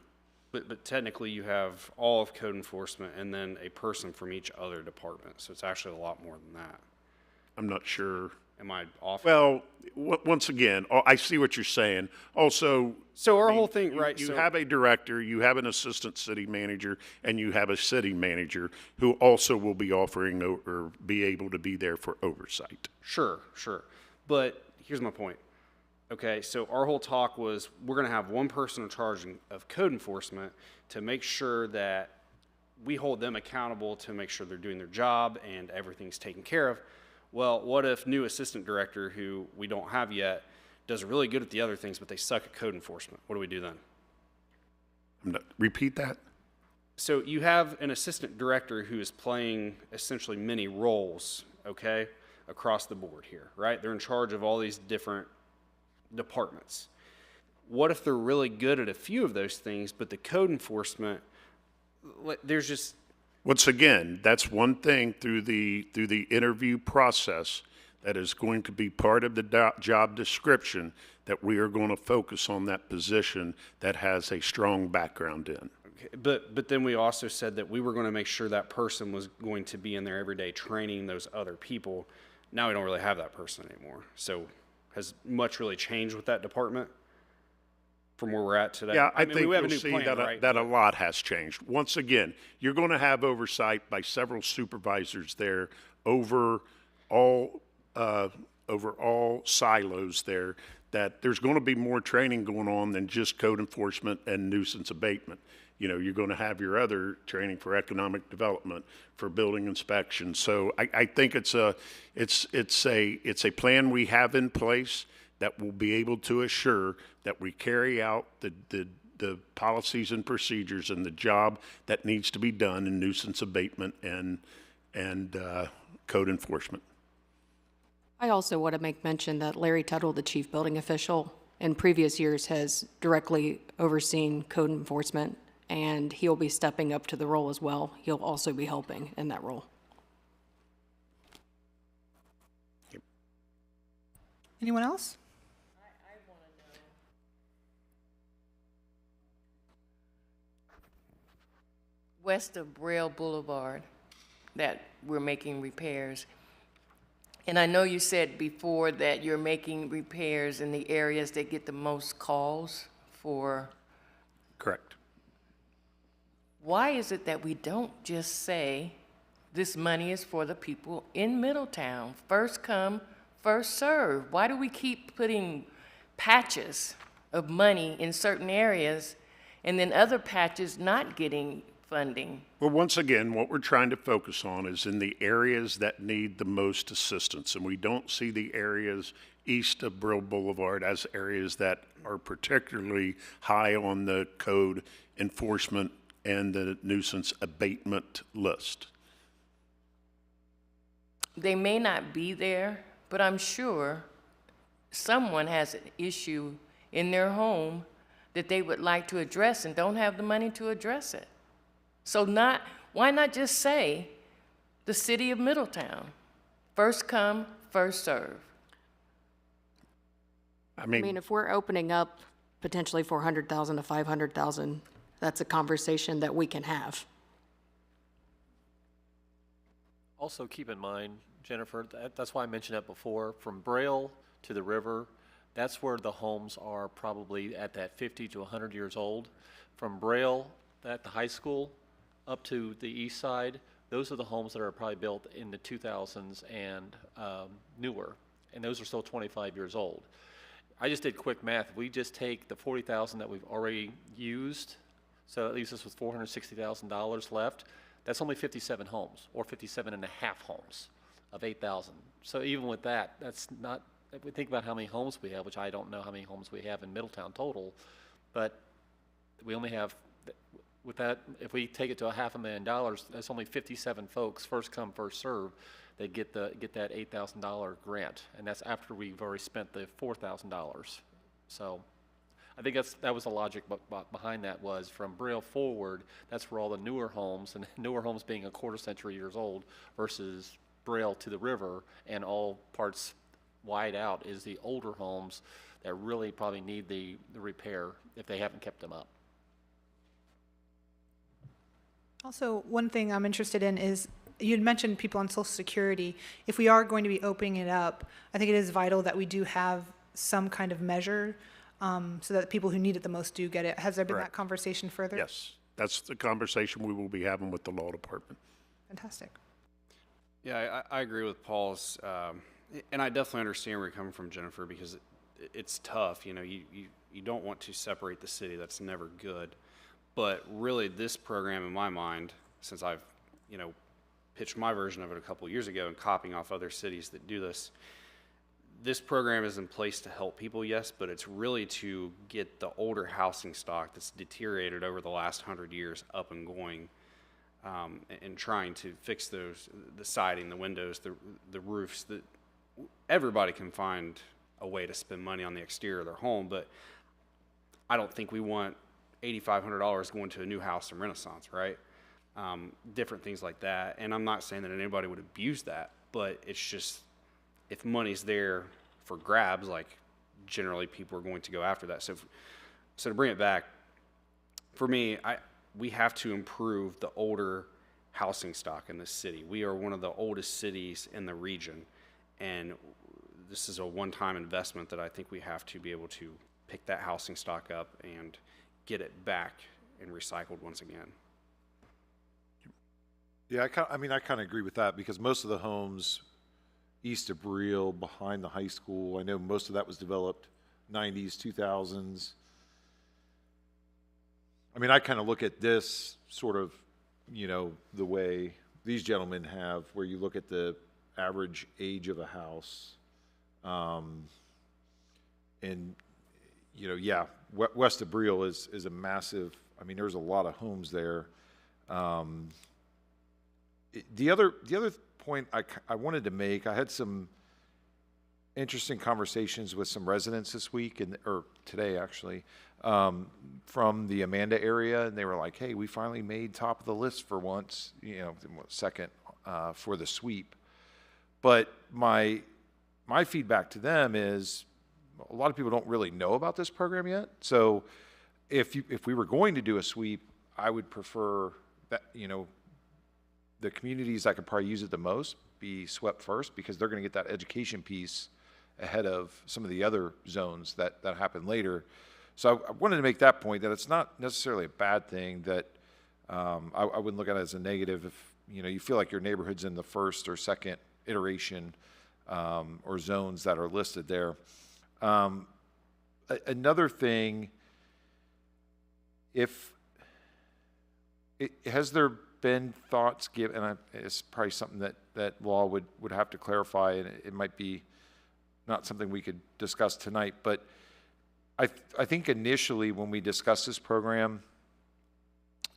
But technically you have all of code enforcement and then a person from each other department. So it's actually a lot more than that. I'm not sure. Am I off? Well, once again, I see what you're saying. Also, so our whole thing, right? You have a director, you have an assistant city manager, and you have a city manager who also will be offering or be able to be there for oversight. Sure. But here's my point. Okay, so our whole talk was we're going to have one person in charge of code enforcement to make sure that we hold them accountable to make sure they're doing their job and everything's taken care of. Well, what if new assistant director, who we don't have yet, does really good at the other things, but they suck at code enforcement? What do we do then? Repeat that. So you have an assistant director who is playing essentially many roles, okay, across the board here, right? They're in charge of all these different departments. What if they're really good at a few of those things, but the code enforcement, there's just... Once again, that's one thing through the interview process that is going to be part of the job description, that we are going to focus on that position that has a strong background in. Okay, but then we also said that we were going to make sure that person was going to be in there every day training those other people. Now we don't really have that person anymore. So has much really changed with that department from where we're at today? Yeah, I mean, think we have a you'll new see plan, right? that a lot has changed. Once again, you're going to have oversight by several supervisors there over all silos there, that there's going to be more training going on than just code enforcement and nuisance abatement. You know, you're going to have your other training for economic development, for building inspection. So I think it's a plan we have in place that will be able to assure that we carry out the policies and procedures and the job that needs to be done in nuisance abatement and code enforcement. I also want to make mention that Larry Tuttle, the chief building official, in previous years has directly overseen code enforcement, and he'll be stepping up to the role as well. He'll also be helping in that role. Anyone else? I want to know. West of Braille Boulevard, that we're making repairs. And I know you said before that you're making repairs in the areas that get the most calls for. Correct. Why is it that we don't just say this money is for the people in Middletown? First come, first serve. Why do we keep putting patches of money in certain areas and then other patches not getting funding. Well, once again, what we're trying to focus on is in the areas that need the most assistance, and we don't see the areas east of Brill Boulevard as areas that are particularly high on the code enforcement and the nuisance abatement list. They may not be there, but I'm sure someone has an issue in their home that they would like to address and don't have the money to address it. So why not just say the city of Middletown? First come, first serve. I mean, if we're opening up potentially 400,000 to 500,000, that's a conversation that we can have. Also keep in mind, Jennifer, that's why I mentioned that before, from Braille to the river, that's where the homes are probably at that 50 to 100 years old. From Braille at the high school up to the east side, those are the homes that are probably built in the 2000s and newer, and those are still 25 years old. I just did quick math. If we just take the $40,000 that we've already used, so that leaves us with $460,000 left. That's only 57 homes, or 57 and a half homes of 8,000. So even with that, that's not, if we think about how many homes we have, which I don't know how many homes we have in Middletown total, but we only have, with that, if we take it to $500,000, that's only 57 folks, first come, first serve, that get that $8,000 grant, and that's after we've already spent the $4,000. So I think that was the logic behind that, was from Braille forward, that's where all the newer homes, and newer homes being a quarter century years old versus Braille to the river and all parts wide out is the older homes that really probably need the repair if they haven't kept them up. Also, one thing I'm interested in is, you had mentioned people on Social Security. If we are going to be opening it up, I think it is vital that we do have some kind of measure so that people who need it the most do get it. Has there been that conversation further? Yes, that's the conversation we will be having with the law department. Fantastic. Yeah, I agree with Paul's, and I definitely understand where you're coming from, Jennifer, because it's tough. You know, you don't want to separate the city. That's never good. But really, this program, in my mind, since I've, pitched my version of it a couple of years ago and copying off other cities that do this, this program is in place to help people, yes, but it's really to get the older housing stock that's deteriorated over the last 100 years up and going, and trying to fix those, the siding, the windows, the roofs. That everybody can find a way to spend money on the exterior of their home, but I don't think we want $8,500 going to a new house in Renaissance, right? Different things like that. And I'm not saying that anybody would abuse that, but it's just, if money's there for grabs, like generally people are going to go after that. So to bring it back, for me, we have to improve the older housing stock in this city. We are one of the oldest cities in the region, and this is a one-time investment that I think we have to be able to pick that housing stock up and get it back and recycled once again. Yeah, I kind of agree with that, because most of the homes east of Brill, behind the high school, I know most of that was developed 90s, 2000s. I mean, I kind of look at this sort of, the way these gentlemen have, where you look at the average age of a house. And, yeah, west of Brill is a massive, there's a lot of homes there. The other point I wanted to make, I had some interesting conversations with some residents this week, or today actually, from the Amanda area, and they were like, hey, we finally made top of the list for once, second for the sweep. But my feedback to them is, a lot of people don't really know about this program yet. So if we were going to do a sweep, I would prefer that, the communities that could probably use it the most be swept first, because they're going to get that education piece ahead of some of the other zones that happen later. So I wanted to make that point, that it's not necessarily a bad thing, that I wouldn't look at it as a negative if you feel like your neighborhood's in the first or second iteration or zones that are listed there. Another thing, if Has there been thoughts given, and it's probably something that law would have to clarify, and it might be not something we could discuss tonight, but I think initially when we discussed this program,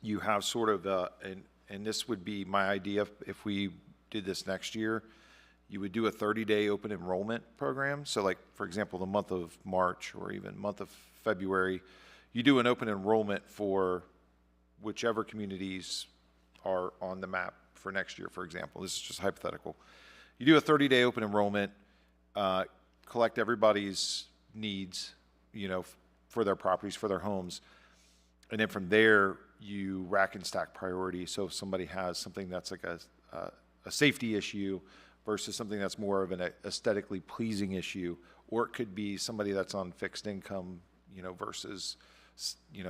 you have sort of and this would be my idea if we did this next year, you would do a 30-day open enrollment program. So like, for example, the month of March or even month of February, you do an open enrollment for whichever communities are on the map for next year, for example. This is just hypothetical. You do a 30-day open enrollment, collect everybody's needs, for their properties, for their homes. And then from there, you rack and stack priority. So if somebody has something that's like a safety issue versus something that's more of an aesthetically pleasing issue, or it could be somebody that's on fixed income, versus,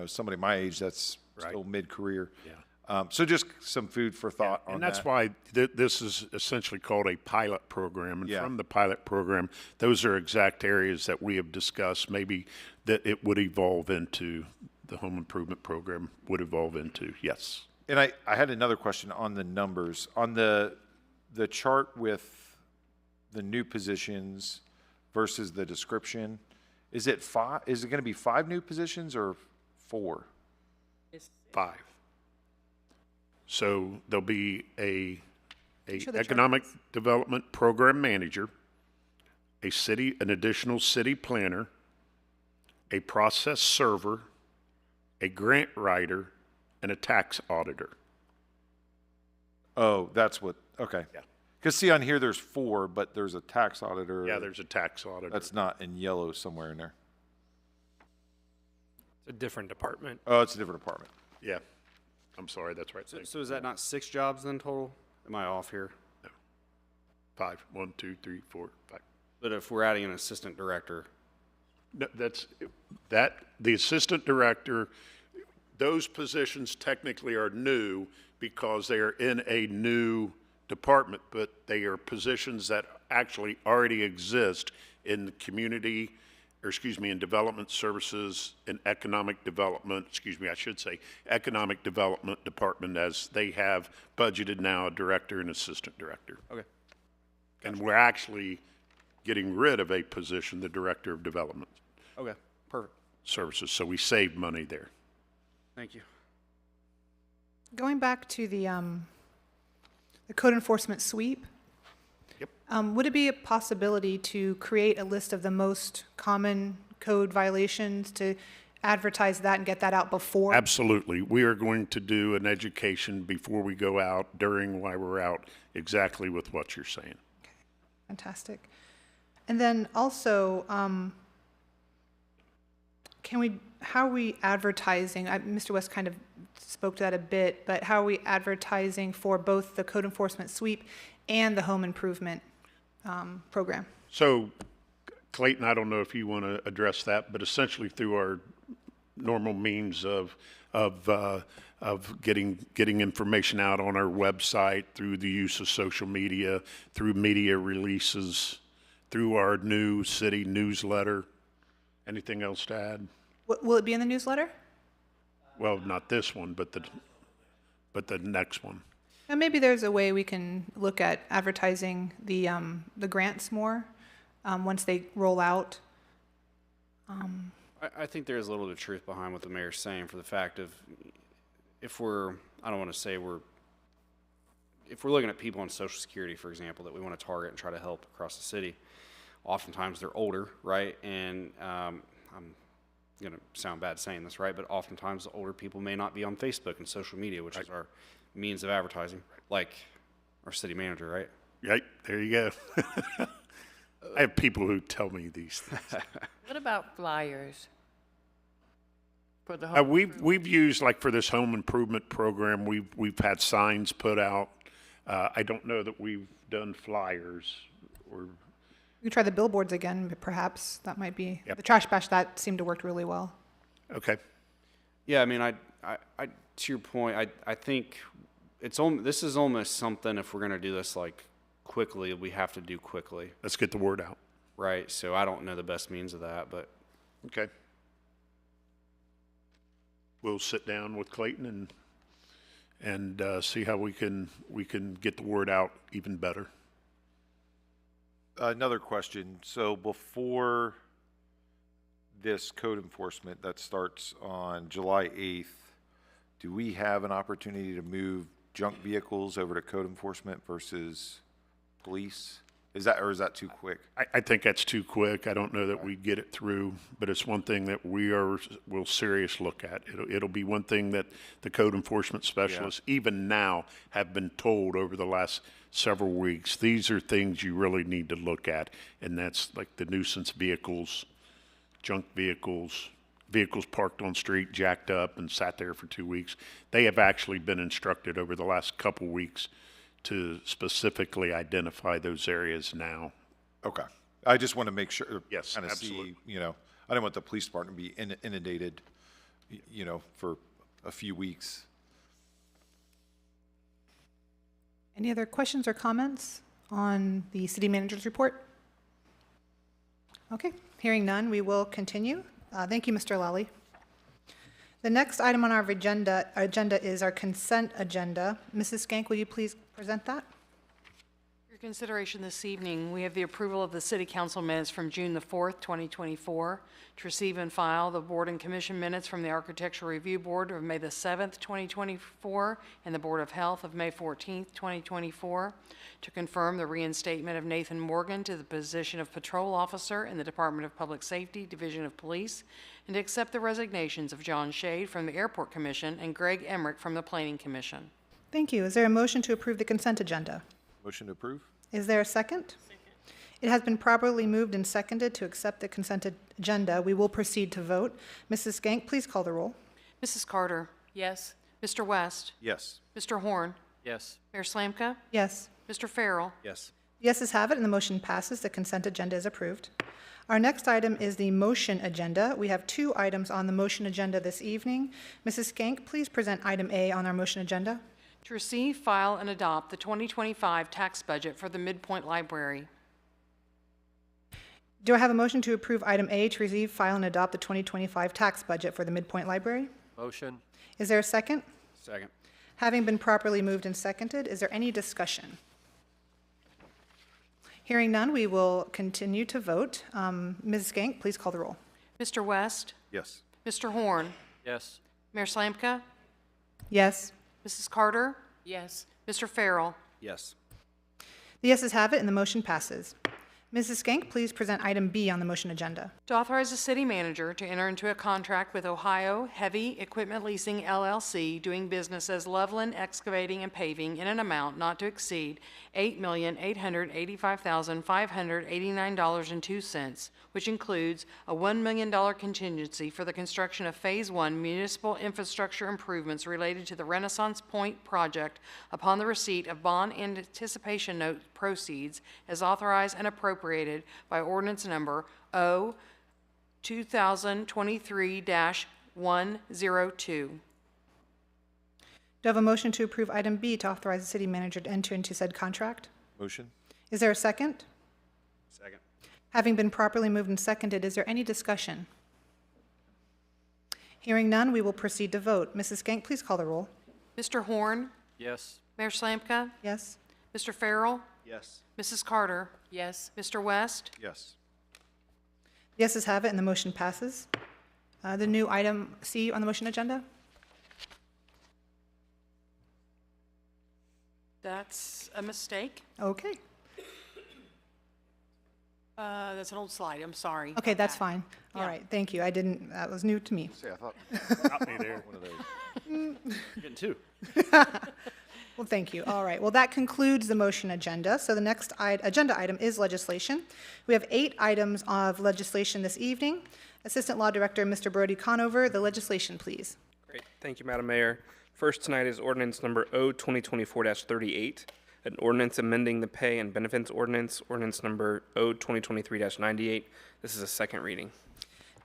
somebody my age that's still mid-career. Yeah. So just some food for thought on that. And that's why this is essentially called a pilot program. And from the pilot program, those are exact areas that we have discussed, maybe that it would evolve into, the home improvement program would evolve into, yes. And I had another question on the numbers. On the chart with the new positions versus the description, is it going to be 5 new positions or 4? It's 5. So there'll be a economic development program manager, an additional city planner, a process server, a grant writer, and a tax auditor. Oh, that's what, okay. Yeah. Because see on here, there's 4, but there's a tax auditor. Yeah, there's a tax auditor. That's not in yellow somewhere in there. It's a different department. Oh, it's a different department. Yeah. I'm sorry, that's right. So is that not 6 jobs then total? Am I off here? No. 5. 1, 2, 3, 4, 5. But if we're adding an assistant director. No, the assistant director, those positions technically are new because they are in a new department, but they are positions that actually already exist in the community, in development services and economic development, economic development department, as they have budgeted now a director and assistant director. Okay. And we're actually getting rid of a position, the director of development. Okay, perfect. Services, so we saved money there. Thank you. Going back to the code enforcement sweep, would it be a possibility to create a list of the most common code violations, to advertise that and get that out before? Absolutely. We are going to do an education before we go out, during, while we're out, exactly with what you're saying. Okay. Fantastic. And then also, how are we advertising? Mr. West kind of spoke to that a bit, but how are we advertising for both the code enforcement sweep and the home improvement program? So, Clayton, I don't know if you want to address that, but essentially through our normal means of getting information out on our website, through the use of social media, through media releases, through our new city newsletter. Anything else to add? Will it be in the newsletter? Well, not this one, but the next one. And maybe there's a way we can look at advertising the grants more once they roll out. I think there is a little bit of truth behind what the mayor's saying, for the fact of if we're looking at people on Social Security, for example, that we want to target and try to help across the city, oftentimes they're older, right? And I'm going to sound bad saying this, right? But oftentimes the older people may not be on Facebook and social media, which is our means of advertising, like our city manager, right? Right, there you go. I have people who tell me these things. What about flyers for the home we've used, like for this home improvement program, we've had signs put out. I don't know that we've done flyers or. We could try the billboards again, but perhaps that might be the trash bash. That seemed to work really well. Okay. Yeah, I mean, I to your point, I think this is almost something, if we're going to do this like quickly, we have to do quickly. Let's get the word out. Right. So I don't know the best means of that, but. Okay. We'll sit down with Clayton and see how we can get the word out even better. Another question. So before this code enforcement that starts on July 8th, do we have an opportunity to move junk vehicles over to code enforcement versus police? Is that too quick? I think that's too quick. I don't know that we'd get it through, but it's one thing that we'll serious look at. It'll be one thing that the code enforcement specialists, even now, have been told over the last several weeks. These are things you really need to look at, and that's like the nuisance vehicles, junk vehicles, vehicles parked on street, jacked up, and sat there for 2 weeks. They have actually been instructed over the last couple weeks to specifically identify those areas now. Okay. I just want to make sure. Yes, kind of absolutely. see, I don't want the police department to be inundated, for a few weeks. Any other questions or comments on the city manager's report? Okay, hearing none, we will continue. Thank you, Mr. Lally. The next item on our agenda is our consent agenda. Mrs. Skank, will you please present that? For your consideration this evening, we have the approval of the City Council minutes from June the 4th, 2024, to receive and file the Board and Commission minutes from the Architectural Review Board of May the 7th, 2024, and the Board of Health of May 14th, 2024, to confirm the reinstatement of Nathan Morgan to the position of Patrol Officer in the Department of Public Safety, Division of Police, and to accept the resignations of John Shade from the Airport Commission and Greg Emmerich from the Planning Commission. Thank you. Is there a motion to approve the consent agenda? Motion to approve? Is there a second? It has been properly moved and seconded to accept the consent agenda. We will proceed to vote. Mrs. Skank, please call the roll. Mrs. Carter? Yes. Mr. West? Yes. Mr. Horn? Yes. Mayor Slamka? Yes. Mr. Farrell? Yes. The yeses have it, and the motion passes. The consent agenda is approved. Our next item is the motion agenda. We have 2 items on the motion agenda this evening. Mrs. Skank, please present item A on our motion agenda. To receive, file, and adopt the 2025 tax budget for the Midpoint Library. Do I have a motion to approve item A to receive, file, and adopt the 2025 tax budget for the Midpoint Library? Motion. Is there a second? Second. Having been properly moved and seconded, is there any discussion? Hearing none, we will continue to vote. Ms. Skank, please call the roll. Mr. West? Yes. Mr. Horn? Yes. Mayor Slamka? Yes. Mrs. Carter? Yes. Mr. Farrell? Yes. The yeses have it, and the motion passes. Mrs. Skank, please present item B on the motion agenda. To authorize the city manager to enter into a contract with Ohio Heavy Equipment Leasing LLC, doing business as Loveland Excavating and Paving, in an amount not to exceed $8,885,589.02, which includes a $1 million contingency for the construction of Phase 1 municipal infrastructure improvements related to the Renaissance Point project upon the receipt of bond anticipation note proceeds as authorized and appropriated by ordinance number O 2023-102. Do I have a motion to approve item B to authorize the city manager to enter into said contract? Motion? Is there a second? Second. Having been properly moved and seconded, is there any discussion? Hearing none, we will proceed to vote. Mrs. Skank, please call the roll. Mr. Horn? Yes. Mayor Slamka? Yes. Mr. Farrell? Yes. Mrs. Carter? Yes. Mr. West? Yes. The yeses have it, and the motion passes. The new item C on the motion agenda? That's a mistake. Okay. That's an old slide. I'm sorry. Okay, that's fine. All right, thank you. That was new to me. See, I thought. Got me there. One of those. You're getting 2. Well, thank you. All right. Well, that concludes the motion agenda. So the next agenda item is legislation. We have 8 items of legislation this evening. Assistant Law Director, Mr. Brody Conover, the legislation, please. Great. Thank you, Madam Mayor. First tonight is ordinance number O 2024-38, an ordinance amending the pay and benefits ordinance, ordinance number O 2023-98. This is a second reading.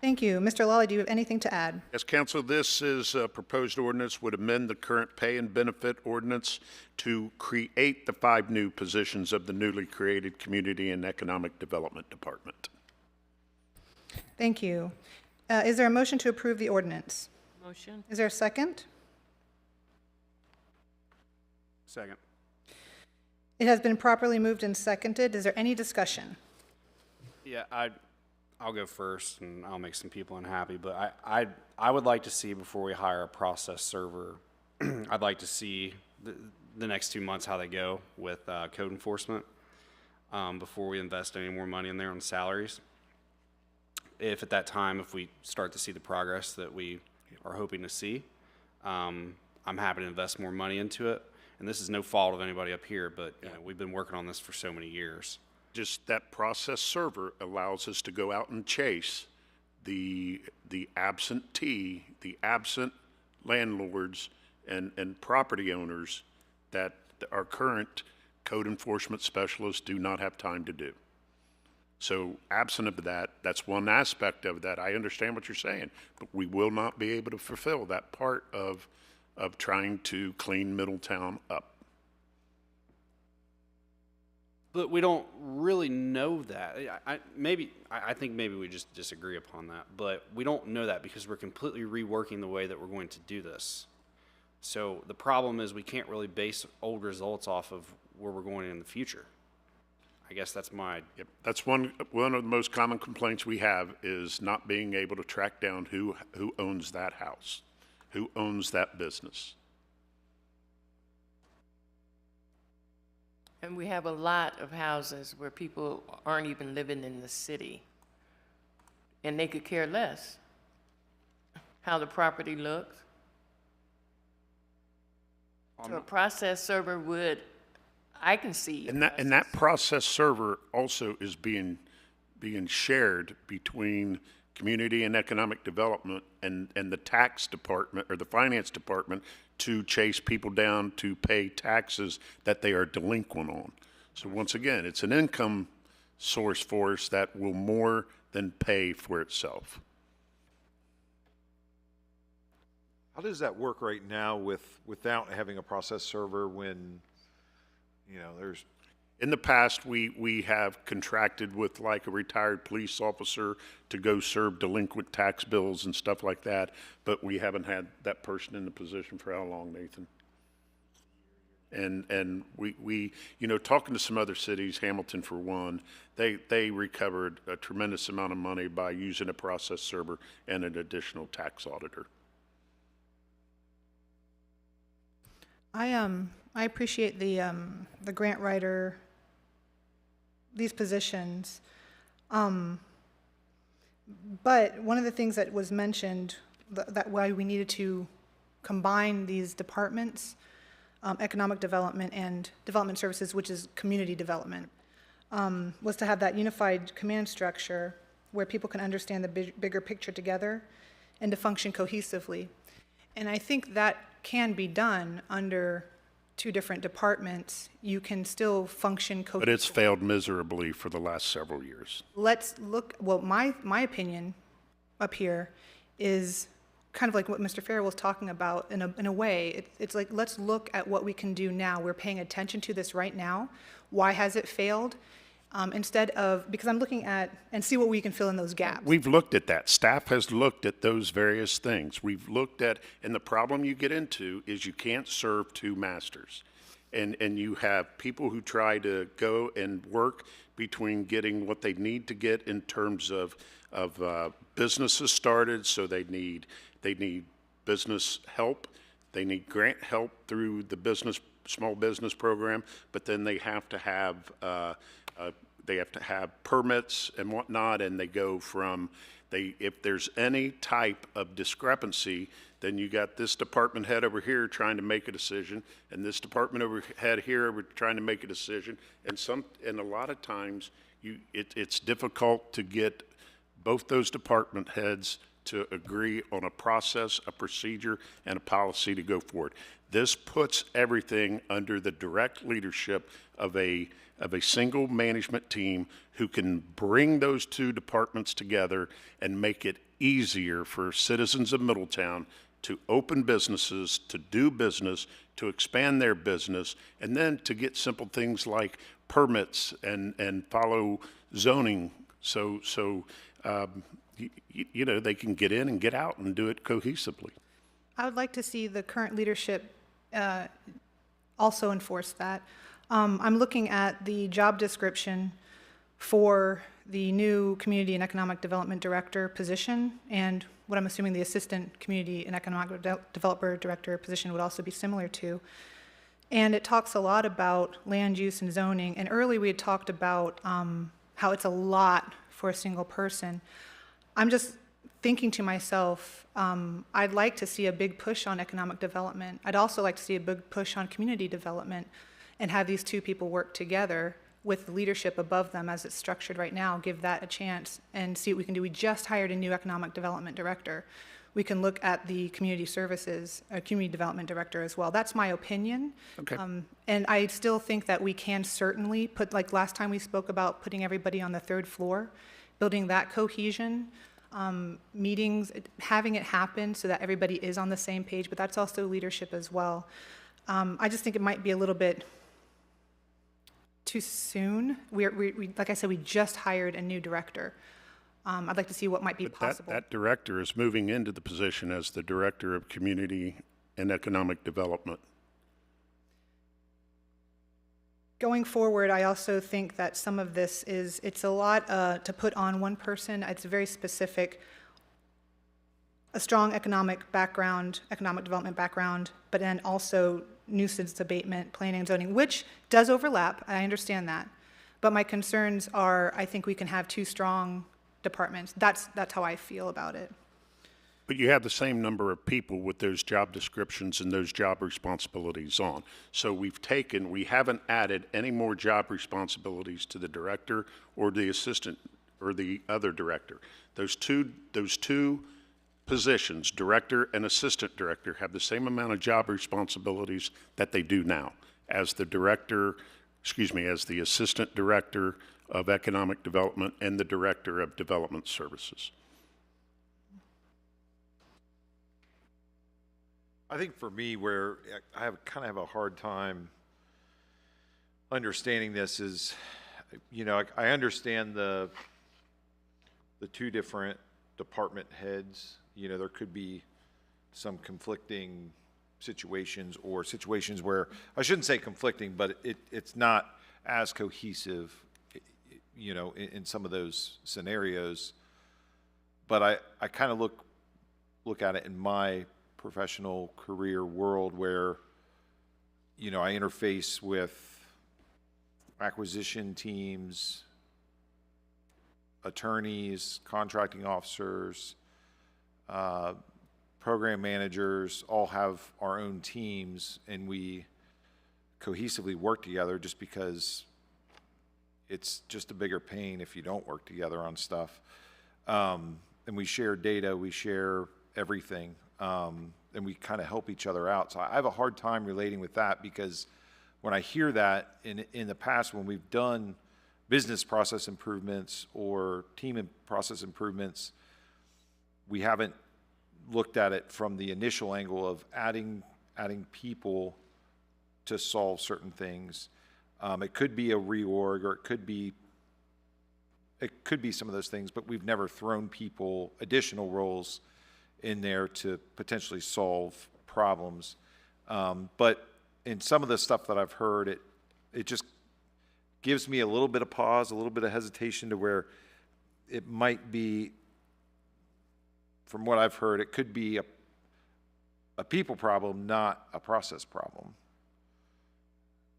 Thank you. Mr. Lawley, do you have anything to add? Yes, Council, this is a proposed ordinance would amend the current pay and benefit ordinance to create the 5 new positions of the newly created Community and Economic Development Department. Thank you. Is there a motion to approve the ordinance? Motion. Is there a second? Second. It has been properly moved and seconded. Is there any discussion? Yeah, I'll go first, and I'll make some people unhappy. But I would like to see, before we hire a process server, I'd like to see the next 2 months how they go with code enforcement before we invest any more money in there on salaries. If at that time, if we start to see the progress that we are hoping to see, I'm happy to invest more money into it. And this is no fault of anybody up here, but you know, we've been working on this for so many years. Just that process server allows us to go out and chase the absentee, the absent landlords and property owners that our current code enforcement specialists do not have time to do. So absent of that, that's one aspect of that. I understand what you're saying, but we will not be able to fulfill that part of trying to clean Middletown up. But we don't really know that. I think maybe we just disagree upon that. But we don't know that because we're completely reworking the way that we're going to do this. So the problem is we can't really base old results off of where we're going in the future. I guess that's my... Yep. That's one of the most common complaints we have is not being able to track down who owns that house, who owns that business. And we have a lot of houses where people aren't even living in the city, and they could care less how the property looks. So a process server would, I can see. And that process server also is being shared between community and economic development and the tax department or the finance department to chase people down to pay taxes that they are delinquent on. So once again, it's an income source for us that will more than pay for itself. How does that work right now without having a process server when, you know, there's... In the past, we have contracted with like a retired police officer to go serve delinquent tax bills and stuff like that, but we haven't had that person in the position for how long, Nathan? And we you know, talking to some other cities, Hamilton for one, they recovered a tremendous amount of money by using a process server and an additional tax auditor. I appreciate the grant writer, these positions. But one of the things that was mentioned, that why we needed to combine these departments, economic development and development services, which is community development, was to have that unified command structure where people can understand the bigger picture together and to function cohesively. And I think that can be done under two different departments. You can still function cohesively. But it's failed miserably for the last several years. Let's look, well, my opinion up here is kind of like what Mr. Farrell was talking about in a way. It's like, let's look at what we can do now. We're paying attention to this right now. Why has it failed? Instead of, because I'm looking at, and see what we can fill in those gaps. We've looked at that. Staff has looked at those various things. We've looked at, and the problem you get into is you can't serve two masters. And you have people who try to go and work between getting what they need to get in terms of businesses started, so they need business help. They need grant help through the small business program, but then they have to have permits and whatnot, and they go from, if there's any type of discrepancy, then you got this department head over here trying to make a decision, and this department head here trying to make a decision, and a lot of times it's difficult to get both those department heads to agree on a process, a procedure, and a policy to go forward. This puts everything under the direct leadership of a single management team who can bring those two departments together and make it easier for citizens of Middletown to open businesses, to do business, to expand their business, and then to get simple things like permits and follow zoning. So you know, they can get in and get out and do it cohesively. I would like to see the current leadership also enforce that. I'm looking at the job description for the new Community and Economic Development Director position, and what I'm assuming the Assistant Community and Economic Developer Director position would also be similar to. And it talks a lot about land use and zoning, and early we had talked about how it's a lot for a single person. I'm just thinking to myself, I'd like to see a big push on economic development. I'd also like to see a big push on community development and have these two people work together with leadership above them as it's structured right now, give that a chance and see what we can do. We just hired a new economic development director. We can look at the community services, community development director as well. That's my opinion. Okay. And I still think that we can certainly put, like last time we spoke about putting everybody on the third floor, building that cohesion, meetings, having it happen so that everybody is on the same page, but that's also leadership as well. I just think it might be a little bit too soon. We like I said, we just hired a new director. I'd like to see what might be possible. That director is moving into the position as the Director of Community and Economic Development. Going forward, I also think that some of this it's a lot to put on one person. It's very specific. A strong economic background, economic development background, but then also nuisance abatement, planning and zoning, which does overlap. I understand that. But my concerns are, I think we can have two strong departments. That's how I feel about it. But you have the same number of people with those job descriptions and those job responsibilities on. So we haven't added any more job responsibilities to the director or the assistant or the other director. Those two positions, director and assistant director, have the same amount of job responsibilities that they do now as the assistant director of economic development and the director of development services. I think for me, where I kind of have a hard time understanding this is, I understand the two different department heads. There could be some conflicting situations or situations where, I shouldn't say conflicting, but it's not as cohesive, in some of those scenarios. But I kind of look at it in my professional career world where, I interface with acquisition teams, attorneys, contracting officers, program managers, all have our own teams, and we cohesively work together just because it's just a bigger pain if you don't work together on stuff. And we share data, we share everything, and we kind of help each other out. So I have a hard time relating with that, because when I hear that in the past, when we've done business process improvements or team and process improvements, we haven't looked at it from the initial angle of adding people to solve certain things. It could be a reorg, or it could be some of those things, but we've never thrown people additional roles in there to potentially solve problems. But in some of the stuff that I've heard, it just gives me a little bit of pause, a little bit of hesitation, to where it might be, from what I've heard, it could be a people problem, not a process problem.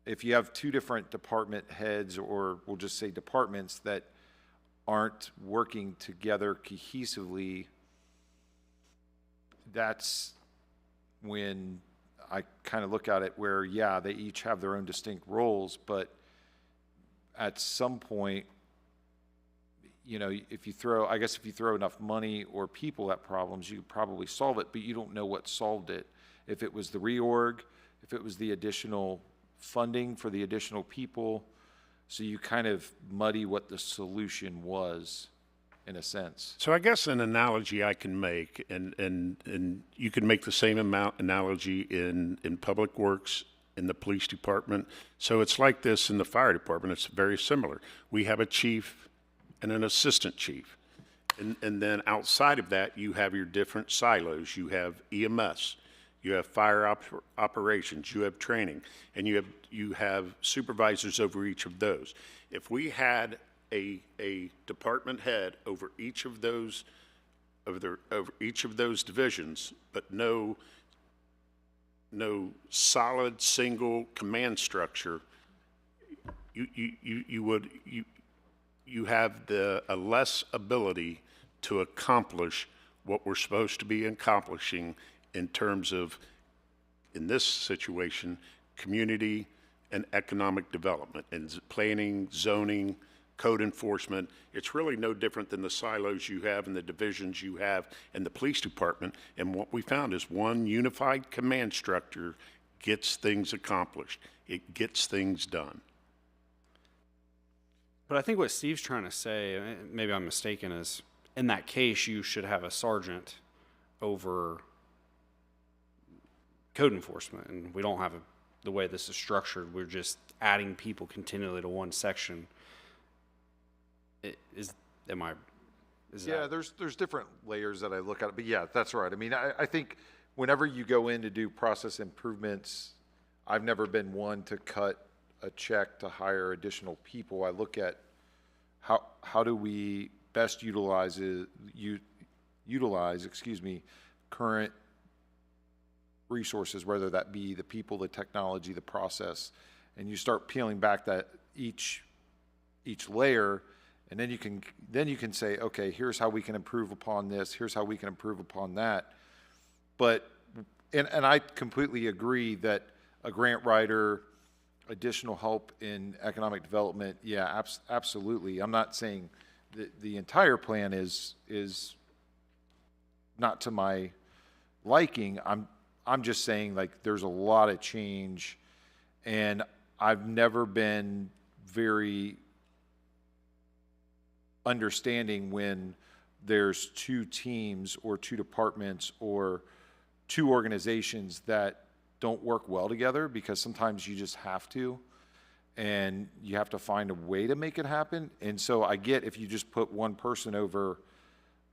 If you have two different department heads, or we'll just say departments, that aren't working together cohesively, that's when I kind of look at it where, yeah, they each have their own distinct roles, but at some point, if you throw enough money or people at problems, you probably solve it, but you don't know what solved it. If it was the reorg, if it was the additional funding for the additional people, so you kind of muddy what the solution was, in a sense. So I guess an analogy I can make, and you can make the same analogy in public works, in the police department. So it's like this in the fire department. It's very similar. We have a chief and an assistant chief. And then outside of that, you have your different silos. You have EMS, you have fire operations, you have training, and you have supervisors over each of those. If we had a department head over each of those divisions, but no solid single command structure, you have a less ability to accomplish what we're supposed to be accomplishing in terms of, in this situation, community and economic development and planning, zoning, code enforcement. It's really no different than the silos you have and the divisions you have in the police department. And what we found is one unified command structure gets things accomplished. It gets things done. But I think what Steve's trying to say, maybe I'm mistaken, is in that case, you should have a sergeant over code enforcement. And we don't have the way this is structured. We're just adding people continually to one section. Yeah, there's different layers that I look at it, but yeah, that's right. I mean, I think whenever you go in to do process improvements, I've never been one to cut a check to hire additional people. I look at how do we best utilize current resources, whether that be the people, the technology, the process, and you start peeling back that each layer. And then you can say, okay, here's how we can improve upon this. Here's how we can improve upon that. But, and I completely agree that a grant writer, additional help in economic development, yeah, absolutely. I'm not saying the entire plan is not to my liking. I'm just saying, like, there's a lot of change, and I've never been very understanding when there's two teams or two departments or two organizations that don't work well together, because sometimes you just have to, and you have to find a way to make it happen. And so I get if you just put one person over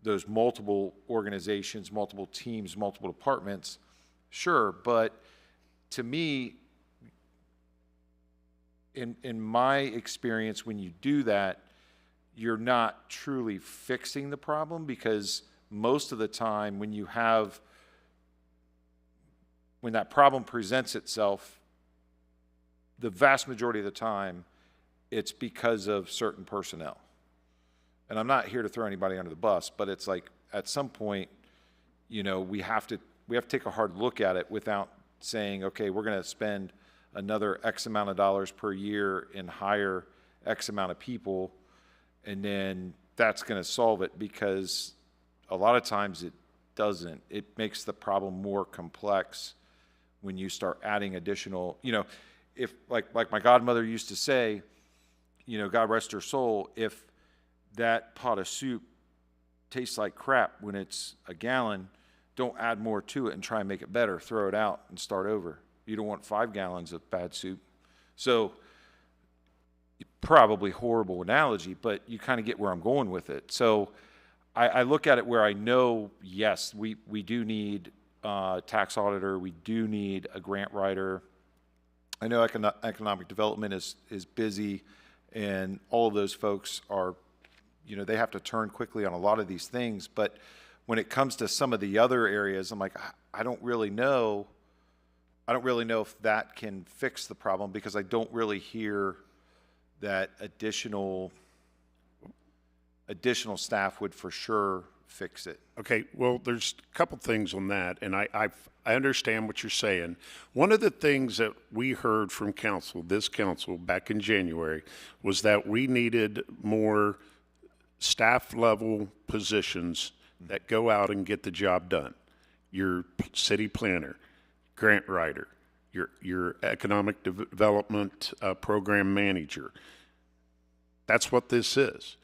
those multiple organizations, multiple teams, multiple departments, sure. But to me, in my experience, when you do that, you're not truly fixing the problem, because most of the time when that problem presents itself, the vast majority of the time, it's because of certain personnel. And I'm not here to throw anybody under the bus, but it's like at some point, we have to take a hard look at it without saying, okay, we're going to spend another X amount of dollars per year and hire X amount of people, and then that's going to solve it, because a lot of times it doesn't. It makes the problem more complex when you start adding additional, if like my godmother used to say, God rest her soul, if that pot of soup tastes like crap when it's a gallon, don't add more to it and try and make it better. Throw it out and start over. You don't want 5 gallons of bad soup. So probably horrible analogy, but you kind of get where I'm going with it. So I look at it where I know, yes, we do need a tax auditor. We do need a grant writer. I know economic development is busy, and all of those folks are, they have to turn quickly on a lot of these things. But when it comes to some of the other areas, I'm like, I don't really know if that can fix the problem, because I don't really hear that additional staff would for sure fix it. Okay, well, there's a couple things on that, and I understand what you're saying. One of the things that we heard from this council back in January, was that we needed more staff level positions that go out and get the job done. Your city planner, grant writer, your economic development program manager. That's what this is.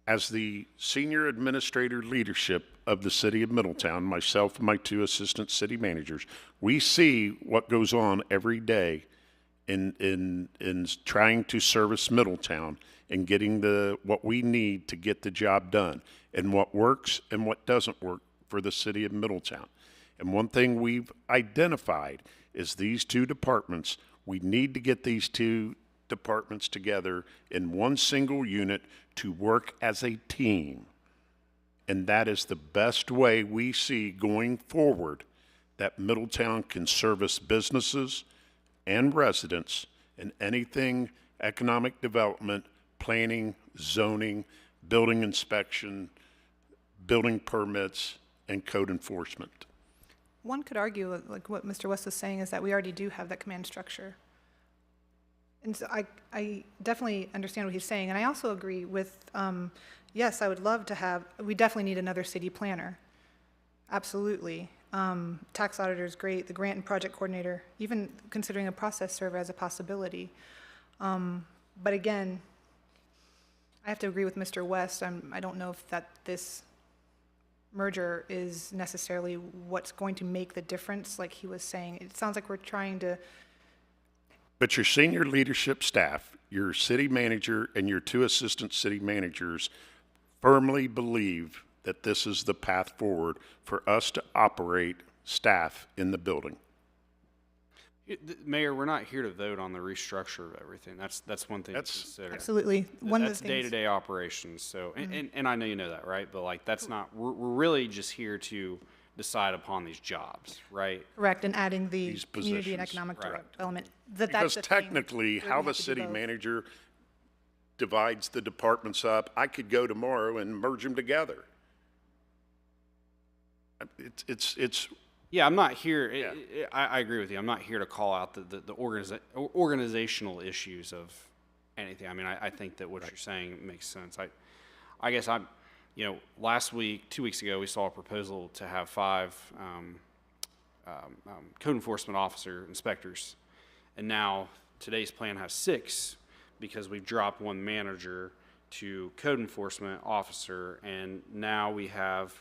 As the senior administrator leadership of the city of Middletown, myself and my 2 assistant city managers, we see what goes on every day in trying to service Middletown and getting what we need to get the job done, and what works and what doesn't work for the city of Middletown. And one thing we've identified is these two departments, we need to get these two departments together in one single unit to work as a team. And that is the best way we see going forward that Middletown can service businesses and residents in anything economic development, planning, zoning, building inspection, building permits, and code enforcement. One could argue, like what Mr. West was saying, is that we already do have that command structure. And so I definitely understand what he's saying. And I also agree with, yes, I would love to have, we definitely need another city planner. Absolutely. Tax auditor is great, the grant and project coordinator, even considering a process server as a possibility. But again, I have to agree with Mr. West. I don't know if this merger is necessarily what's going to make the difference, like he was saying. It sounds like we're trying to. But your senior leadership staff, your city manager and your two assistant city managers firmly believe that this is the path forward for us to operate staff in the building. Mayor, we're not here to vote on the restructure of everything. That's one thing to consider. Absolutely. That's day-to-day operations. So, and I know you know that, right? But like, that's not. We're really just here to decide upon these jobs, right? Correct, and adding the These community and positions, economic right. development. Because technically, how the city manager divides the departments up, I could go tomorrow and merge them together. It's. Yeah, I'm not here. I agree with you. I'm not here to call out the organizational issues of anything. I mean, I think that what you're saying makes sense. I guess last week, 2 weeks ago, we saw a proposal to have 5 code enforcement officer inspectors, and now today's plan has 6 because we've dropped 1 manager to code enforcement officer, and now we have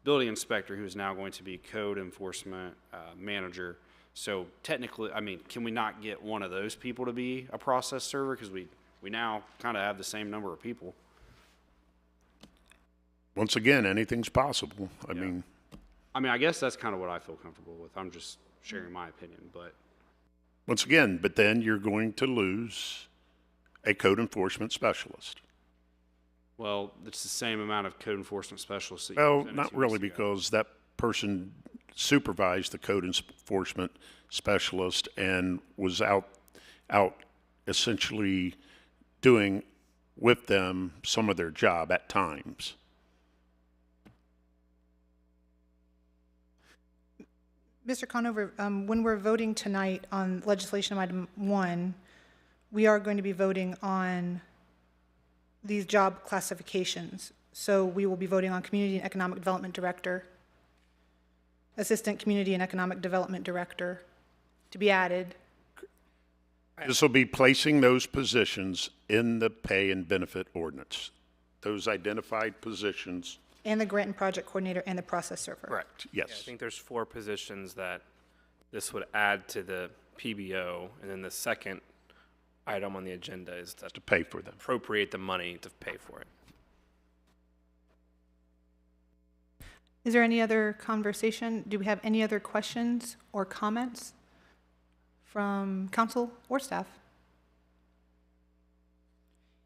building inspector who is now going to be code enforcement manager. So technically, I mean, can we not get one of those people to be a process server? Because we now kind of have the same number of people. Once again, anything's possible. I mean, I guess that's kind of what I feel comfortable with. I'm just sharing my opinion, but. Once again, but then you're going to lose a code enforcement specialist. Well, it's the same amount of code enforcement specialists that Well, you presented not 2 weeks really, ago. because that person supervised the code enforcement specialist and was out essentially doing with them some of their job at times. Mr. Conover, when we're voting tonight on legislation item 1, we are going to be voting on these job classifications. So we will be voting on Community and Economic Development Director, Assistant Community and Economic Development Director to be added. This will be placing those positions in the pay and benefit ordinance, those identified positions. And the Grant and Project Coordinator and the Process Server. Correct, yes. Yeah, I think there's 4 positions that this would add to the PBO, and then the second item on the agenda is to pay for them. Appropriate the money to pay for it. Is there any other conversation? Do we have any other questions or comments from council or staff?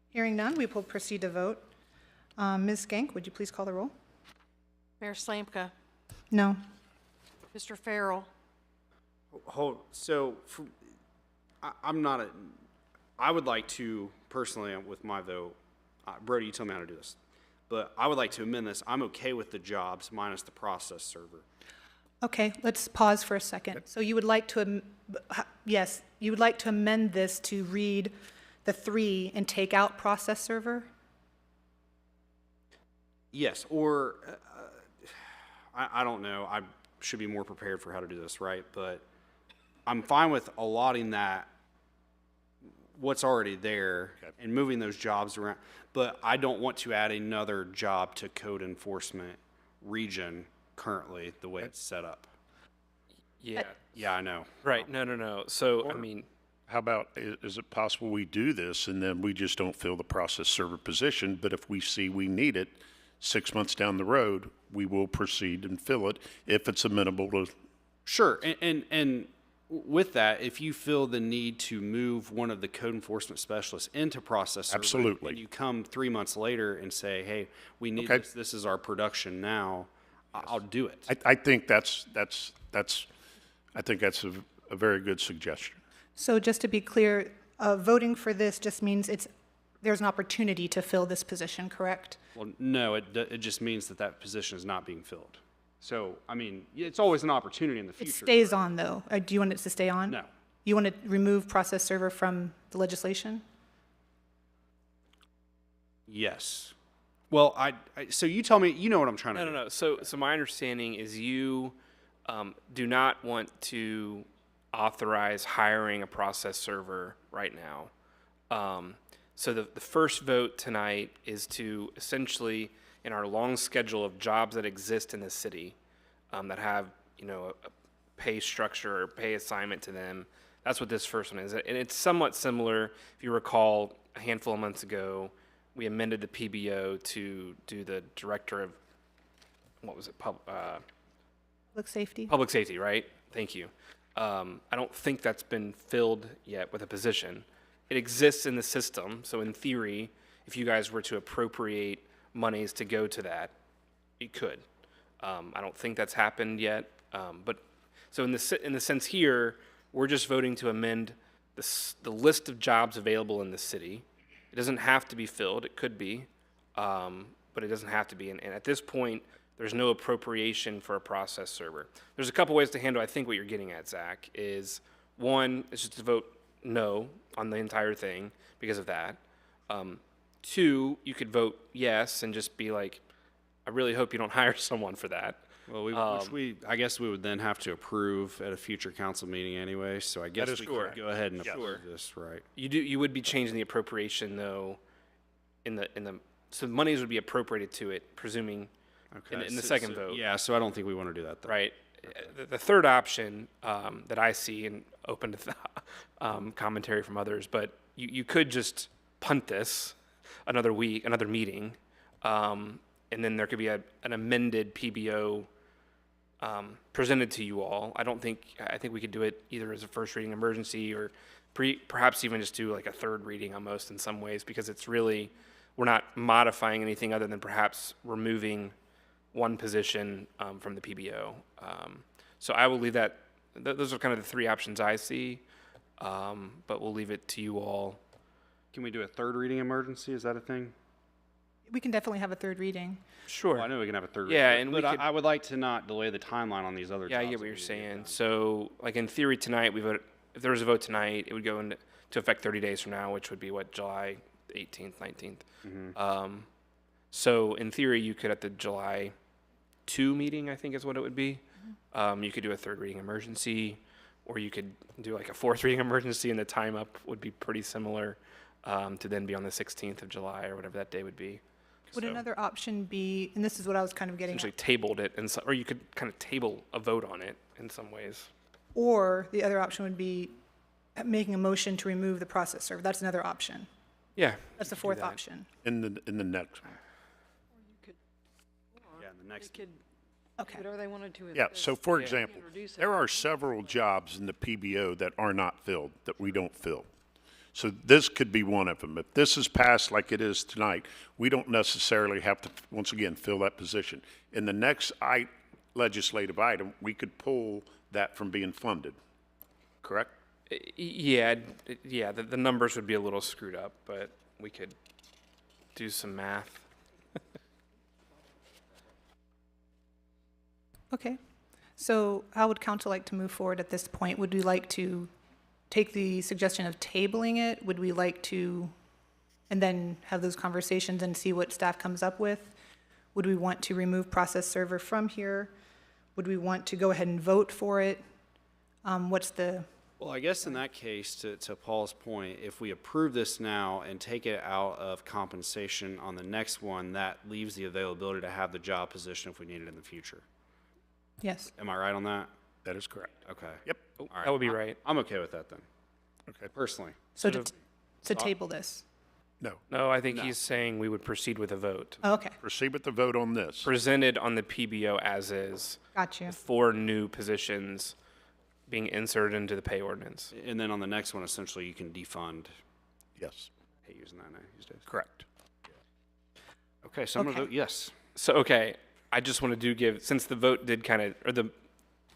Hearing none, we will proceed to vote. Ms. Skank, would you please call the roll? Mayor Slamka, No. Mr. Farrell, So I'm not a. I would like to, personally, with my vote, Brody, you tell me how to do this, but I would like to amend this. I'm okay with the jobs minus the process server. Okay, let's pause for a second. So you would like to, yes, you would like to amend this to read the 3 and take out process server? Yes, or I don't know. I should be more prepared for how to do this, right? But I'm fine with allotting that, what's already there, and moving those jobs around. But I don't want to add another job to code enforcement region currently, the way it's set up. Yeah. Yeah, I know. Right. No. So, I mean, how about, is it possible we do this and then we just don't fill the process server position, but if we see we need it, 6 months down the road, we will proceed and fill it if it's amenable to. Sure, and with that, if you feel the need to move one of the code enforcement specialists into process server, Absolutely. and you come 3 months later and say, hey, we need Okay. this is our production now, I'll do it. I think that's a very good suggestion. So just to be clear, voting for this just means there's an opportunity to fill this position, correct? Well, no, it just means that position is not being filled. So, I mean, it's always an opportunity in the future. It stays on, though. Do you want it to stay on? No. You want to remove process server from the legislation? Yes. Well, so you tell me, you know what I'm trying to do. No. So my understanding is you do not want to authorize hiring a process server right now. So the first vote tonight is to essentially, in our long schedule of jobs that exist in the city that have, a pay structure or pay assignment to them, that's what this first one is. And it's somewhat similar. If you recall, a handful of months ago, we amended the PBO to do the director of, what was it, Public safety? Public safety, right? Thank you. I don't think that's been filled yet with a position. It exists in the system, so in theory, if you guys were to appropriate monies to go to that, it could. I don't think that's happened yet, but so in the sense here, we're just voting to amend the list of jobs available in the city. It doesn't have to be filled. It could be, but it doesn't have to be. And at this point, there's no appropriation for a process server. There's a couple ways to handle, I think what you're getting at, Zach, is one, is just to vote no on the entire thing because of that. Two, you could vote yes and just be like, I really hope you don't hire someone for that. Well, I guess we would then have to approve at a future council meeting anyway, so I guess we could go ahead and approve this, right? You would be changing the appropriation though so monies would be appropriated to it, presuming in the second vote. Yeah, so I don't think we want to do that though. Right. The third option that I see, and open to commentary from others, but you could just punt this another week, another meeting, and then there could be an amended PBO presented to you all. I think we could do it either as a first reading emergency or perhaps even just do like a third reading almost in some ways, because it's really, we're not modifying anything other than perhaps removing one position from the PBO. So I will leave that. Those are kind of the three options I see, but we'll leave it to you all. Can we do a third reading emergency? Is that a thing? We can definitely have a third reading. Sure. Well, I know we can have a third Yeah, reading. and but I would like to not delay the timeline on these other Yeah, I jobs get what that you're we saying. So, like in theory tonight, if there was a vote tonight, it would go into effect 30 days from now, which would be July 18th, 19th. Mm-hmm. So in theory, you could at the July 2 meeting, I think is what it would be. You could do a third reading emergency, or you could do like a fourth reading emergency, and the time up would be pretty similar to then be on the 16th of July or whatever that day would be. Would another option be, and this is what I was kind of getting Essentially at, tabled it, or you could kind of table a vote on it in some ways. or the other option would be making a motion to remove the process server. That's another option. Yeah. That's the fourth option. In the next one. Yeah, the next. Okay. Whatever they wanted to. Yeah, so for example, there are several jobs in the PBO that are not filled, that we don't fill. So this could be one of them. If this is passed like it is tonight, we don't necessarily have to, once again, fill that position. In the next legislative item, we could pull that from being funded, correct? Yeah, the numbers would be a little screwed up, but we could do some math. Okay. So how would council like to move forward at this point? Would we like to take the suggestion of tabling it? Would we like to, and then have those conversations and see what staff comes up with? Would we want to remove process server from here? Would we want to go ahead and vote for it? Well, I guess in that case, to Paul's point, if we approve this now and take it out of compensation on the next one, that leaves the availability to have the job position if we need it in the future. Yes. Am I right on that? That is correct. Okay. Yep. All That would be right. I'm okay with that then. Okay. Personally. So to table this. No. No, I think he's saying we would proceed with a vote. Oh, okay, Proceed with the vote on this. Presented on the PBO as is. got you. 4 new positions being inserted into the pay ordinance. And then on the next one, essentially, you can defund Yes. pay using that these days. Correct. Okay, so I'm going to Okay. vote yes. So, okay, I just want to give, since the vote did kind of, or the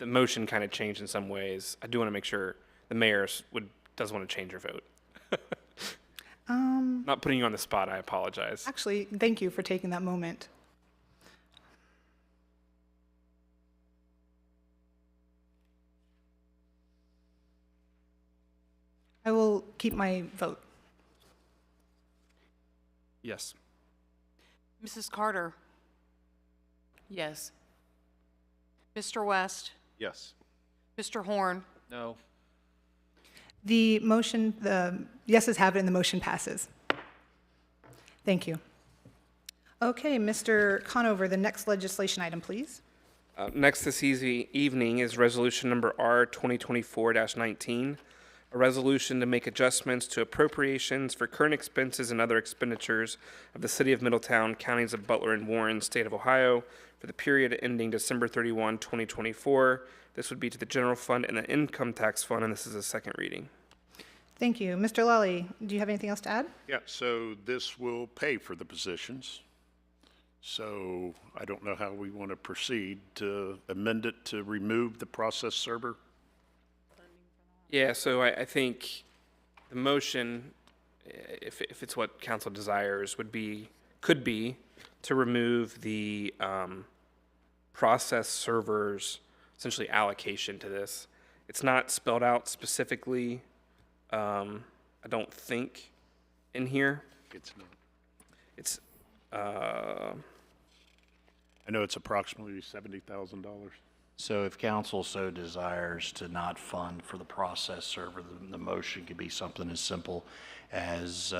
motion kind of changed in some ways, I do want to make sure the mayor does want to change her vote. Not putting you on the spot, I apologize. Actually, thank you for taking that moment. I will keep my vote. Yes. Mrs. Carter, Yes. Mr. West, Yes. Mr. Horn, No. The motion, the yeses have it and the motion passes. Thank you. Okay, Mr. Conover, the next legislation item, please. Next this evening is resolution number R 2024-19, a resolution to make adjustments to appropriations for current expenses and other expenditures of the City of Middletown, Counties of Butler and Warren, State of Ohio, for the period ending December 31, 2024. This would be to the general fund and the income tax fund, and this is a second reading. Thank you. Mr. Lally, do you have anything else to add? Yeah, so this will pay for the positions. So I don't know how we want to proceed to amend it to remove the process server. Yeah, so I think the motion, if it's what council desires, could be to remove the process servers, essentially allocation to this. It's not spelled out specifically, I don't think, in here. It's not. It's, I know it's approximately $70,000. So if council so desires to not fund for the process server, the motion could be something as simple as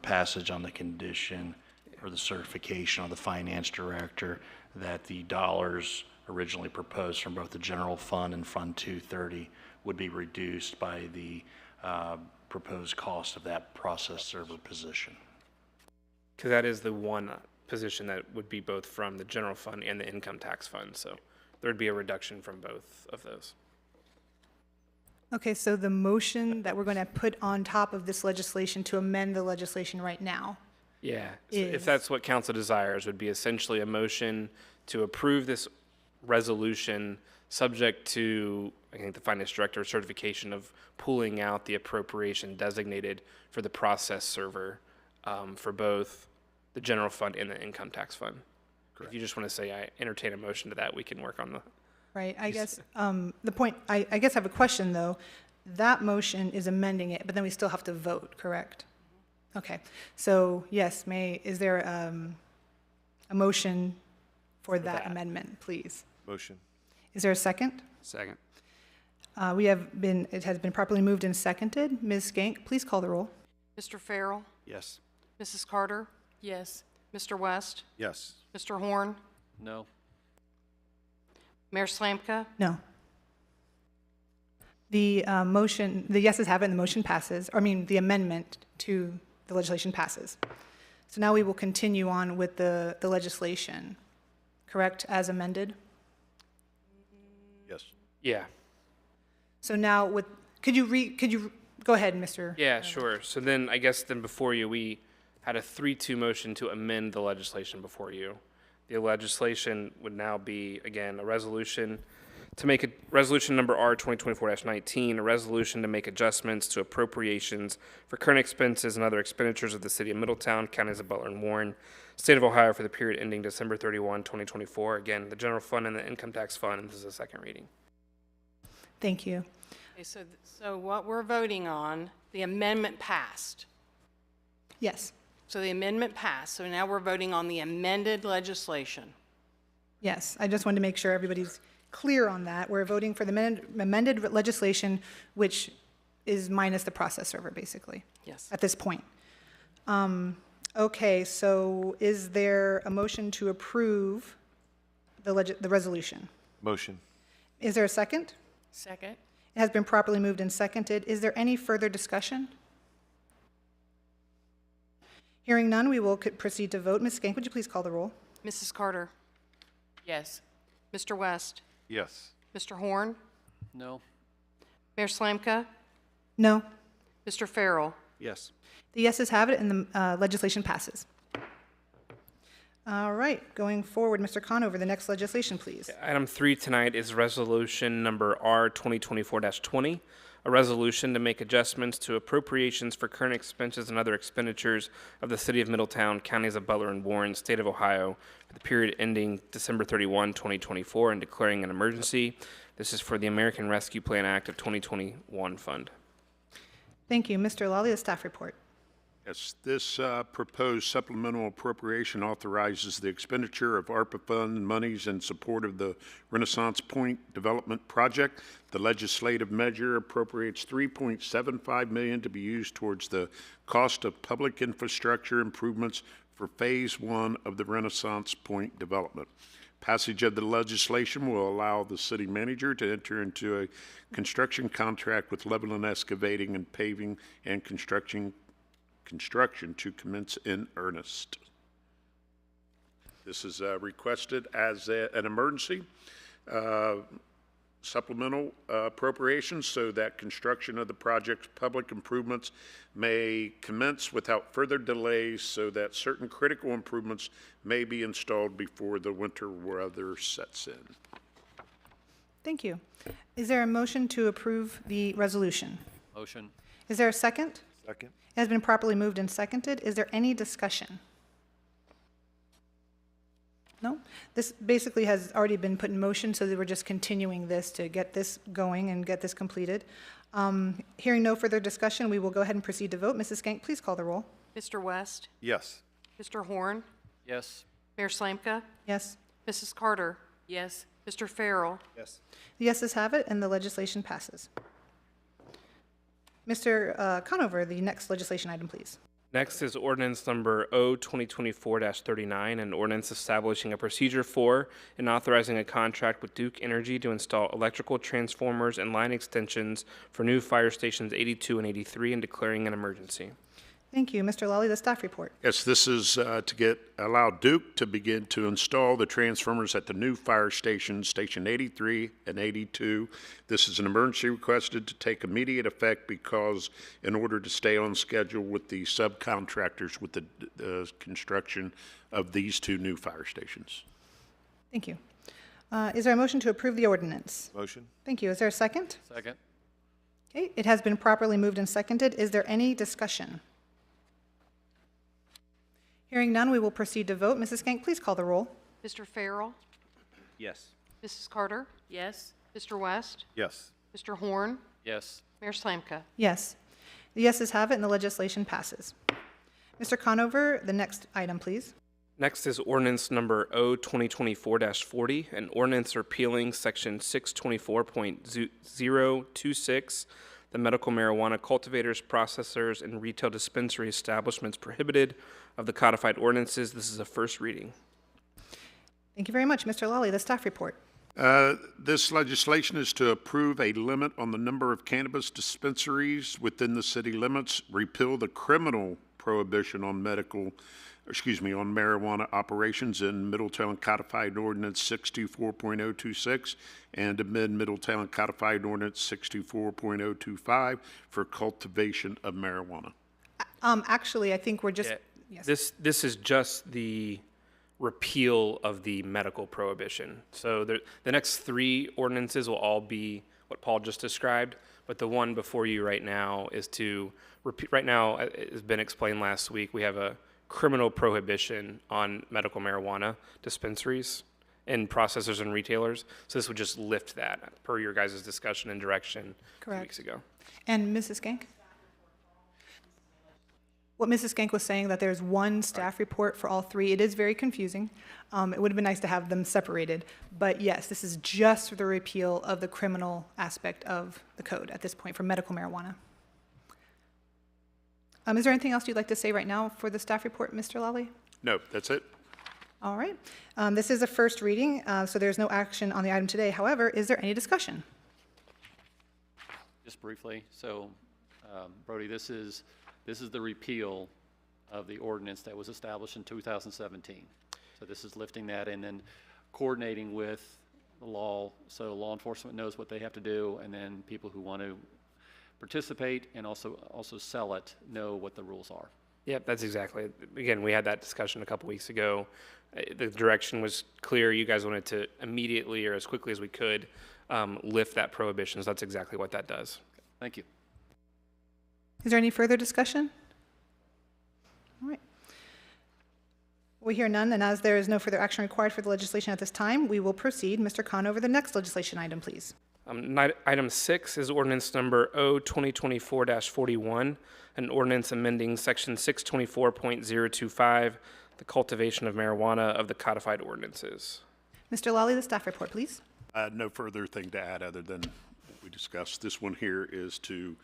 passage on the condition or the certification of the finance director that the dollars originally proposed from both the general fund and Fund 230 would be reduced by the proposed cost of that process server position. because that is the one position that would be both from the general fund and the income tax fund, so there would be a reduction from both of those. Okay, so the motion that we're going to put on top of this legislation to amend the legislation right now. Yeah, so if that's what council desires, would be essentially a motion to approve this resolution subject to, I think, the finance director's certification of pulling out the appropriation designated for the process server for both the general fund and the income tax fund. Correct. If you just want to say I entertain a motion to that, we can work on the. Right, I guess, the point, I guess I have a question, though. That motion is amending it, but then we still have to vote, correct? Okay, so, yes, is there a motion for that amendment, please? Motion. Is there a second? Second. It has been properly moved and seconded. Ms. Skank, please call the roll. Mr. Farrell, Yes. Mrs. Carter, Yes. Mr. West, Yes. Mr. Horn, No. Mayor Slamka, No. The motion, the yeses have it, and the motion passes, the amendment to the legislation passes. So now we will continue on with the legislation, correct, as amended? Yes. Yeah. So now could you go ahead, Mr. Yeah, sure. So then, I guess before you, we had a 3-2 motion to amend the legislation before you. The legislation would now be, again, a resolution to make a resolution number R 2024-19, a resolution to make adjustments to appropriations for current expenses and other expenditures of the City of Middletown, Counties of Butler and Warren, State of Ohio for the period ending December 31, 2024. Again, the general fund and the income tax fund, and this is a second reading. Thank you. Okay, so what we're voting on, the amendment passed. Yes. So the amendment passed, so now we're voting on the amended legislation. Yes, I just wanted to make sure everybody's clear on that. We're voting for the amended legislation, which is minus the process server, basically. Yes. At this point. Okay, so is there a motion to approve the resolution? Motion. Is there a second? Second. It has been properly moved and seconded. Is there any further discussion? Hearing none, we will proceed to vote. Ms. Skank, would you please call the roll? Mrs. Carter, Yes. Mr. West, Yes. Mr. Horn, No. Mayor Slamka, No. Mr. Farrell. Yes. The yeses have it, and the legislation passes. All right, going forward, Mr. Conover, the next legislation, please. Item 3 tonight is resolution number R 2024-20, a resolution to make adjustments to appropriations for current expenses and other expenditures of the City of Middletown, Counties of Butler and Warren, State of Ohio, for the period ending December 31, 2024, and declaring an emergency. This is for the American Rescue Plan Act of 2021 fund. Thank you. Mr. Lally, the staff report. Yes, this proposed supplemental appropriation authorizes the expenditure of ARPA fund monies in support of the Renaissance Point Development Project. The legislative measure appropriates $3.75 million to be used towards the cost of public infrastructure improvements for Phase 1 of the Renaissance Point development. Passage of the legislation will allow the city manager to enter into a construction contract with Lebanon Excavating and Paving and construction to commence in earnest. This is requested as an emergency supplemental appropriations so that construction of the project's public improvements may commence without further delays so that certain critical improvements may be installed before the winter weather sets in. Thank you. Is there a motion to approve the resolution? Motion. Is there a second? Second. It has been properly moved and seconded. Is there any discussion? No? This basically has already been put in motion, so that we're just continuing this to get this going and get this completed. Hearing no further discussion, we will go ahead and proceed to vote. Mrs. Skank, please call the roll. Mr. West, Yes. Mr. Horn, Yes. Mayor Slamka, Yes. Mrs. Carter, Yes. Mr. Farrell. Yes. The yeses have it, and the legislation passes. Mr. Conover, the next legislation item, please. Next is ordinance number O 2024-39, an ordinance establishing a procedure for and authorizing a contract with Duke Energy to install electrical transformers and line extensions for new fire stations 82 and 83 and declaring an emergency. Thank you. Mr. Lally, the staff report. Yes, this is to allow Duke to begin to install the transformers at the new fire station, Station 83 and 82. This is an emergency requested to take immediate effect because in order to stay on schedule with the subcontractors with the construction of these two new fire stations. Thank you. Is there a motion to approve the ordinance? Motion. Thank you. Is there a second? Second. Okay, it has been properly moved and seconded. Is there any discussion? Hearing none, we will proceed to vote. Mrs. Skank, please call the roll. Mr. Farrell, Yes. Mrs. Carter, Yes. Mr. West, Yes. Mr. Horn, Yes. Mayor Slamka. Yes. The yeses have it, and the legislation passes. Mr. Conover, the next item, please. Next is ordinance number O 2024-40, an ordinance repealing section 624.026, the medical marijuana cultivators, processors, and retail dispensary establishments prohibited of the codified ordinances. This is a first reading. Thank you very much. Mr. Lally, the staff report. This legislation is to approve a limit on the number of cannabis dispensaries within the city limits, repeal the criminal prohibition on marijuana operations in Middletown Codified Ordinance 624.026 and amend Middletown Codified Ordinance 624.025 for cultivation of marijuana. Actually, I think we're just, yes. This is just the repeal of the medical prohibition. So the next three ordinances will all be what Paul just described, but the one before you right now is to repeat. Right now, it has been explained last week, we have a criminal prohibition on medical marijuana dispensaries and processors and retailers. So this would just lift that per your guys' discussion and direction a few weeks ago. And Mrs. Skank? What Mrs. Skank was saying, that there's one staff report for all three. It is very confusing. It would have been nice to have them separated. But yes, this is just for the repeal of the criminal aspect of the code at this point for medical marijuana. Is there anything else you'd like to say right now for the staff report, Mr. Lally? No, that's it. All right. This is a first reading, so there's no action on the item today. However, is there any discussion? Just briefly. So, Brody, this is the repeal of the ordinance that was established in 2017. So this is lifting that and then coordinating with the law, so law enforcement knows what they have to do, and then people who want to participate and also sell it know what the rules are. Yep, that's exactly it. Again, we had that discussion a couple weeks ago. The direction was clear. You guys wanted to immediately or as quickly as we could lift that prohibition. So that's exactly what that does. Thank you. Is there any further discussion? All right. We hear none, and as there is no further action required for the legislation at this time, we will proceed. Mr. Khan, over the next legislation item, please. Item 6 is ordinance number O-2024-41, an ordinance amending section 624.025, the cultivation of marijuana of the codified ordinances. Mr. Lawley, the staff report, please. No further thing to add other than what we discussed. This one here is to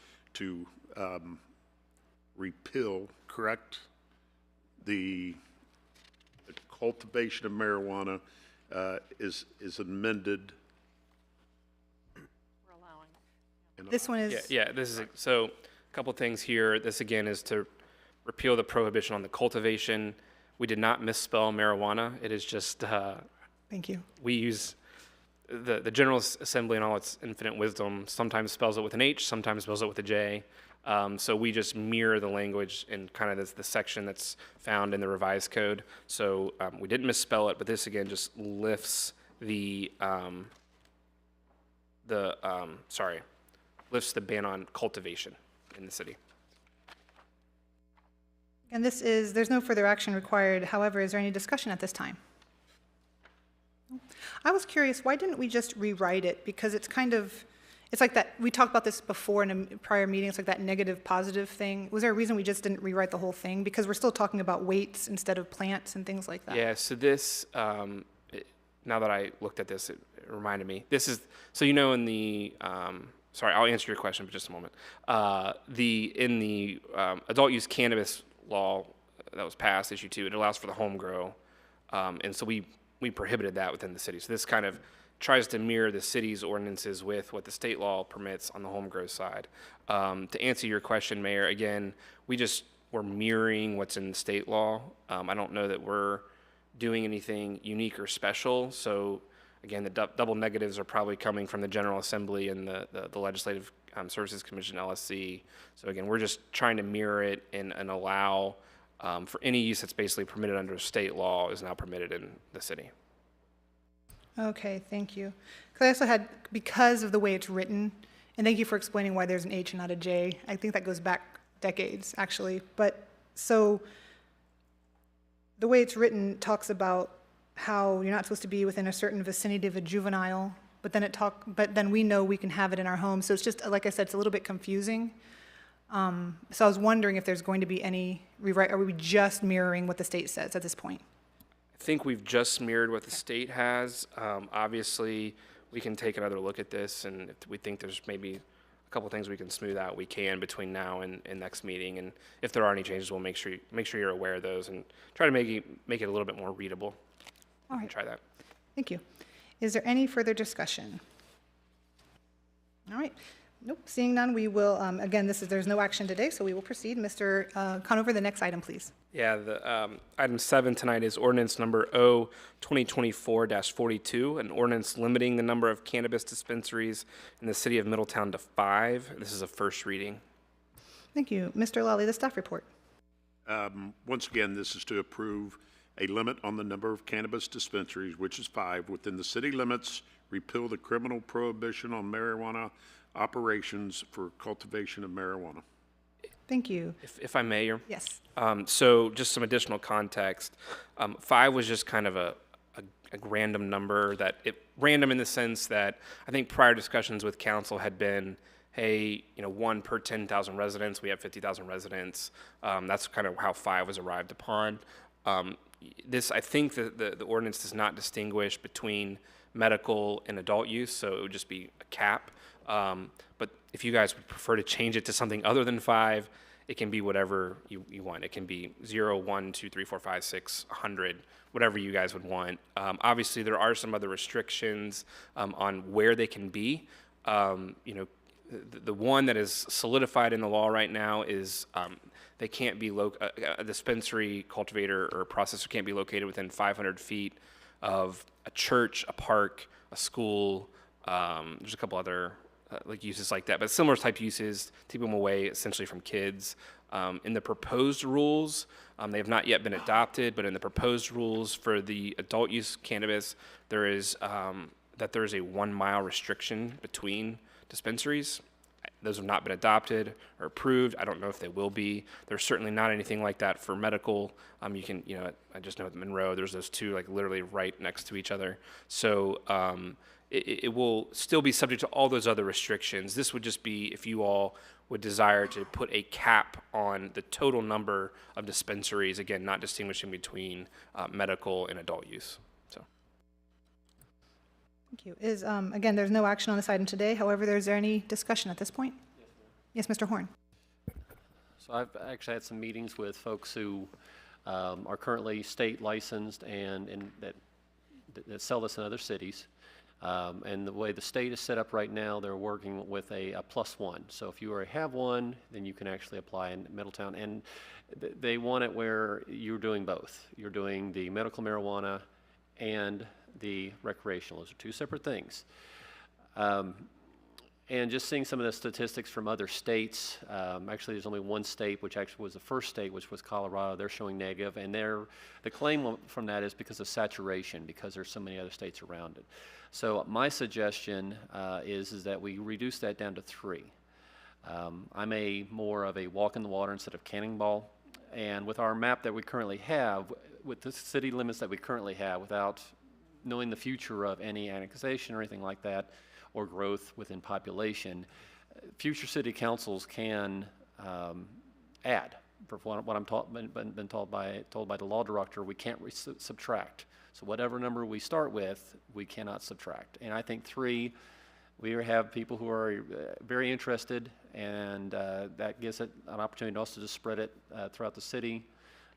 repeal, correct, the cultivation of marijuana is amended. This one is. Yeah, this is, so a couple things here. This again is to repeal the prohibition on the cultivation. We did not misspell marijuana. It is just. Thank you. We use the General Assembly in all its infinite wisdom sometimes spells it with an H, sometimes spells it with a J. So we just mirror the language in kind of the section that's found in the revised code. So we didn't misspell it, but this again just lifts lifts the ban on cultivation in the city. And this is, there's no further action required. However, is there any discussion at this time? I was curious, why didn't we just rewrite it? Because it's kind of, it's like that, we talked about this before in a prior meeting, it's like that negative positive thing. Was there a reason we just didn't rewrite the whole thing? Because we're still talking about weights instead of plants and things like that. Yeah, so this, now that I looked at this, it reminded me. This is, so you know in the, sorry, I'll answer your question for just a moment. In the adult use cannabis law that was passed, issue 2, it allows for the home grow. And so we prohibited that within the city. So this kind of tries to mirror the city's ordinances with what the state law permits on the home grow side. To answer your question, Mayor, again, we're mirroring what's in the state law. I don't know that we're doing anything unique or special. So again, the double negatives are probably coming from the General Assembly and the Legislative Services Commission, LSC. So again, we're just trying to mirror it and allow for any use that's basically permitted under state law is now permitted in the city. Okay, thank you. Because I also had, because of the way it's written, and thank you for explaining why there's an H and not a J. I think that goes back decades, actually. But so the way it's written talks about how you're not supposed to be within a certain vicinity of a juvenile, but then we know we can have it in our home. So it's just, like I said, it's a little bit confusing. So I was wondering if there's going to be any rewrite, or are we just mirroring what the state says at this point? I think we've just mirrored what the state has. Obviously, we can take another look at this, and if we think there's maybe a couple things we can smooth out, we can between now and next meeting. And if there are any changes, we'll make sure you're aware of those and try to make it a little bit more readable. All right. Try that. Thank you. Is there any further discussion? All right. Nope. Seeing none, we will, again, there's no action today, so we will proceed. Mr. Conover, the next item, please. Yeah, the item 7 tonight is ordinance number O-2024-42, an ordinance limiting the number of cannabis dispensaries in the city of Middletown to 5. This is a first reading. Thank you. Mr. Lawley, the staff report. Once again, this is to approve a limit on the number of cannabis dispensaries, which is 5, within the city limits, repeal the criminal prohibition on marijuana operations for cultivation of marijuana. Thank you. If I may, yes. So just some additional context. 5 was just kind of a random number random in the sense that I think prior discussions with council had been, hey, 1 per 10,000 residents. We have 50,000 residents. That's kind of how 5 was arrived upon. I think the ordinance does not distinguish between medical and adult use, so it would just be a cap. But if you guys would prefer to change it to something other than 5, it can be whatever you want. It can be 0, 1, 2, 3, 4, 5, 6, 100, whatever you guys would want. Obviously, there are some other restrictions on where they can be. The one that is solidified in the law right now is they can't be a dispensary, cultivator, or processor can't be located within 500 feet of a church, a park, a school. There's a couple other like uses like that, but similar type uses, keep them away essentially from kids. In the proposed rules, they have not yet been adopted, but in the proposed rules for the adult use cannabis, there is a 1 mile restriction between dispensaries. Those have not been adopted or approved. I don't know if they will be. There's certainly not anything like that for medical. You can, I just know at Monroe, there's those two like literally right next to each other. So it will still be subject to all those other restrictions. This would just be if you all would desire to put a cap on the total number of dispensaries, again, not distinguishing between medical and adult use. So. Thank you. Again, there's no action on this item today. However, is there any discussion at this point? Yes, Mr. Horn. So I've actually had some meetings with folks who are currently state licensed and that sell this in other cities. And the way the state is set up right now, they're working with a +1. So if you already have one, then you can actually apply in Middletown. And they want it where you're doing both. You're doing the medical marijuana and the recreational. Those are two separate things. And just seeing some of the statistics from other states, actually there's only one state, which actually was the first state, which was Colorado. They're showing negative, and the claim from that is because of saturation, because there's so many other states around it. So my suggestion is that we reduce that down to 3. I'm more of a walk in the water instead of cannonball, and with our map that we currently have, with the city limits that we currently have, without knowing the future of any annexation or anything like that, or growth within population, future city councils can add. For what I'm been told by the law director, we can't subtract. So whatever number we start with, we cannot subtract. And I think 3, we have people who are very interested, and that gives it an opportunity also to spread it throughout the city.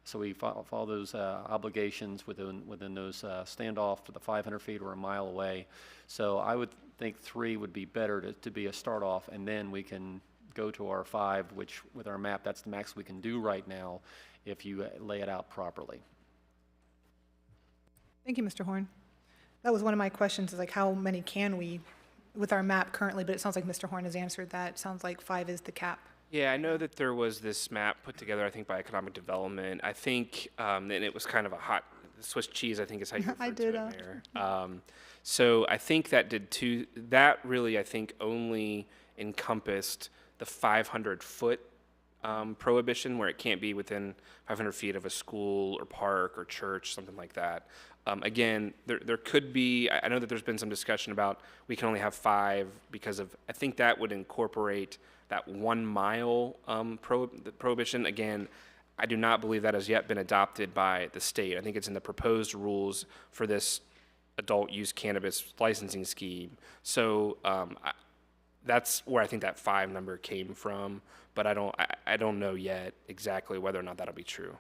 So we follow those obligations within those standoff to the 500 feet or a mile away. So I would think 3 would be better to be a start off, and then we can go to our 5, which with our map, that's the max we can do right now if you lay it out properly. Thank you, Mr. Horn. That was one of my questions, is like how many can we with our map currently, but it sounds like Mr. Horn has answered that. It sounds like 5 is the cap. Yeah, I know that there was this map put together, I think, by Economic Development. I think, and it was kind of a hot Swiss cheese, I think is how you referred to it, Mayor. So I think that really, I think, only encompassed the 500-foot prohibition, where it can't be within 500 feet of a school or park or church, something like that. Again, there could be, I know that there's been some discussion about we can only have 5 because of, I think that would incorporate that 1 mile prohibition. Again, I do not believe that has yet been adopted by the state. I think it's in the proposed rules for this adult use cannabis licensing scheme. So that's where I think that 5 number came from, but I don't know yet exactly whether or not that'll be true.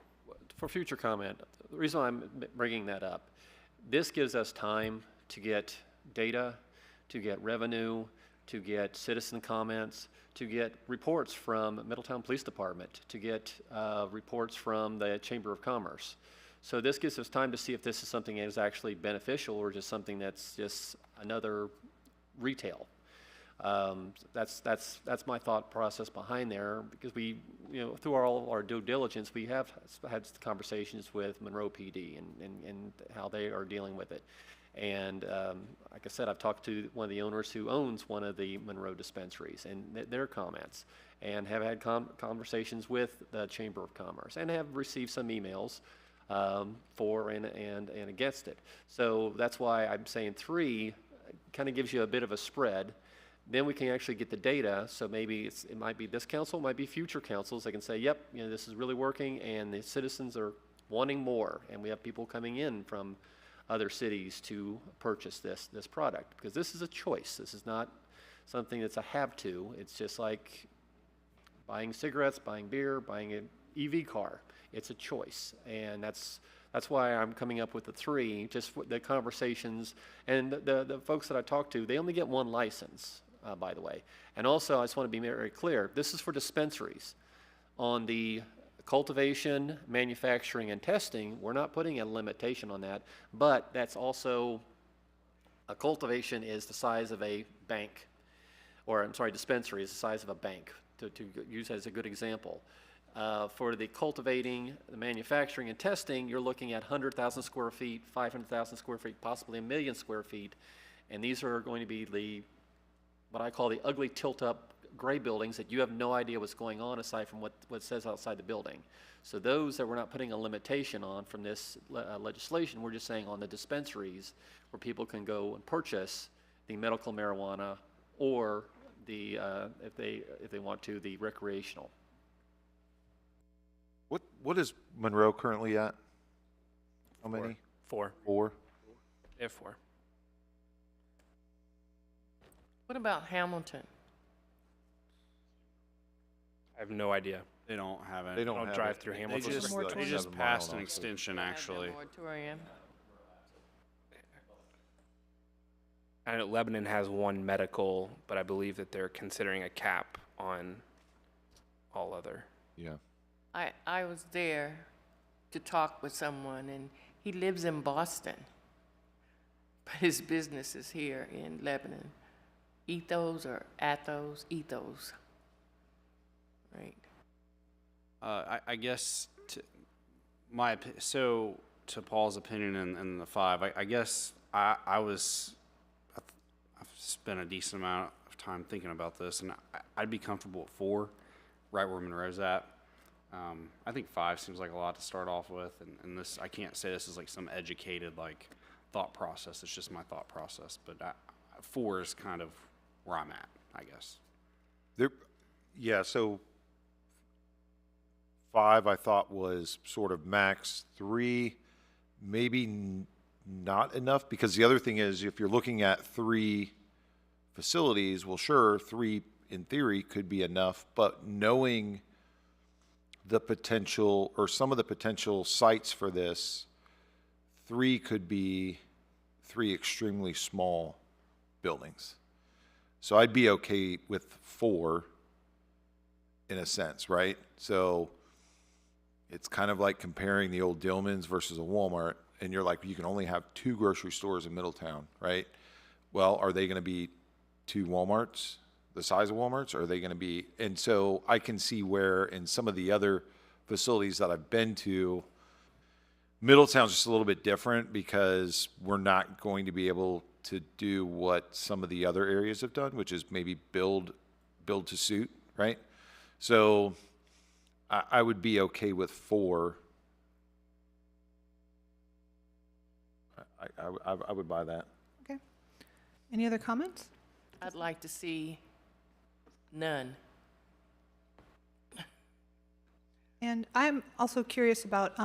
For future comment, the reason I'm bringing that up, this gives us time to get data, to get revenue, to get citizen comments, to get reports from Middletown Police Department, to get reports from the Chamber of Commerce. So this gives us time to see if this is something that is actually beneficial or just something that's just another retail. That's my thought process behind there, because we, through all our due diligence, we have had conversations with Monroe PD and how they are dealing with it. And like I said, I've talked to one of the owners who owns one of the Monroe dispensaries and their comments, and have had conversations with the Chamber of Commerce, and have received some emails for and against it. So that's why I'm saying 3 kind of gives you a bit of a spread. Then we can actually get the data, so maybe it might be this council, it might be future councils. They can say, yep, this is really working, and the citizens are wanting more, and we have people coming in from other cities to purchase this product, because this is a choice. This is not something that's a have-to. It's just like buying cigarettes, buying beer, buying an EV car. It's a choice, and that's why I'm coming up with the 3, just the conversations. And the folks that I talked to, they only get 1 license, by the way. And also, I just want to be very clear, this is for dispensaries. On the cultivation, manufacturing, and testing, we're not putting a limitation on that, but that's also, a cultivation is the size of a bank, or I'm sorry, dispensary is the size of a bank, to use as a good example. For the cultivating, the manufacturing, and testing, you're looking at 100,000 square feet, 500,000 square feet, possibly 1 million square feet, and these are going to be what I call the ugly tilt-up gray buildings that you have no idea what's going on aside from what it says outside the building. So those that we're not putting a limitation on from this legislation, we're just saying on the dispensaries where people can go and purchase the medical marijuana or the if they want to, the recreational. What is Monroe currently at? How many? 4. 4? Yeah, 4. What about Hamilton? I have no idea. They don't have it. They don't have drive it. through They Hamilton. just passed an extension, actually. Moratorium. I know Lebanon has 1 medical, but I believe that they're considering a cap on all other. Yeah. I was there to talk with someone, and he lives in Boston, but his business is here in Lebanon. Ethos or Athos? Ethos. Right. I guess so to Paul's opinion in the 5, I guess I've spent a decent amount of time thinking about this, and I'd be comfortable at 4, right where Monroe's at. I think 5 seems like a lot to start off with, and this, I can't say this is like some educated thought process. It's just my thought process, but 4 is kind of where I'm at, I guess. Yeah, so 5 I thought was sort of max. 3, maybe not enough, because the other thing is if you're looking at 3 facilities, well, sure, 3 in theory could be enough, but knowing the potential or some of the potential sites for this, 3 could be 3 extremely small buildings. So I'd be okay with 4 in a sense, right? So it's kind of like comparing the old Dillman's versus a Walmart, and you're like, you can only have 2 grocery stores in Middletown, right? Well, are they going to be 2 Walmarts, the size of Walmarts? Or are they going to be, and so I can see where in some of the other facilities that I've been to, Middletown's just a little bit different because we're not going to be able to do what some of the other areas have done, which is maybe build to suit, right? So I would be okay with 4. I would buy that. Okay. Any other comments? I'd like to see none. And I'm also curious about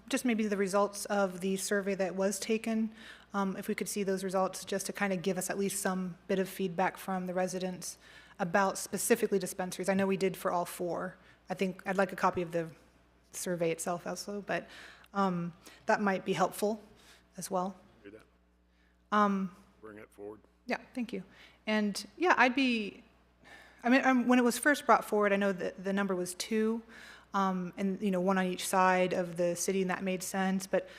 just maybe the results of the survey that was taken. If we could see those results, just to kind of give us at least some bit of feedback from the residents about specifically dispensaries. I know we did for all 4. I think I'd like a copy of the survey itself also, but that might be helpful as well. Do that. Bring it forward. Yeah, thank you. And yeah, I mean, when it was first brought forward, I know that the number was 2, and 1 on each side of the city, and that made sense. But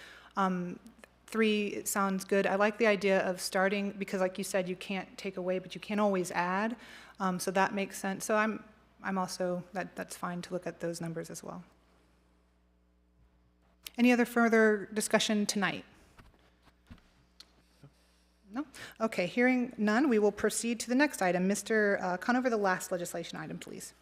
3, it sounds good. I like the idea of starting, because like you said, you can't take away, but you can always add. So that makes sense. So I'm also, that's fine to look at those numbers as well. Any other further discussion tonight? No? Okay, hearing none, we will proceed to the next item. Mr. Conover, the last legislation item, please.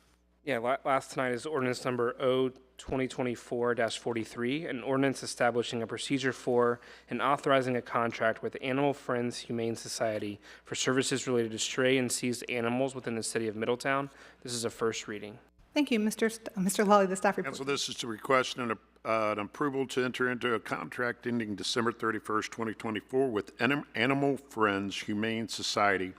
Yeah, last tonight is ordinance number O-2024-43, an ordinance establishing a procedure for and authorizing a contract with Animal Friends Humane Society for services related to stray and seized animals within the city of Middletown. This is a first reading. Thank you, Mr. Lawley, the staff report. Council, this is to request an approval to enter into a contract ending December 31st, 2024 with Animal Friends Humane Society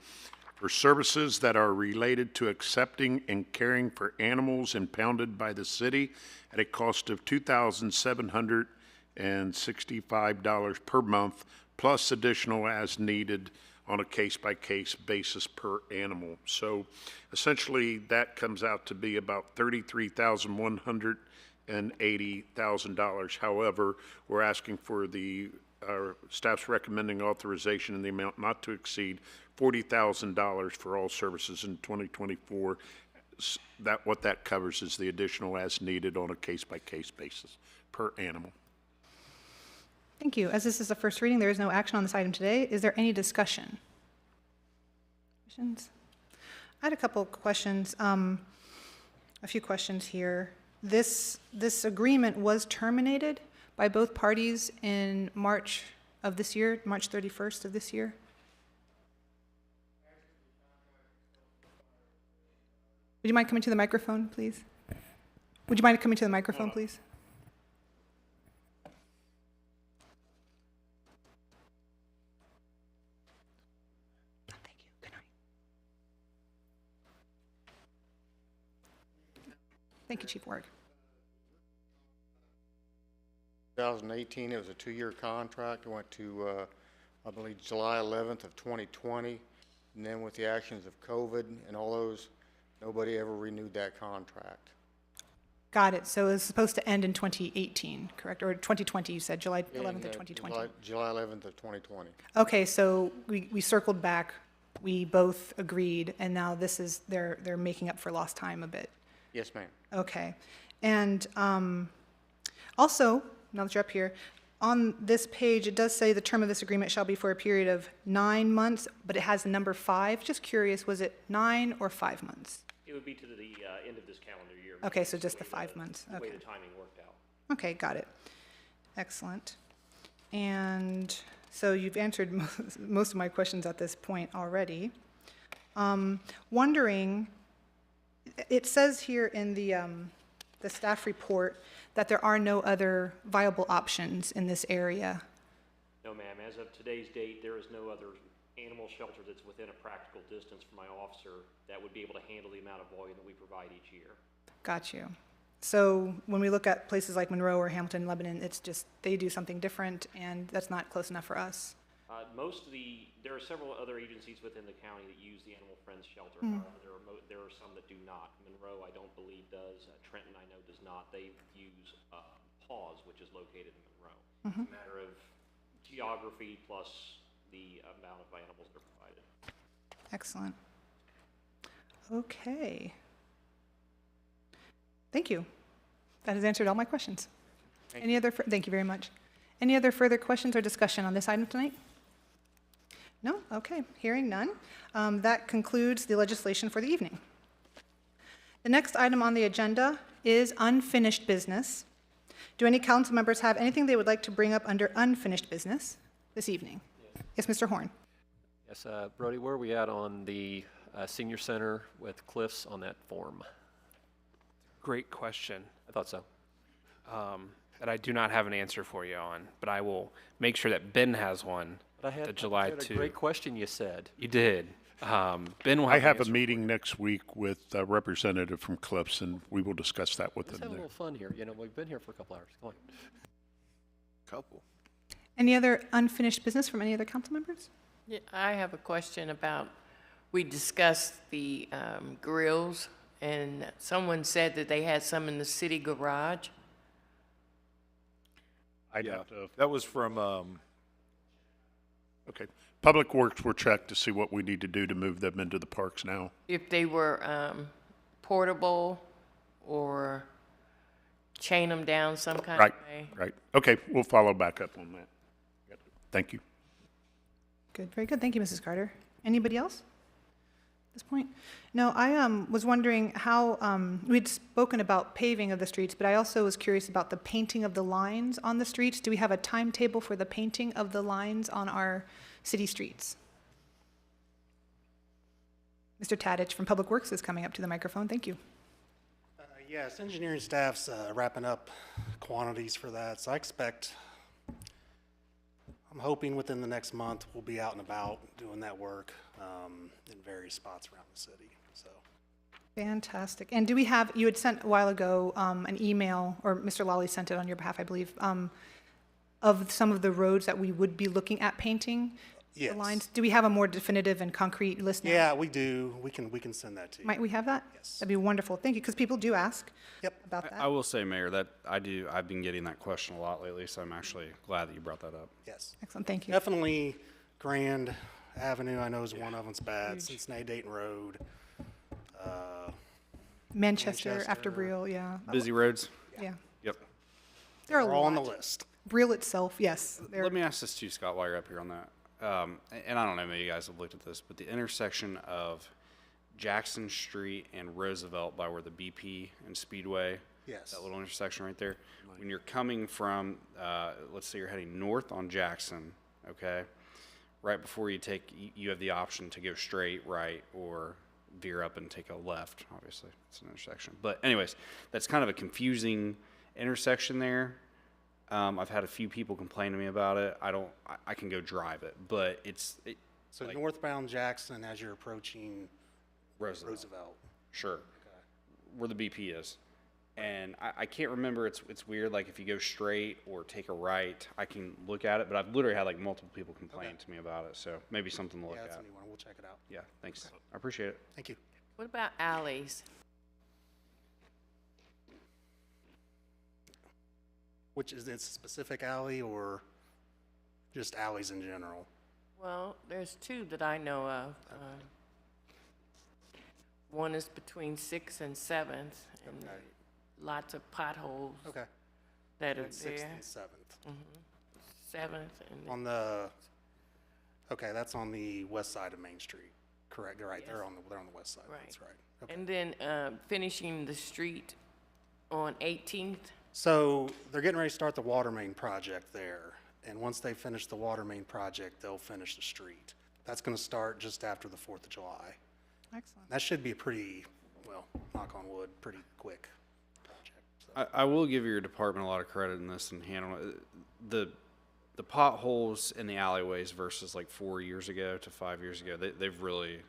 for services that are related to accepting and caring for animals impounded by the city at a cost of $2,765 per month, plus additional as needed on a case-by-case basis per animal. So essentially that comes out to be about $33,100 $180,000. However, we're asking for staff's recommending authorization in the amount not to exceed $40,000 for all services in 2024. What that covers is the additional as needed on a case-by-case basis per animal. Thank you. As this is a first reading, there is no action on this item today. Is there any discussion? Questions? I had a couple of questions, a few questions here. This agreement was terminated by both parties in March of this year, March 31st of this year. Would you mind coming to the microphone, please? Would you mind coming to the microphone, please? Thank you. Good night. Thank you, Chief Warwick. 2018, it was a 2-year contract. It went to, I believe, July 11th of 2020. And then with the actions of COVID and all those, nobody ever renewed that contract. Got it. So it was supposed to end in 2018, correct? Or 2020, you said, July 11th of 2020. July 11th of 2020. Okay, so we circled back. We both agreed, and now this is, they're making up for lost time a bit. Yes, ma'am. Okay. And also, now that you're up here, on this page, it does say the term of this agreement shall be for a period of 9 months, but it has the number 5. Just curious, was it 9 or 5 months? It would be to the end of this calendar year. Okay, so just the 5 months. The way Okay. the timing worked out. Okay, got it. Excellent. And so you've answered most of my questions at this point already. Wondering, it says here in the staff report that there are no other viable options in this area. No, ma'am. As of today's date, there is no other animal shelter that's within a practical distance from my officer that would be able to handle the amount of volume that we provide each year. Got you. So when we look at places like Monroe or Hamilton, Lebanon, it's just they do something different, and that's not close enough for us. There are several other agencies within the county that use the Animal Friends Shelter. Mm. However, there are some that do not. Monroe, I don't believe, does. Trenton, I know, does not. They use Paws, which is located in Monroe. Mhm. It's a matter of geography plus the amount of animals that are provided. Excellent. Okay. Thank you. That has answered all my questions. Thank you very much. Any other further questions or discussion on this item tonight? No? Okay. Hearing none. That concludes the legislation for the evening. The next item on the agenda is unfinished business. Do any council members have anything they would like to bring up under unfinished business this evening? Yes, Mr. Horn. Yes, Brody, where are we at on the senior center with Cliffs on that form? Great question. I thought so. That I do not have an answer for you on, but I will make sure that Ben has one. But I had, the July I had a 2. great question you said. You did. Ben will I have have a meeting next week with a representative from Cliffs, and we will discuss that with Let's them have a there. little fun here. You know, we've been here for a couple hours. Come on. Couple. Any other unfinished business from any other council members? Yeah, I have a question about, we discussed the grills, and someone said that they had some in the city garage. That was from, okay. Public Works will check to see what we need to do to move them into the parks now. If they were portable or chain them down some kind of way. Right. Okay, we'll follow back up on that. Thank you. Good, very good. Thank you, Mrs. Carter. Anybody else at this point? No, I was wondering how, we'd spoken about paving of the streets, but I also was curious about the painting of the lines on the streets. Do we have a timetable for the painting of the lines on our city streets? Mr. Tadich from Public Works is coming up to the microphone. Thank you. Yes, engineering staff's wrapping up quantities for that, so I expect, I'm hoping within the next month we'll be out and about doing that work in various spots around the city. So. Fantastic. And do we have, you had sent a while ago an email, or Mr. Lawley sent it on your behalf, I believe, of some of the roads that we would be looking at painting. The Yes. lines, do we have a more definitive and concrete list now? Yeah, we do. We can send that to you. Might we have that? Yes. That'd be wonderful. Thank you, because people do ask Yep. about that. I will say, Mayor, that I've been getting that question a lot lately, so I'm actually glad that you brought that up. Yes. Excellent, thank you. Definitely Grand Avenue, I know is one of them's bad. Cincinnati Dayton Road. Manchester, after Brill, yeah. Busy roads? Yeah. Yep. There are a They're all lot. on the list. Brill itself, yes. they're- Let me ask this too, Scott, while you're up here on that. And I don't know, maybe you guys have looked at this, but the intersection of Jackson Street and Roosevelt by where the BP and Speedway, Yes. that little intersection right there, when you're coming from, let's say you're heading north on Jackson, okay? Right before you have the option to go straight, right, or veer up and take a left, obviously. It's an intersection. But anyways, that's kind of a confusing intersection there. I've had a few people complain to me about it. I can go drive it, but So northbound Jackson as you're approaching Roosevelt. Sure. Where the BP is. And I can't remember, it's weird, like if you go straight or take a right, I can look at it, but I've literally had like multiple people complain to me about it, so maybe something to look Yeah, at. that's a new one. We'll check it out. Yeah, thanks. I appreciate it. Thank you. What about alleys? Which is it a specific alley or just alleys in general? Well, there's two that I know of. One is between 6th and 7th, and lots of potholes that are there. 6th and 7th. 7th and On the, okay, that's on the west side of Main Street. Correct, you're right, they're on the west side, that's right. Okay. And then finishing the street on 18th. So they're getting ready to start the water main project there. And once they finish the water main project, they'll finish the street. That's gonna start just after the 4th of July. Excellent. That should be a pretty, well, knock on wood, pretty quick project. I will give your department a lot of credit in this and handling it. The potholes in the alleyways versus like 4 years ago to 5 years ago, they've really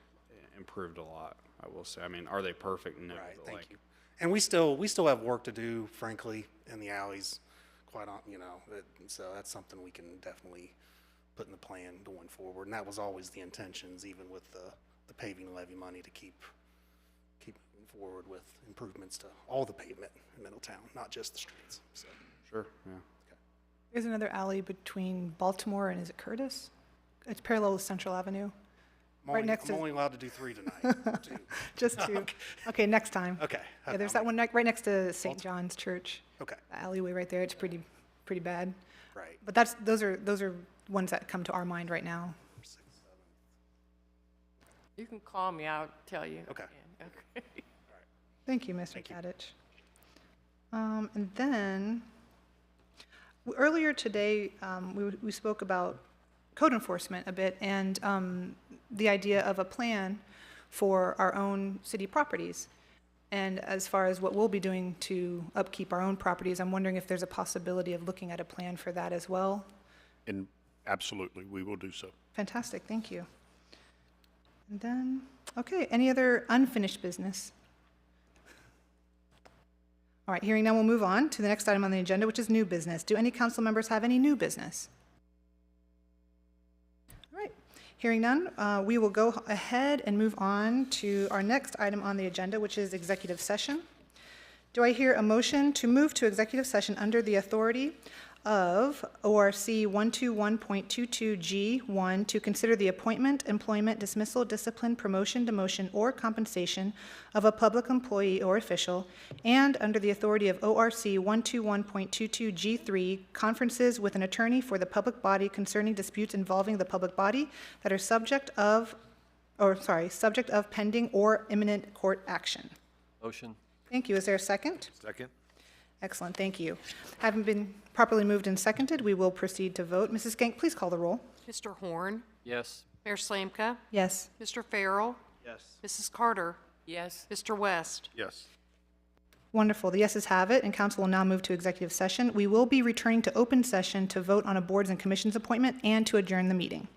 improved a lot, I will say. I mean, are they perfect? No. Right, but thank like, you. And we still have work to do, frankly, in the alleys, quite on, so that's something we can definitely put in the plan going forward. And that was always the intentions, even with the paving levy money, to keep moving forward with improvements to all the pavement in Middletown, not just the streets. So. Sure, yeah. There's another alley between Baltimore and is it Curtis? It's parallel with Central Avenue. I'm only allowed to do 3 tonight. 2. Just 2. Okay, next time. Okay. Yeah, there's that one right next to St. John's Church. Okay. The alleyway right there. It's pretty bad. Right. But those are ones that come to our mind right now. You can call me, I'll tell you. Okay. Okay. Thank you, Mr. Kadich. And then earlier today, we spoke about code enforcement a bit and the idea of a plan for our own city properties. And as far as what we'll be doing to upkeep our own properties, I'm wondering if there's a possibility of looking at a plan for that as well. And absolutely, we will do so. Fantastic, thank you. And then, okay, any other unfinished business? All right, hearing none, we'll move on to the next item on the agenda, which is new business. Do any council members have any new business? All right, hearing none, we will go ahead and move on to our next item on the agenda, which is executive session. Do I hear a motion to move to executive session under the authority of ORC 121.22G1 to consider the appointment, employment, dismissal, discipline, promotion, demotion, or compensation of a public employee or official, and under the authority of ORC 121.22G3, conferences with an attorney for the public body concerning disputes involving the public body that are subject of pending or imminent court action. Motion. Thank you. Is there a second? Second. Excellent, thank you. Having been properly moved and seconded, we will proceed to vote. Mrs. Genk, please call the roll. Mr. Horn, Yes. Mayor Slamka, Yes. Mr. Farrell, Yes. Mrs. Carter, Yes. Mr. West. Yes. Wonderful. The yeses have it, and council will now move to executive session. We will be returning to open session to vote on a boards and commissions appointment and to adjourn the meeting.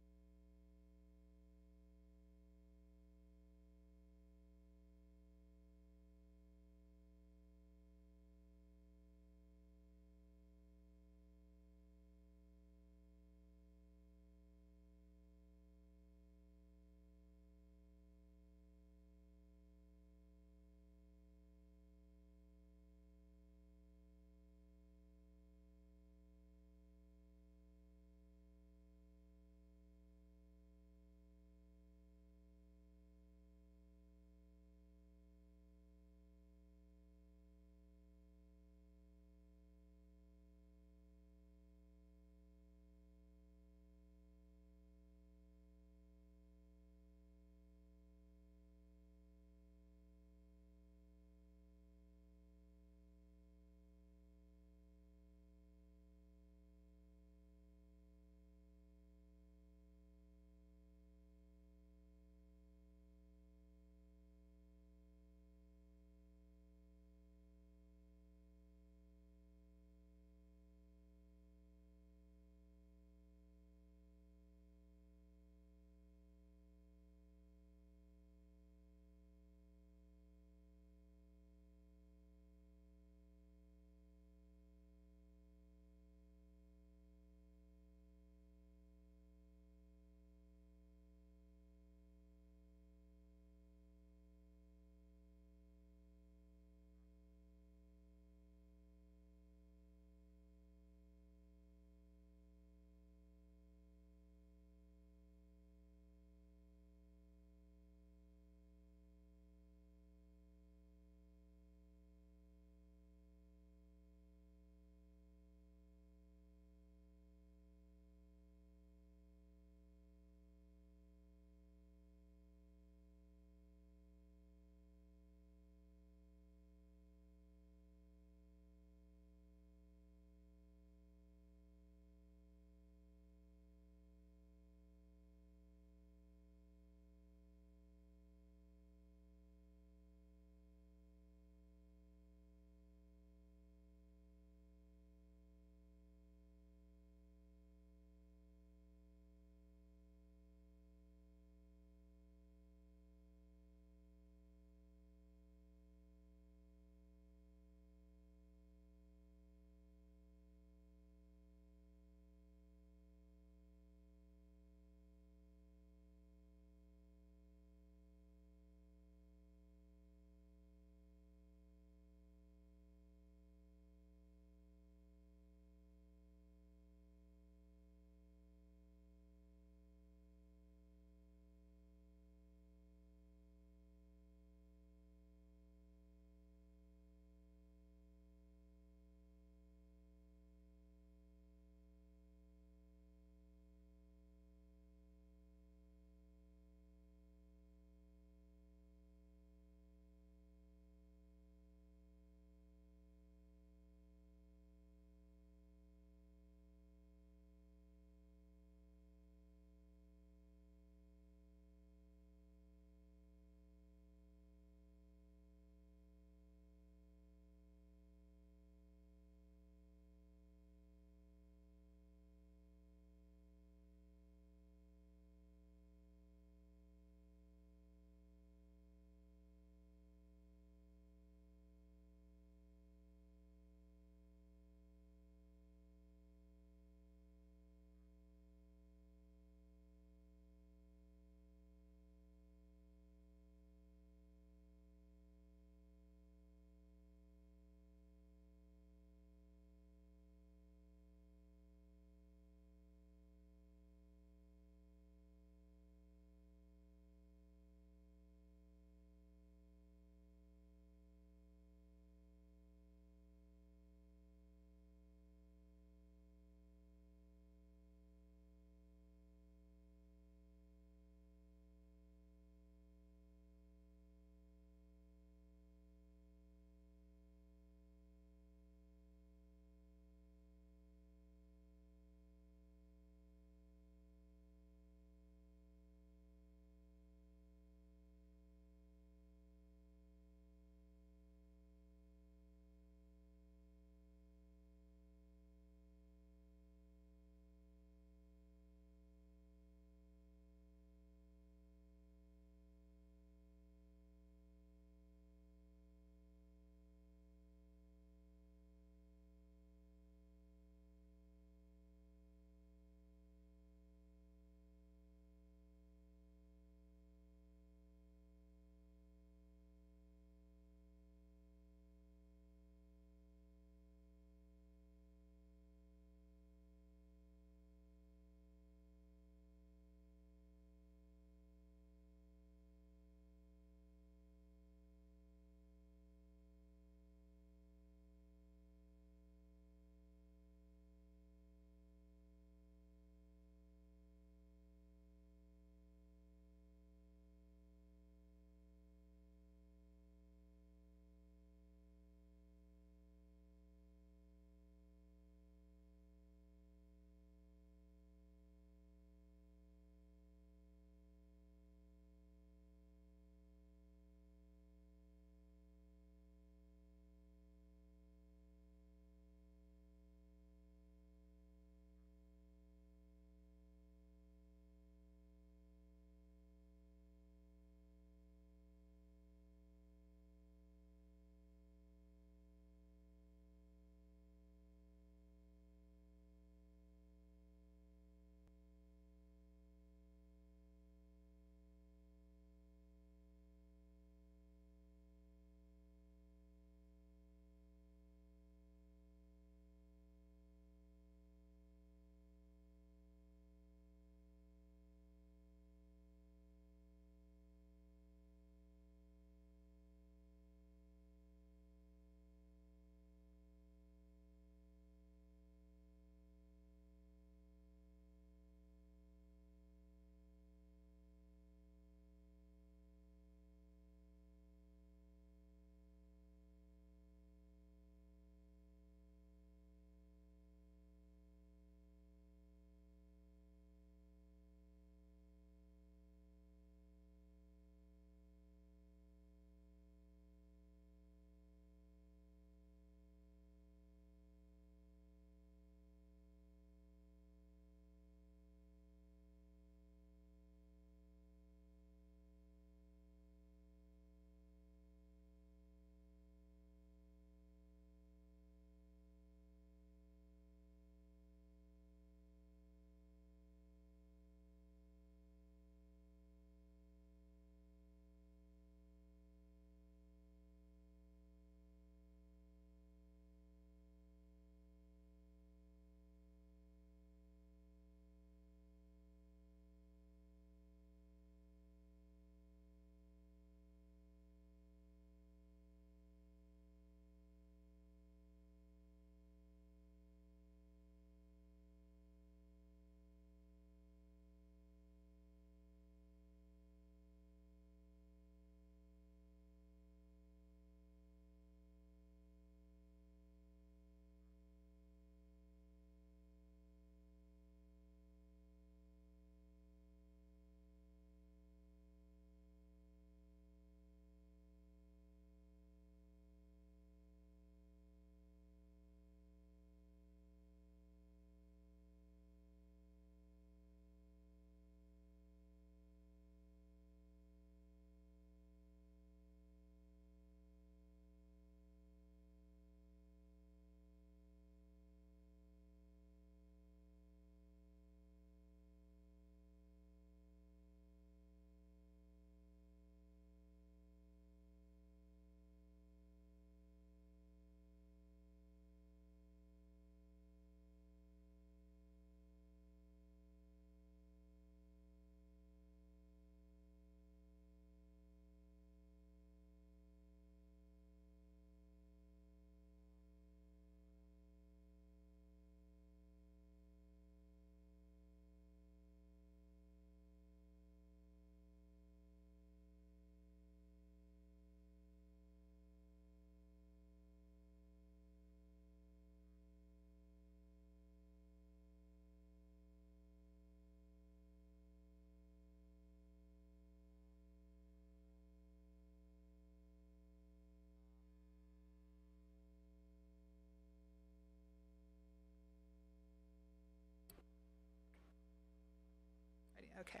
Okay.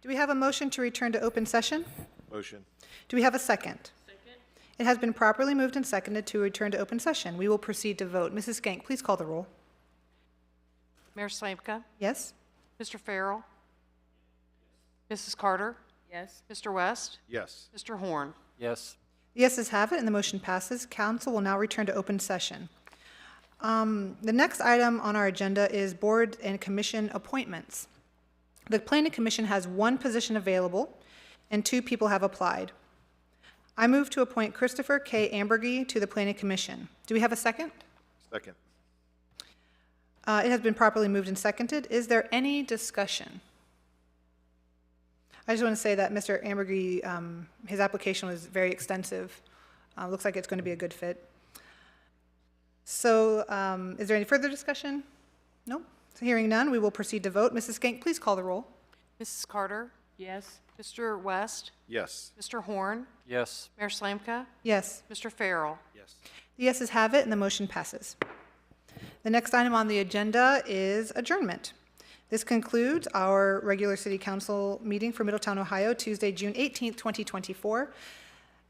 Do we have a motion to return to open session? Motion. Do we have a second? It has been properly moved and seconded to return to open session. We will proceed to vote. Mrs. Skank, please call the roll. Mayor Slamka? Yes? Mr. Farrell? Mrs. Carter? Yes. Mr. West? Yes. Mr. Horn? Yes. The yeses have it, and the motion passes. Council will now return to open session. The next item on our agenda is board and commission appointments. The Planning Commission has one position available, and 2 people have applied. I move to appoint Christopher K. Ambergy to the Planning Commission. Do we have a second? Second. It has been properly moved and seconded. Is there any discussion? I just want to say that Mr. Ambergy, his application was very extensive. Looks like it's going to be a good fit. So is there any further discussion? No? So hearing none, we will proceed to vote. Mrs. Skank, please call the roll. Mrs. Carter? Yes. Mr. West? Yes. Mr. Horn? Yes. Mayor Slamka? Yes. Mr. Farrell? Yes. The yeses have it, and the motion passes. The next item on the agenda is adjournment. This concludes our regular City Council meeting for Middletown, Ohio, Tuesday, June 18th, 2024.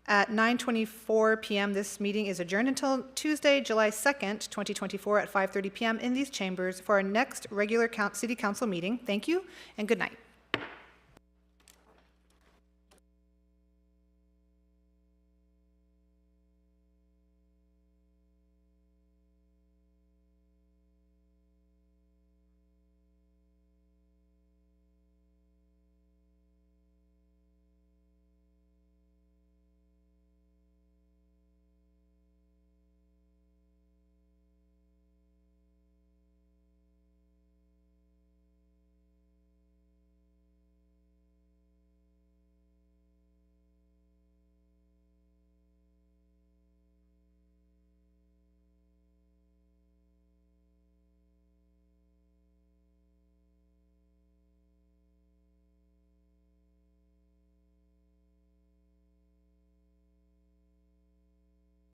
At 9:24 p.m., this meeting is adjourned until Tuesday, July 2nd, 2024 at 5:30 p.m. in these chambers for our next regular City Council meeting. Thank you and good night.